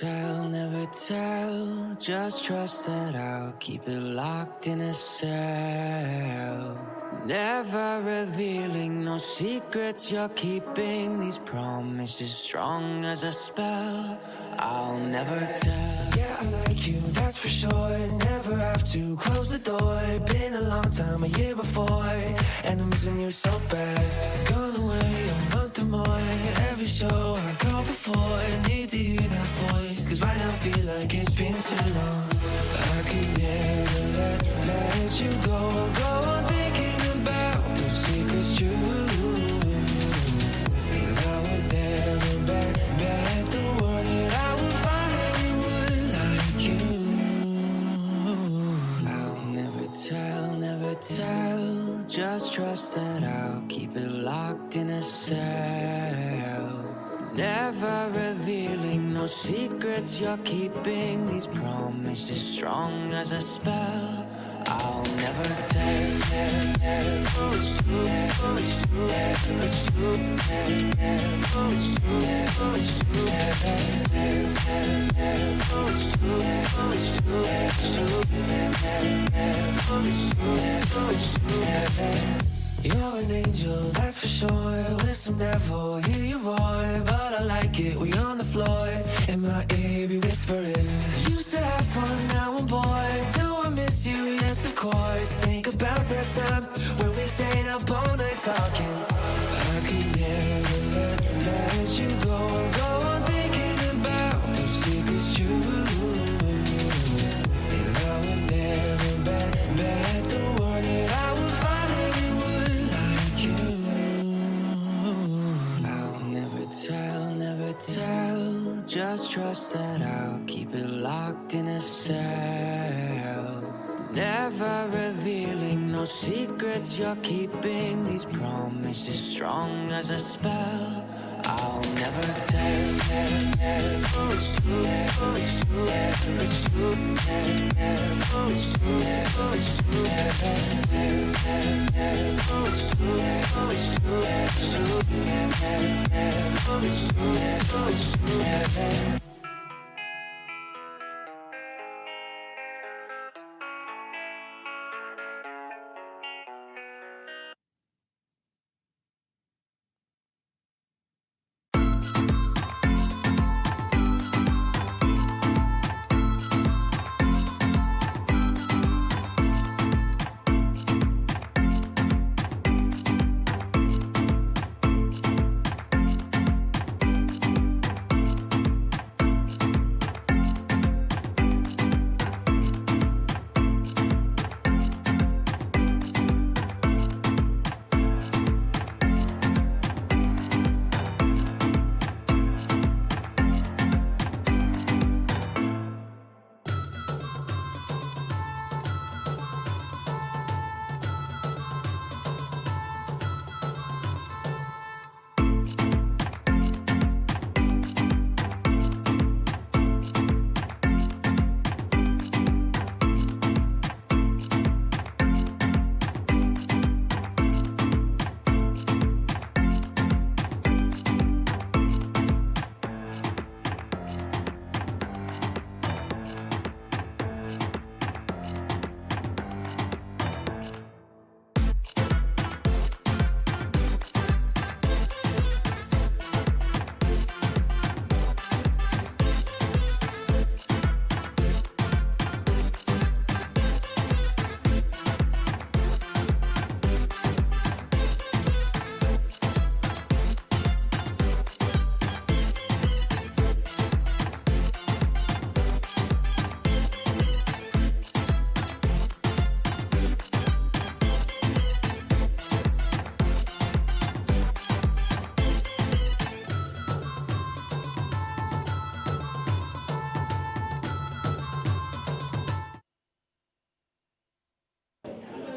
I'll never tell, just trust that I'll keep it locked in a cell. Never revealing no secrets you're keeping, these promises strong as a spell. I'll never tell. Yeah, I like you, that's for sure. Never have to close the door. Been a long time, a year before. And I'm missing you so bad. Gone away a month or more. Every show I go before, I need to hear that voice. Cause right now feels like it's been too long. I could never let you go on thinking about those secrets true. And I would never bet the world that I would find anyone like you. I'll never tell, just trust that I'll keep it locked in a cell. Never revealing no secrets you're keeping, these promises strong as a spell. I'll never tell, oh it's true, oh it's true, oh it's true, oh it's true, oh it's true, oh it's true, oh it's true, oh it's true. You're an angel, that's for sure. With some devil, hear you roar. But I like it, we on the floor. In my ear, be whispering. Used to have fun, now I'm bored. Do I miss you? Yes, of course. Think about that time when we stayed up all night talking. I could never let you go on thinking about those secrets true. And I would never bet the world that I would find anyone like you. I'll never tell, just trust that I'll keep it locked in a cell. Never revealing no secrets you're keeping, these promises strong as a spell. I'll never tell, oh it's true, oh it's true, oh it's true, oh it's true, oh it's true, oh it's true, oh it's true, oh it's true, oh it's true.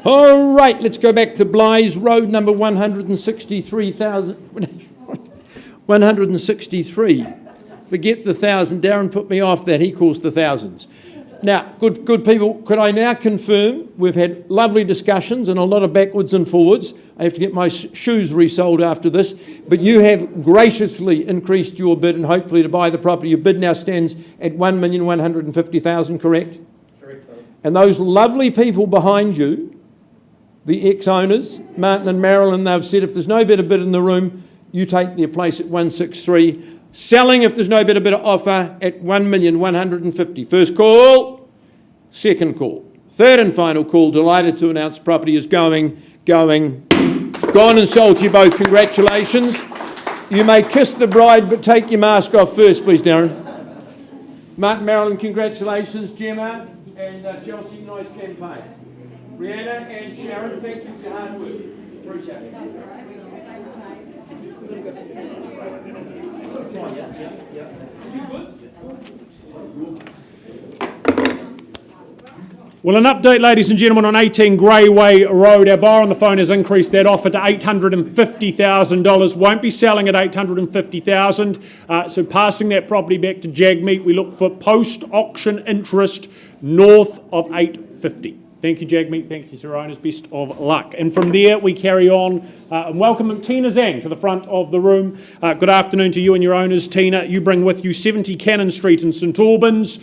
All right, let's go back to Blighs Road, number 163. Forget the thousand. Darren put me off that. He calls the thousands. Now, good people, could I now confirm we've had lovely discussions and a lot of backwards and forwards. I have to get my shoes resold after this. But you have graciously increased your bid and hopefully to buy the property. Your bid now stands at $1,150,000, correct? Correct. And those lovely people behind you, the ex-owners, Martin and Marilyn, they've said if there's no better bid in the room, you take their place at 163. Selling if there's no better bidder offer at $1,150,000. First call, second call. Third and final call, delighted to announce property is going. Gone and sold to you both. Congratulations. You may kiss the bride, but take your mask off first, please, Darren. Martin, Marilyn, congratulations. Gemma and Chelsea, nice campaign. Brianna and Sharon, thank you for your hard work. Appreciate it. Well, an update, ladies and gentlemen, on 18 Greyway Road. Our buyer on the phone has increased that offer to $850,000. Won't be selling at $850,000. So passing that property back to Jagmeet, we look for post-auction interest north of $850,000. Thank you, Jagmeet. Thank you to your owners. Best of luck. And from there, we carry on and welcome Tina Zhang to the front of the room. Good afternoon to you and your owners. Tina, you bring with you 70 Cannon Street in St Albans.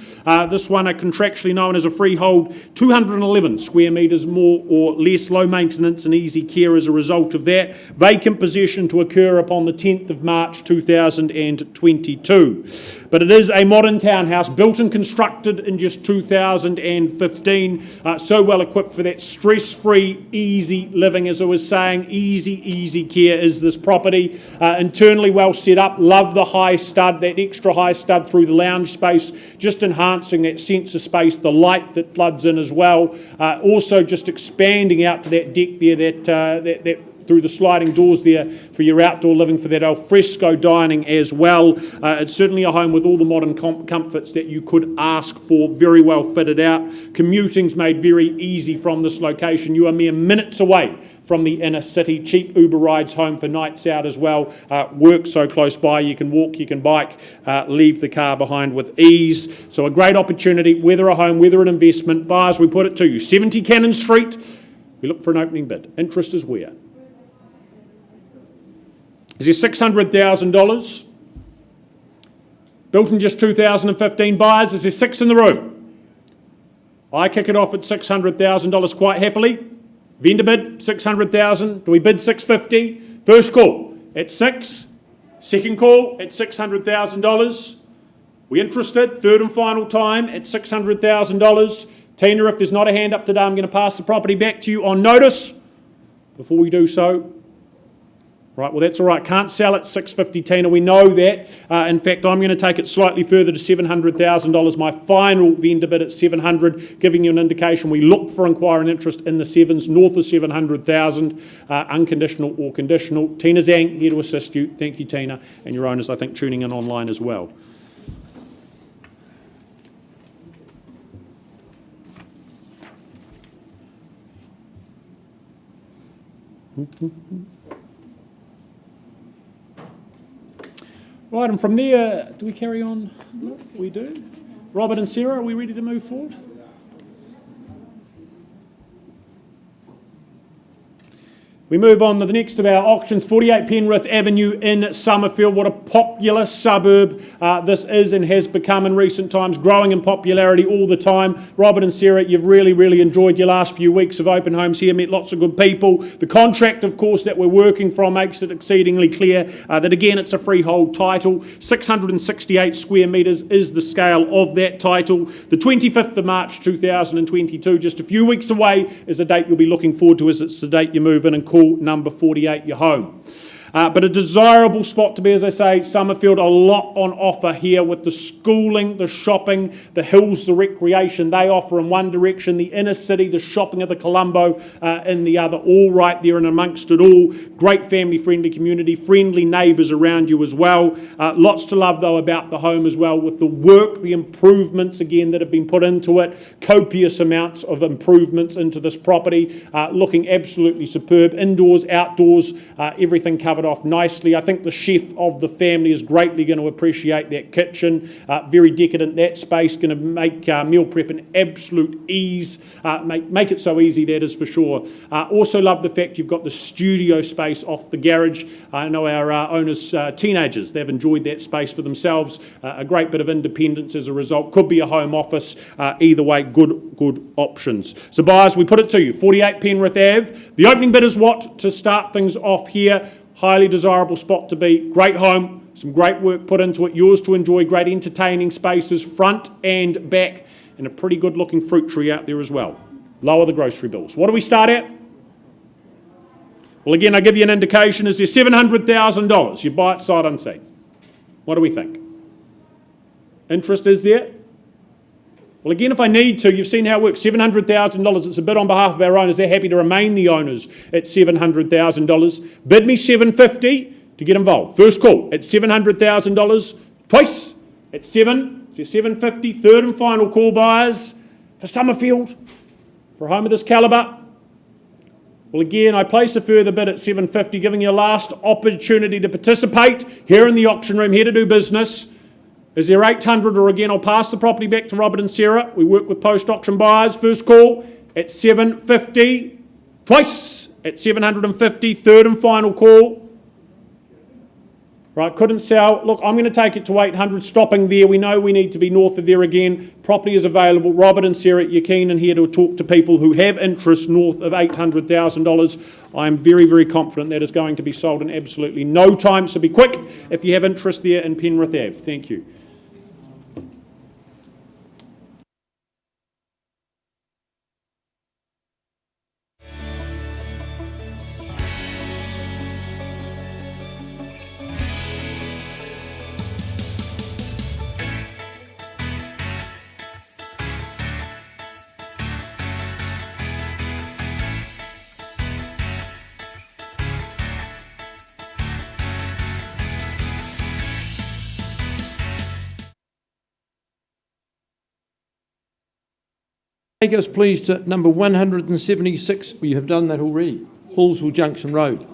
This one, contractually known as a freehold, 211 square metres, more or less, low maintenance and easy care as a result of that. Vacant possession to occur upon the 10th of March 2022. But it is a modern townhouse, built and constructed in just 2015, so well equipped for that stress-free, easy living. As I was saying, easy care is this property. Internally well set up, love the high stud, that extra high stud through the lounge space, just enhancing that sense of space, the light that floods in as well. Also just expanding out to that deck there, that through the sliding doors there for your outdoor living, for that al fresco dining as well. It's certainly a home with all the modern comforts that you could ask for, very well fitted out. Commuting's made very easy from this location. You are mere minutes away from the inner city. Cheap Uber rides home for nights out as well. Work so close by, you can walk, you can bike, leave the car behind with ease. So a great opportunity, whether a home, whether an investment. Buyers, we put it to you. 70 Cannon Street. We look for an opening bid. Interest is where? Is there $600,000? Built in just 2015. Buyers, is there 6 in the room? I kick it off at $600,000 quite happily. Vendor bid, $600,000. Do we bid $650,000? First call at 6. Second call at $600,000. We interested? Third and final time at $600,000. Tina, if there's not a hand up today, I'm going to pass the property back to you on notice. Before we do so, right, well, that's all right. Can't sell at $650,000, Tina. We know that. In fact, I'm going to take it slightly further to $700,000. My final vendor bid at $700,000, giving you an indication. We look for inquiry and interest in the sevens, north of $700,000, unconditional or conditional. Tina Zhang here to assist you. Thank you, Tina, and your owners, I think, tuning in online as well. Right, and from there, do we carry on? We do. Robert and Sarah, are we ready to move forward? We move on to the next of our auctions, 48 Penrith Avenue in Summerfield. What a popular suburb this is and has become in recent times, growing in popularity all the time. Robert and Sarah, you've really enjoyed your last few weeks of open homes here, met lots of good people. The contract, of course, that we're working from makes it exceedingly clear that, again, it's a freehold title. 668 square metres is the scale of that title. The 25th of March 2022, just a few weeks away, is a date you'll be looking forward to, as it's the date you move in and call number 48 your home. But a desirable spot to be, as I say, Summerfield, a lot on offer here with the schooling, the shopping, the hills, the recreation they offer in one direction, the inner city, the shopping of the Colombo in the other, all right there and amongst it all. Great family-friendly community, friendly neighbours around you as well. Lots to love, though, about the home as well, with the work, the improvements, again, that have been put into it. Copious amounts of improvements into this property, looking absolutely superb. Indoors, outdoors, everything covered off nicely. I think the chef of the family is greatly going to appreciate that kitchen. Very decadent, that space, going to make meal prep an absolute ease. Make it so easy, that is for sure. Also love the fact you've got the studio space off the garage. I know our owners, teenagers, they've enjoyed that space for themselves. A great bit of independence as a result. Could be a home office. Either way, good options. So buyers, we put it to you, 48 Penrith Ave. The opening bid is what to start things off here. Highly desirable spot to be. Great home, some great work put into it. Yours to enjoy, great entertaining spaces, front and back, and a pretty good looking fruit tree out there as well. Lower the grocery bills. What do we start at? Well, Well, again, I give you an indication. Is there $700,000? You buy it sight unseen. What do we think? Interest is there? Well, again, if I need to, you've seen how it works. $700,000. It's a bid on behalf of our owners. They're happy to remain the owners at $700,000. Bid me $750 to get involved. First call at $700,000. Twice at $7. So $750. Third and final call, buyers for Summerfield, for a home of this calibre. Well, again, I place a further bid at $750, giving you a last opportunity to participate here in the auction room, here to do business. Is there $800, or again, I'll pass the property back to Robert and Sarah. We work with post-auction buyers. First call at $750. Twice at $750. Third and final call. Right, couldn't sell. Look, I'm going to take it to $800, stopping there. We know we need to be north of there again. Property is available. Robert and Sarah, you're keen and here to talk to people who have interest north of $800,000. I'm very, very confident that is going to be sold in absolutely no time. So be quick if you have interest there in Penrith Ave. Thank you. Take us please to number 176. Well, you have done that already. Halswell Junction Road.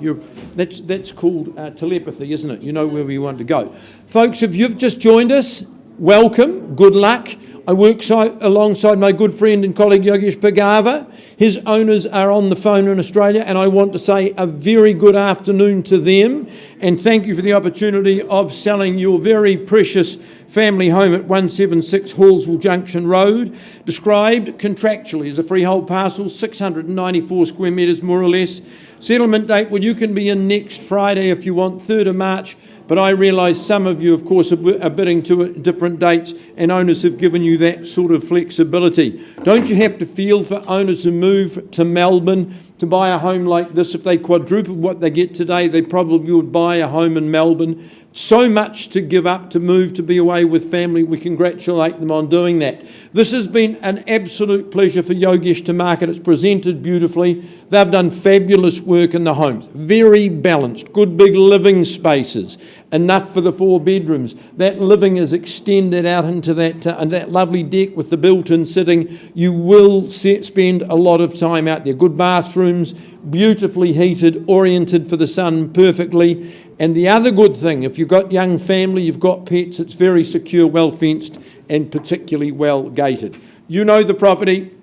That's called telepathy, isn't it? You know where we want to go. Folks, if you've just joined us, welcome, good luck. I work alongside my good friend and colleague Yogesh Bhagava. His owners are on the phone in Australia, and I want to say a very good afternoon to them, and thank you for the opportunity of selling your very precious family home at 176 Halswell Junction Road, described contractually as a freehold parcel, 694 square metres more or less. Settlement date, well, you can be in next Friday if you want, 3rd of March, but I realise some of you, of course, are bidding to different dates, and owners have given you that sort of flexibility. Don't you have to feel for owners who move to Melbourne to buy a home like this? If they quadrupled what they get today, they probably would buy a home in Melbourne. So much to give up, to move, to be away with family. We congratulate them on doing that. This has been an absolute pleasure for Yogesh to market. It's presented beautifully. They've done fabulous work in the homes. Very balanced, good big living spaces. Enough for the 4 bedrooms. That living is extended out into that lovely deck with the built-in sitting. You will spend a lot of time out there. Good bathrooms, beautifully heated, oriented for the sun perfectly. And the other good thing, if you've got young family, you've got pets, it's very secure, well fenced, and particularly well gated. You know the property.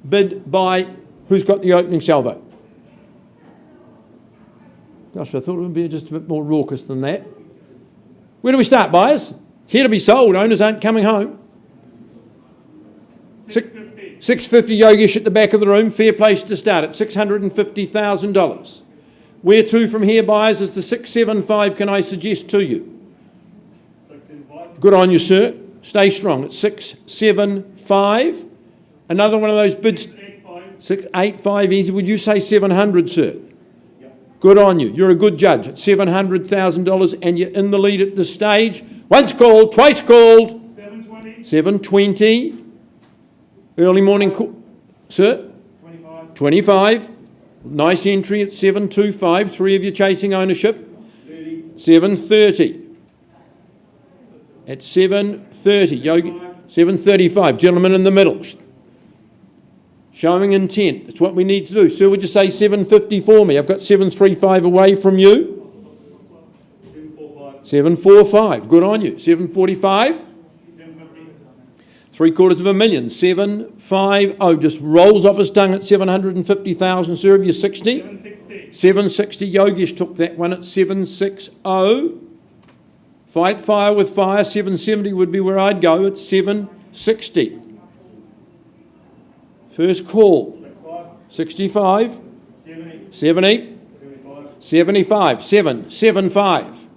Bid by who's got the opening salvo? Gosh, I thought it would be just a bit more raucous than that. Where do we start, buyers? It's here to be sold. Owners aren't coming home. $650 Yogesh at the back of the room. Fair place to start at $650,000. Where to from here, buyers, is the 675 can I suggest to you? 675. Good on you, sir. Stay strong. It's 675. Another one of those bids. 685 easy. Would you say 700, sir? Yep. Good on you. You're a good judge. It's $700,000 and you're in the lead at this stage. Once called, twice called. 720. 720. Early morning call. Sir? 25. 25. Nice entry at 725. 3 of you chasing ownership. 30. 730. At 730. Yogi. 735. Gentleman in the middle. Showing intent. That's what we need to do. Sir, would you say 750 for me? I've got 735 away from you. 745. 745. Good on you. 745. 750. $750,000. 750. Just rolls off his tongue at 750,000. Sir, have you 60? 760. 760. Yogesh took that one at 760. Fight fire with fire. 770 would be where I'd go at 760. First call. 65. 70. 75. 775.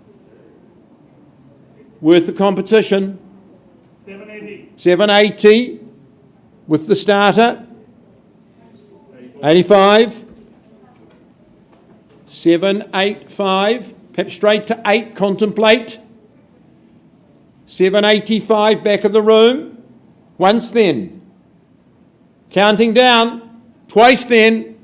Worth the competition. 780 with the starter. 85. 785, perhaps straight to 8, contemplate. 785, back of the room. Once then. Counting down. Twice then.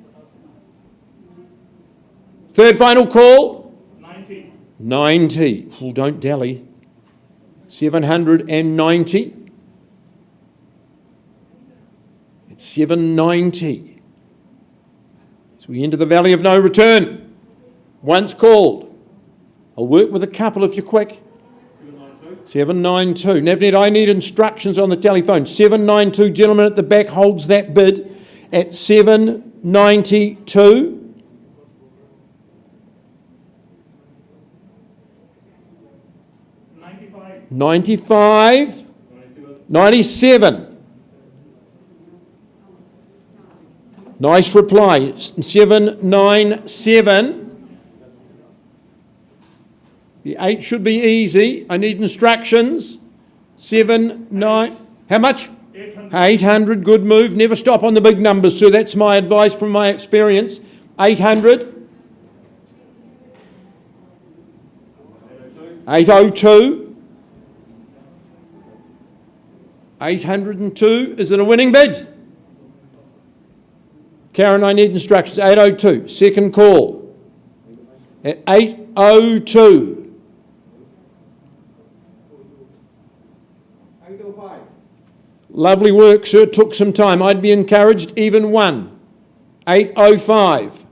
Third final call. 90. 90. Oh, don't dally. 790. It's 790. So we enter the valley of no return. Once called. I'll work with a couple if you're quick. 792. Navnet, I need instructions on the telephone. 792, gentleman at the back holds that bid at 792. 95. 97. Nice reply. 797. The 8 should be easy. I need instructions. 9. How much? 800. 800. Good move. Never stop on the big numbers, sir. That's my advice from my experience. 800. 802. 802. Is it a winning bid? Karen, I need instructions. 802. Second call. At 802. 805. Lovely work, sir. Took some time. I'd be encouraged. Even one. 805.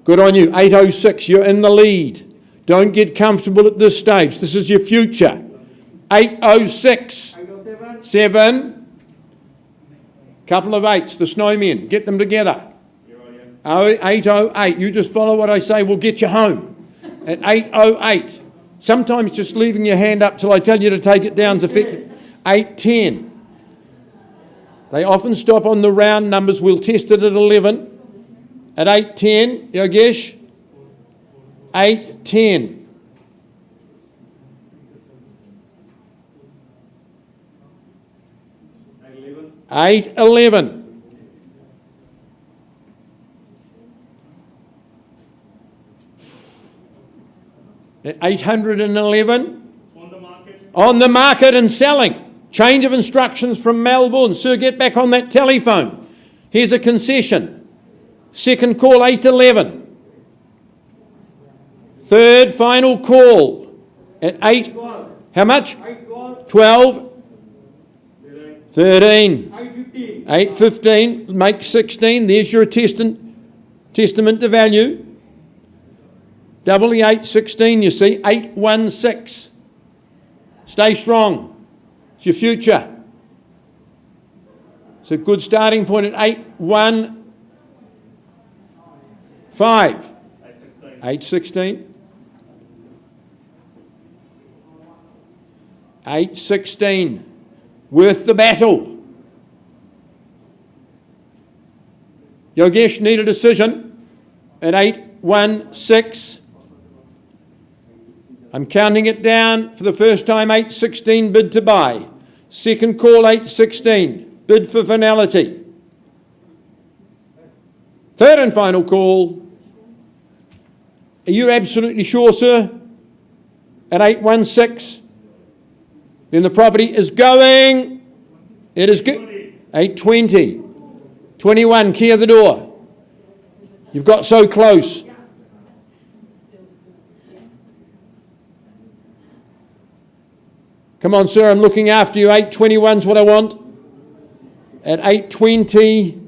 Good on you. 806. You're in the lead. Don't get comfortable at this stage. This is your future. 806. 807. 7. Couple of 8s. The snowmen. Get them together. 808. You just follow what I say. We'll get you home. At 808. Sometimes just leaving your hand up till I tell you to take it down is effective. 810. They often stop on the round numbers. We'll test it at 11. At 810, Yogesh. 810. 811. At 811. On the market and selling. Change of instructions from Melbourne. Sir, get back on that telephone. Here's a concession. Second call, 811. Third final call at 8. How much? 12. 13. 815. Make 16. There's your testament to value. Double the 8, 16, you see. 816. Stay strong. It's your future. It's a good starting point at 815. 816. 816. Worth the battle. Yogesh, need a decision at 816. I'm counting it down for the first time. 816 bid to buy. Second call 816. Bid for finality. Third and final call. Are you absolutely sure, sir? At 816. Then the property is going. It is good. 820. 21. Clear the door. You've got so close. Come on, sir, I'm looking after you. 821's what I want. At 820.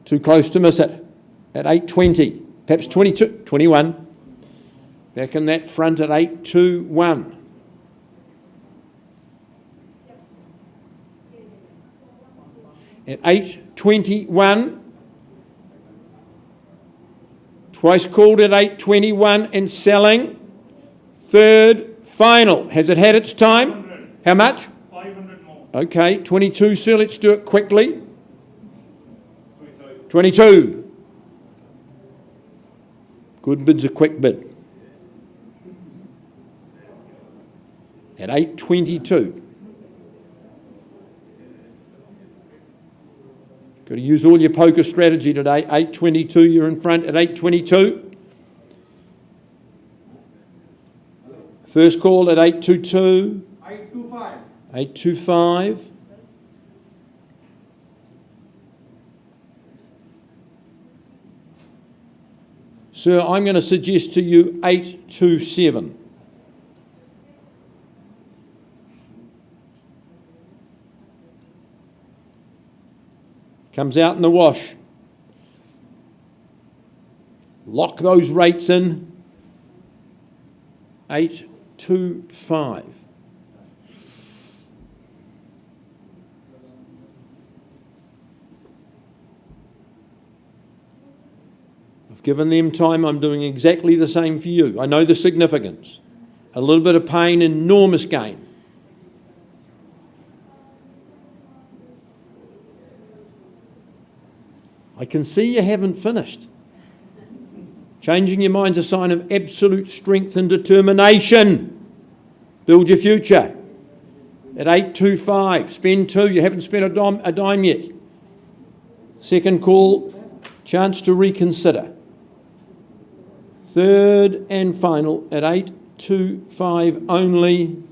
Too close to miss it. At 820. Perhaps 22. 21. Back in that front at 821. At 821. Twice called at 821 and selling. Third final. Has it had its time? 500. How much? 500 more. Okay, 22, sir. Let's do it quickly. 22. Good bid's a quick bid. At 822. Got to use all your poker strategy today. 822, you're in front at 822. First call at 822. 825. 825. Sir, I'm going to suggest to you 827. Comes out in the wash. Lock those rates in. 825. I've given them time. I'm doing exactly the same for you. I know the significance. A little bit of pain, enormous gain. I can see you haven't finished. Changing your mind's a sign of absolute strength and determination. Build your future. At 825, spend 2. You haven't spent a dime yet. Second call, chance to reconsider. Third and final at 825 only.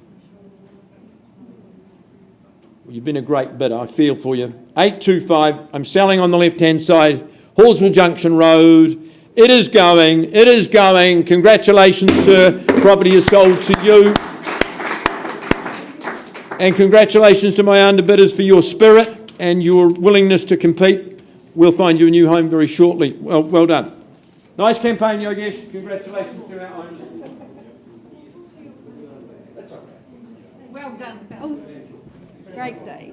You've been a great bidder, I feel for you. 825, I'm selling on the left-hand side, Halswell Junction Road. It is going, it is going. Congratulations, sir. Property is sold to you. And congratulations to my underbidders for your spirit and your willingness to compete. We'll find you a new home very shortly. Well done. Nice campaign, Yogesh. Congratulations to our owners. Well done, Phil. Great day.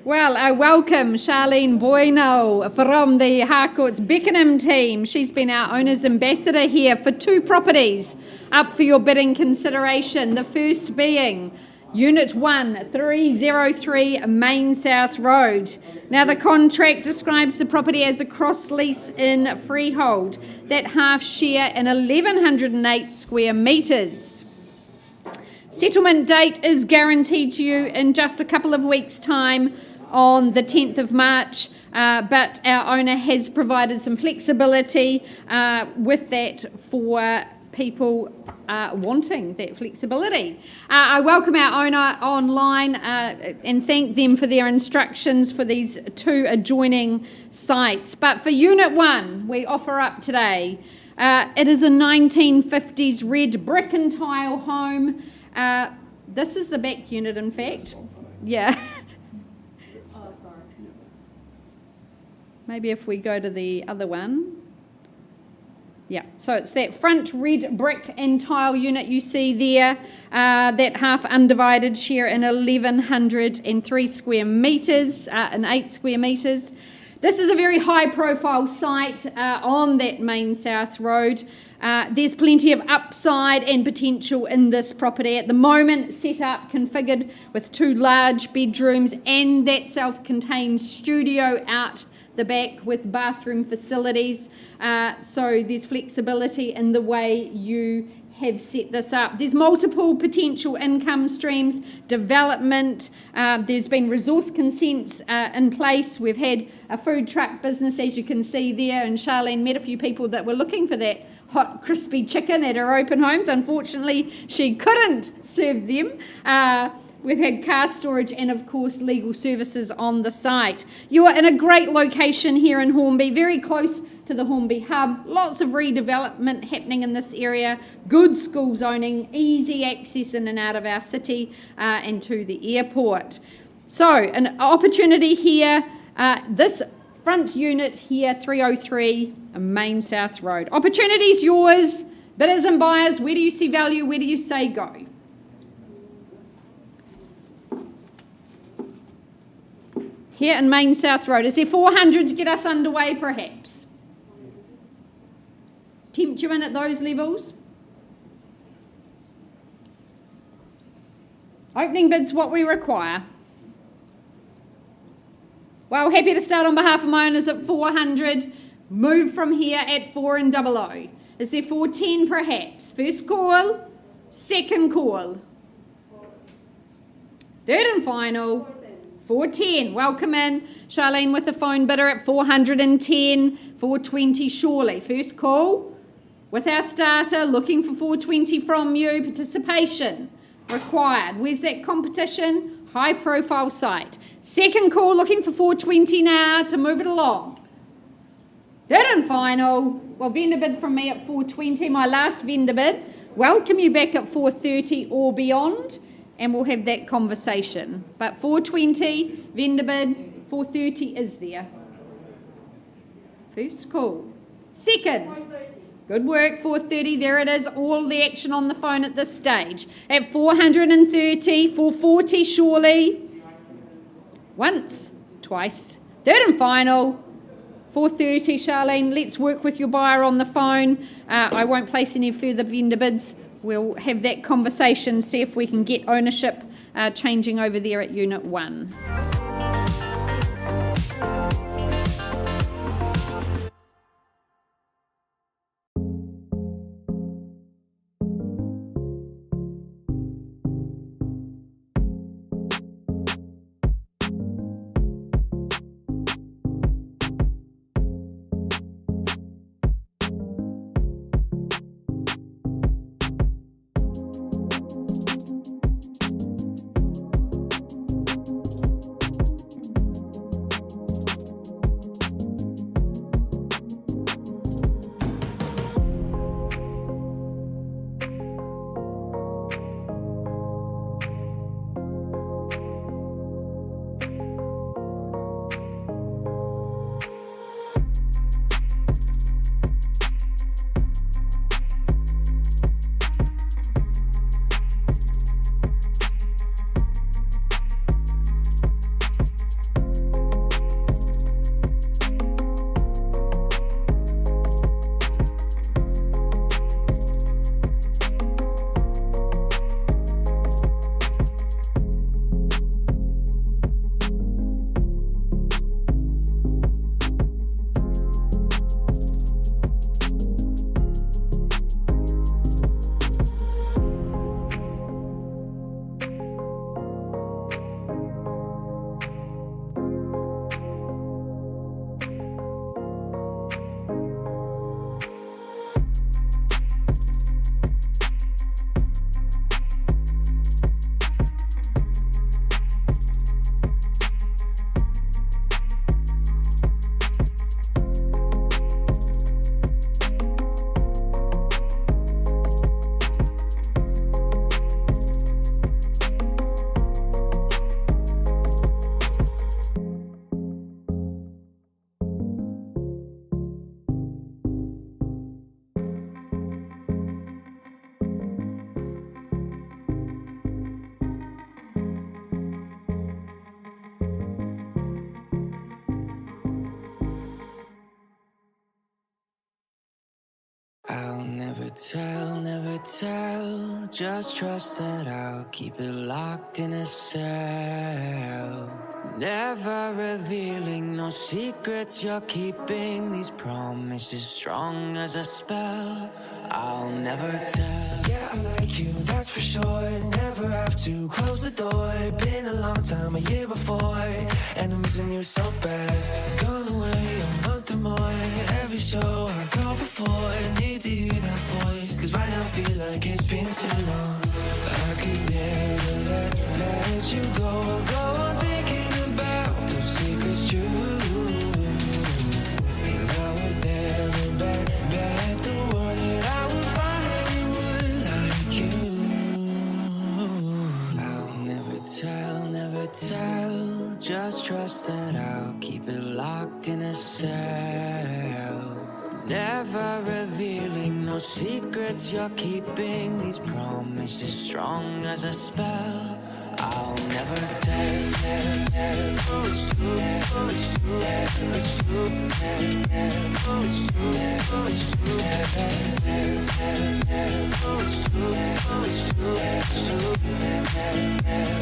Well, I welcome Charlene Bueno from the Harcourt's Beckenham team. She's been our owner's ambassador here for 2 properties up for your bidding consideration. The first being Unit 1, 303 Main South Road. Now, the contract describes the property as a cross-lease in freehold that half share in 1,108 square metres. Settlement date is guaranteed to you in just a couple of weeks' time on the 10th of March, but our owner has provided some flexibility with that for people wanting that flexibility. I welcome our owner online and thank them for their instructions for these 2 adjoining sites. But for Unit 1, we offer up today, it is a 1950s red brick and tile home. This is the back unit, in fact. Yeah. Oh, sorry. Maybe if we go to the other one. Yeah, so it's that front red brick and tile unit you see there, that half undivided share in 1,103 square metres, and 8 square metres. This is a very high profile site on that main South Road. There's plenty of upside and potential in this property. At the moment, set up, configured with 2 large bedrooms and that self-contained studio out the back with bathroom facilities. So there's flexibility in the way you have set this up. There's multiple potential income streams, development, there's been resource consents in place. We've had a food truck business, as you can see there, and Charlene met a few people that were looking for that hot crispy chicken at her open homes. Unfortunately, she couldn't serve them. We've had car storage and, of course, legal services on the site. You are in a great location here in Hornby, very close to the Hornby hub. Lots of redevelopment happening in this area. Good school zoning, easy access in and out of our city and to the airport. So, an opportunity here. This front unit here, 303 Main South Road. Opportunities yours. Bidders and buyers, where do you see value? Where do you say go? Here in Main South Road. Is there 400 to get us underway, perhaps? Tempt you in at those levels? Opening bid's what we require. Well, happy to start on behalf of my owners at 400. Move from here at 400. Is there 410 perhaps? First call, second call. Third and final, 410. Welcome in. Charlene with the phone bidder at 410, 420 surely. First call with our starter, looking for 420 from you. Participation required. Where's that competition? High profile site. Second call, looking for 420 now to move it along. Third and final, well, vendor bid from me at 420, my last vendor bid. Welcome you back at 430 or beyond, and we'll have that conversation. But 420, vendor bid, 430 is there. First call. Second. Good work, 430, there it is, all the action on the phone at this stage. At 430, 440 surely. Once, twice. Third and final, 430, Charlene, let's work with your buyer on the phone. I won't place any further vendor bids. We'll have that conversation, see if we can get ownership changing over there at Unit 1. I'll never tell, just trust that I'll keep it locked in a cell. Never revealing no secrets you're keeping, these promises strong as a spell. I'll never tell. Yeah, I like you, that's for sure. Never have to close the door. Been a long time, a year before, and I'm missing you so bad. Gone away a month or more. Every show I go before, I need to hear that voice, cause right now feels like it's been too long. I could never let you go on thinking about those secrets true. And I would never bet the world that I would find anyone like you. I'll never tell, just trust that I'll keep it locked in a cell. Never revealing no secrets you're keeping, these promises strong as a spell. I'll never tell. Oh, it's true, oh, it's true, it's true, oh, it's true, oh, it's true, oh, it's true, oh, it's true, it's true.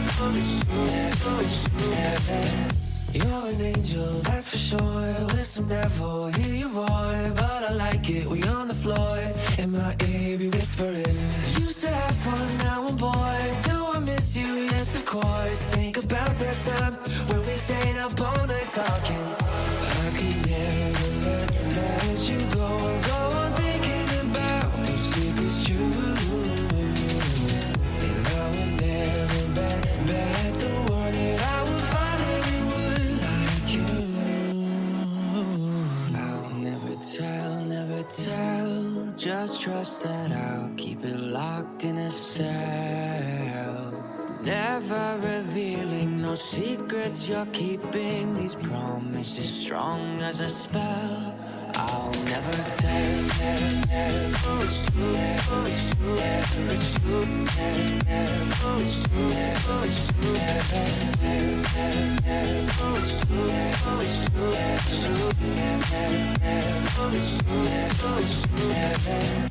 You're an angel, that's for sure. With some devil, hear you roar. But I like it, we on the floor. In my ear, be whispering. Used to have fun, now I'm bored. Do I miss you? Yes, of course. Think about that time when we stayed up all night talking. I could never let you go. Go on thinking about those secrets you. And I would never bet the word that I would find anyone like you. I'll never tell. Just trust that I'll keep it locked in a cell. Never revealing no secrets you're keeping. These promises strong as a spell. I'll never tell. It's true. It's true. It's true. It's true. It's true. It's true. It's true. It's true. It's true.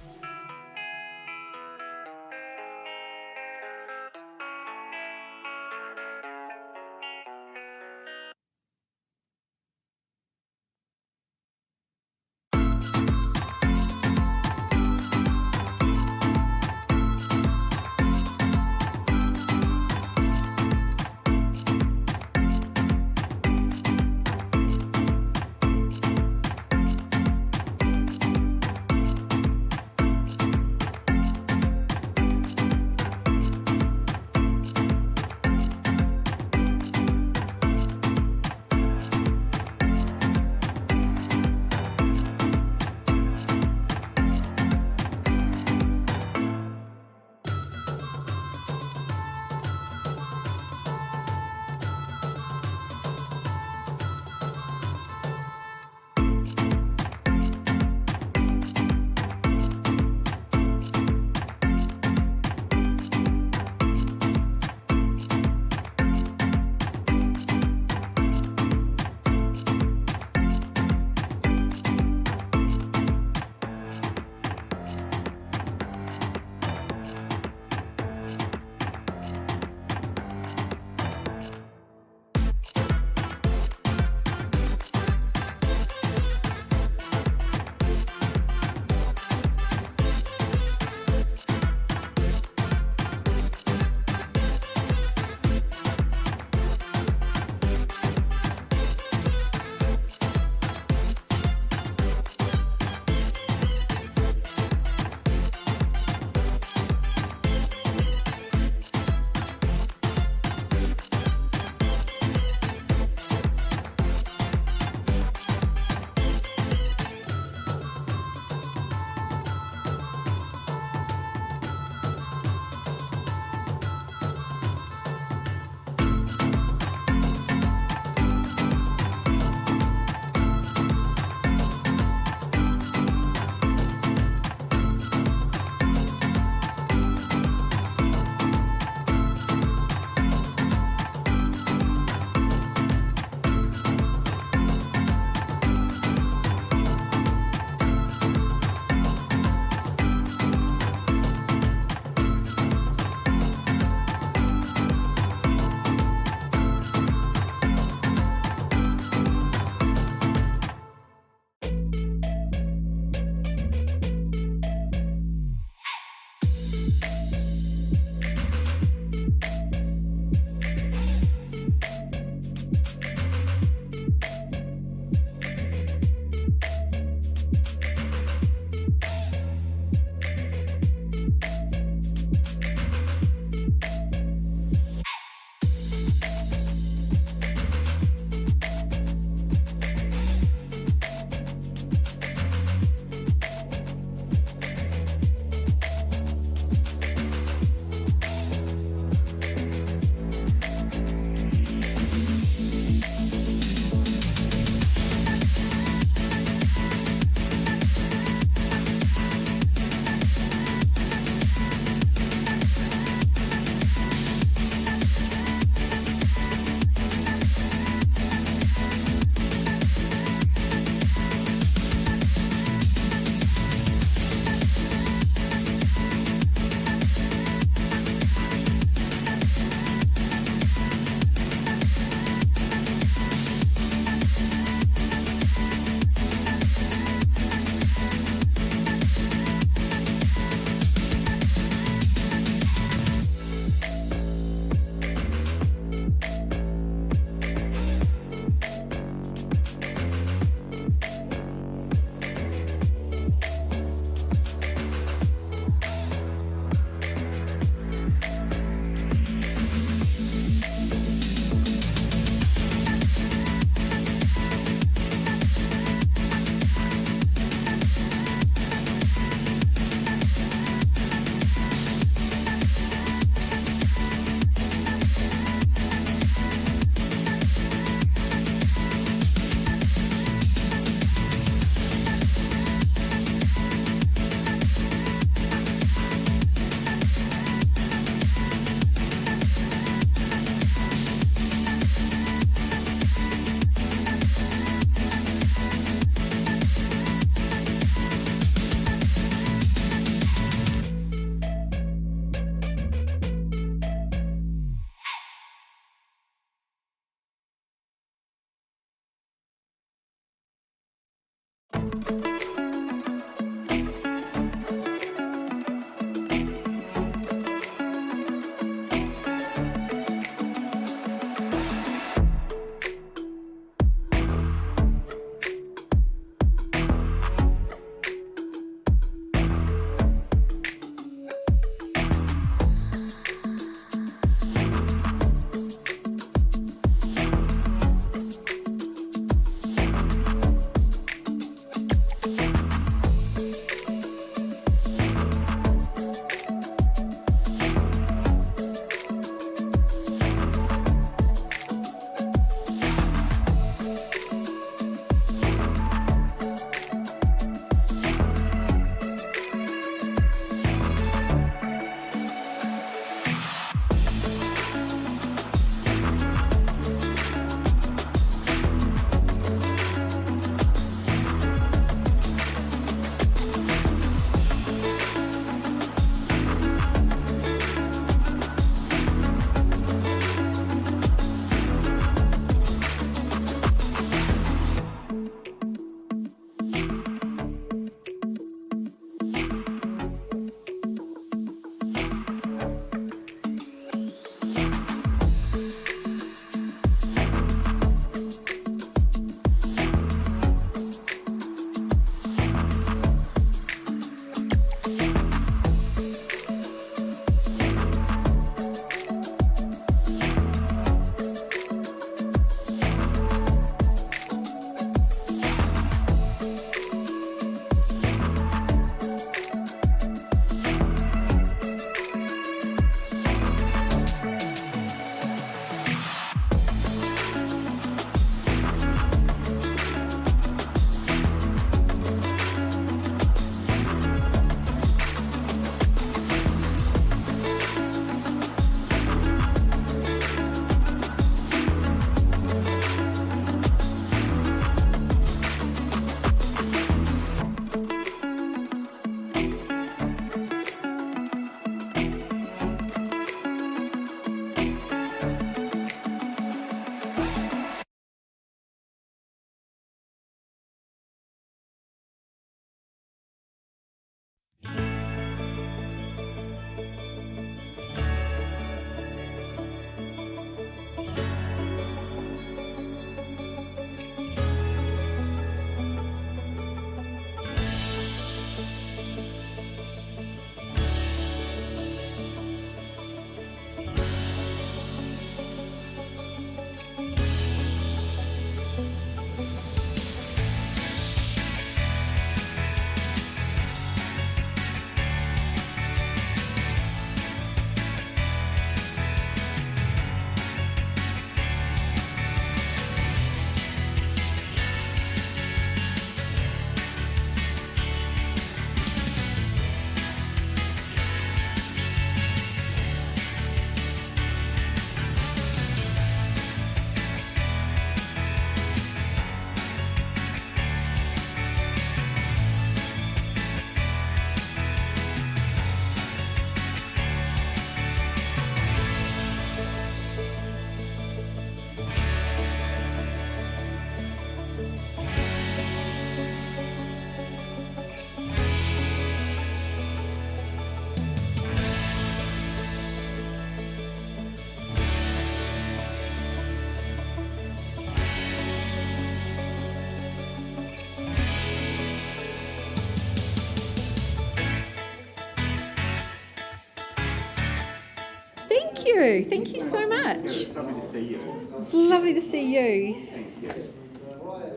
Thank you. Thank you so much. It's lovely to see you. It's lovely to see you.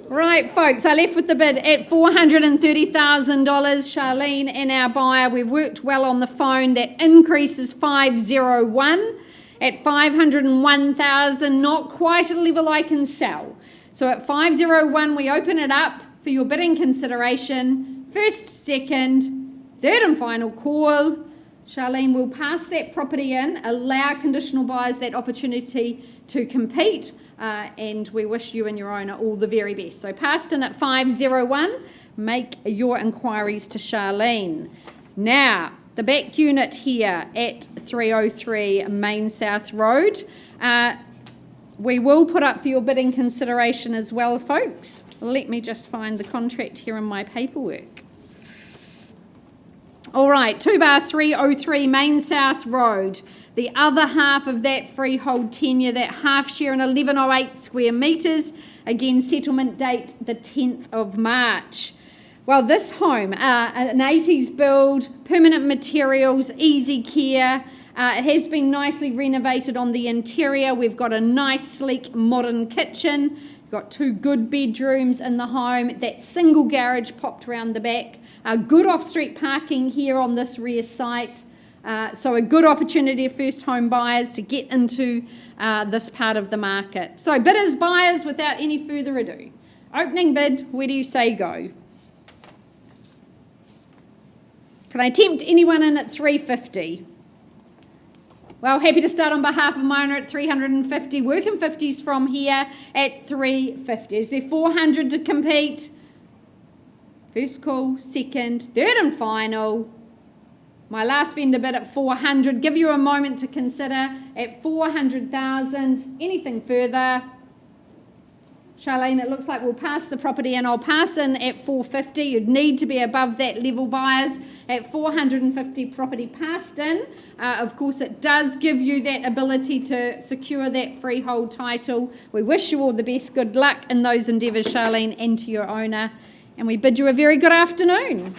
Right, folks, I left with the bid at $430,000. Charlene and our buyer, we've worked well on the phone. That increase is 501 at 501,000, not quite a level I can sell. So at 501, we open it up for your bidding consideration. First, second, third and final call. Charlene will pass that property in, allow conditional buyers that opportunity to compete, and we wish you and your owner all the very best. So passed in at 501, make your inquiries to Charlene. Now, the back unit here at 303 Main South Road, we will put up for your bidding consideration as well, folks. Let me just find the contract here in my paperwork. All right, 2-303 Main South Road. The other half of that freehold tenure, that half share in 1108 square metres. Again, settlement date the 10th of March. Well, this home, an 80s build, permanent materials, easy care. It has been nicely renovated on the interior. We've got a nice, sleek, modern kitchen. We've got 2 good bedrooms in the home. That single garage popped around the back. Good off-street parking here on this rear site. So a good opportunity for first home buyers to get into this part of the market. So bidders, buyers, without any further ado. Opening bid, where do you say go? Can I tempt anyone in at 350? Well, happy to start on behalf of my owner at 350. Working 50s from here at 350. Is there 400 to compete? First call, second, third and final. My last vendor bid at 400. Give you a moment to consider at 400,000. Anything further? Charlene, it looks like we'll pass the property and I'll pass in at 450. You'd need to be above that level, buyers. At 450, property passed in. Of course, it does give you that ability to secure that freehold title. We wish you all the best. Good luck in those endeavours, Charlene, and to your owner. And we bid you a very good afternoon.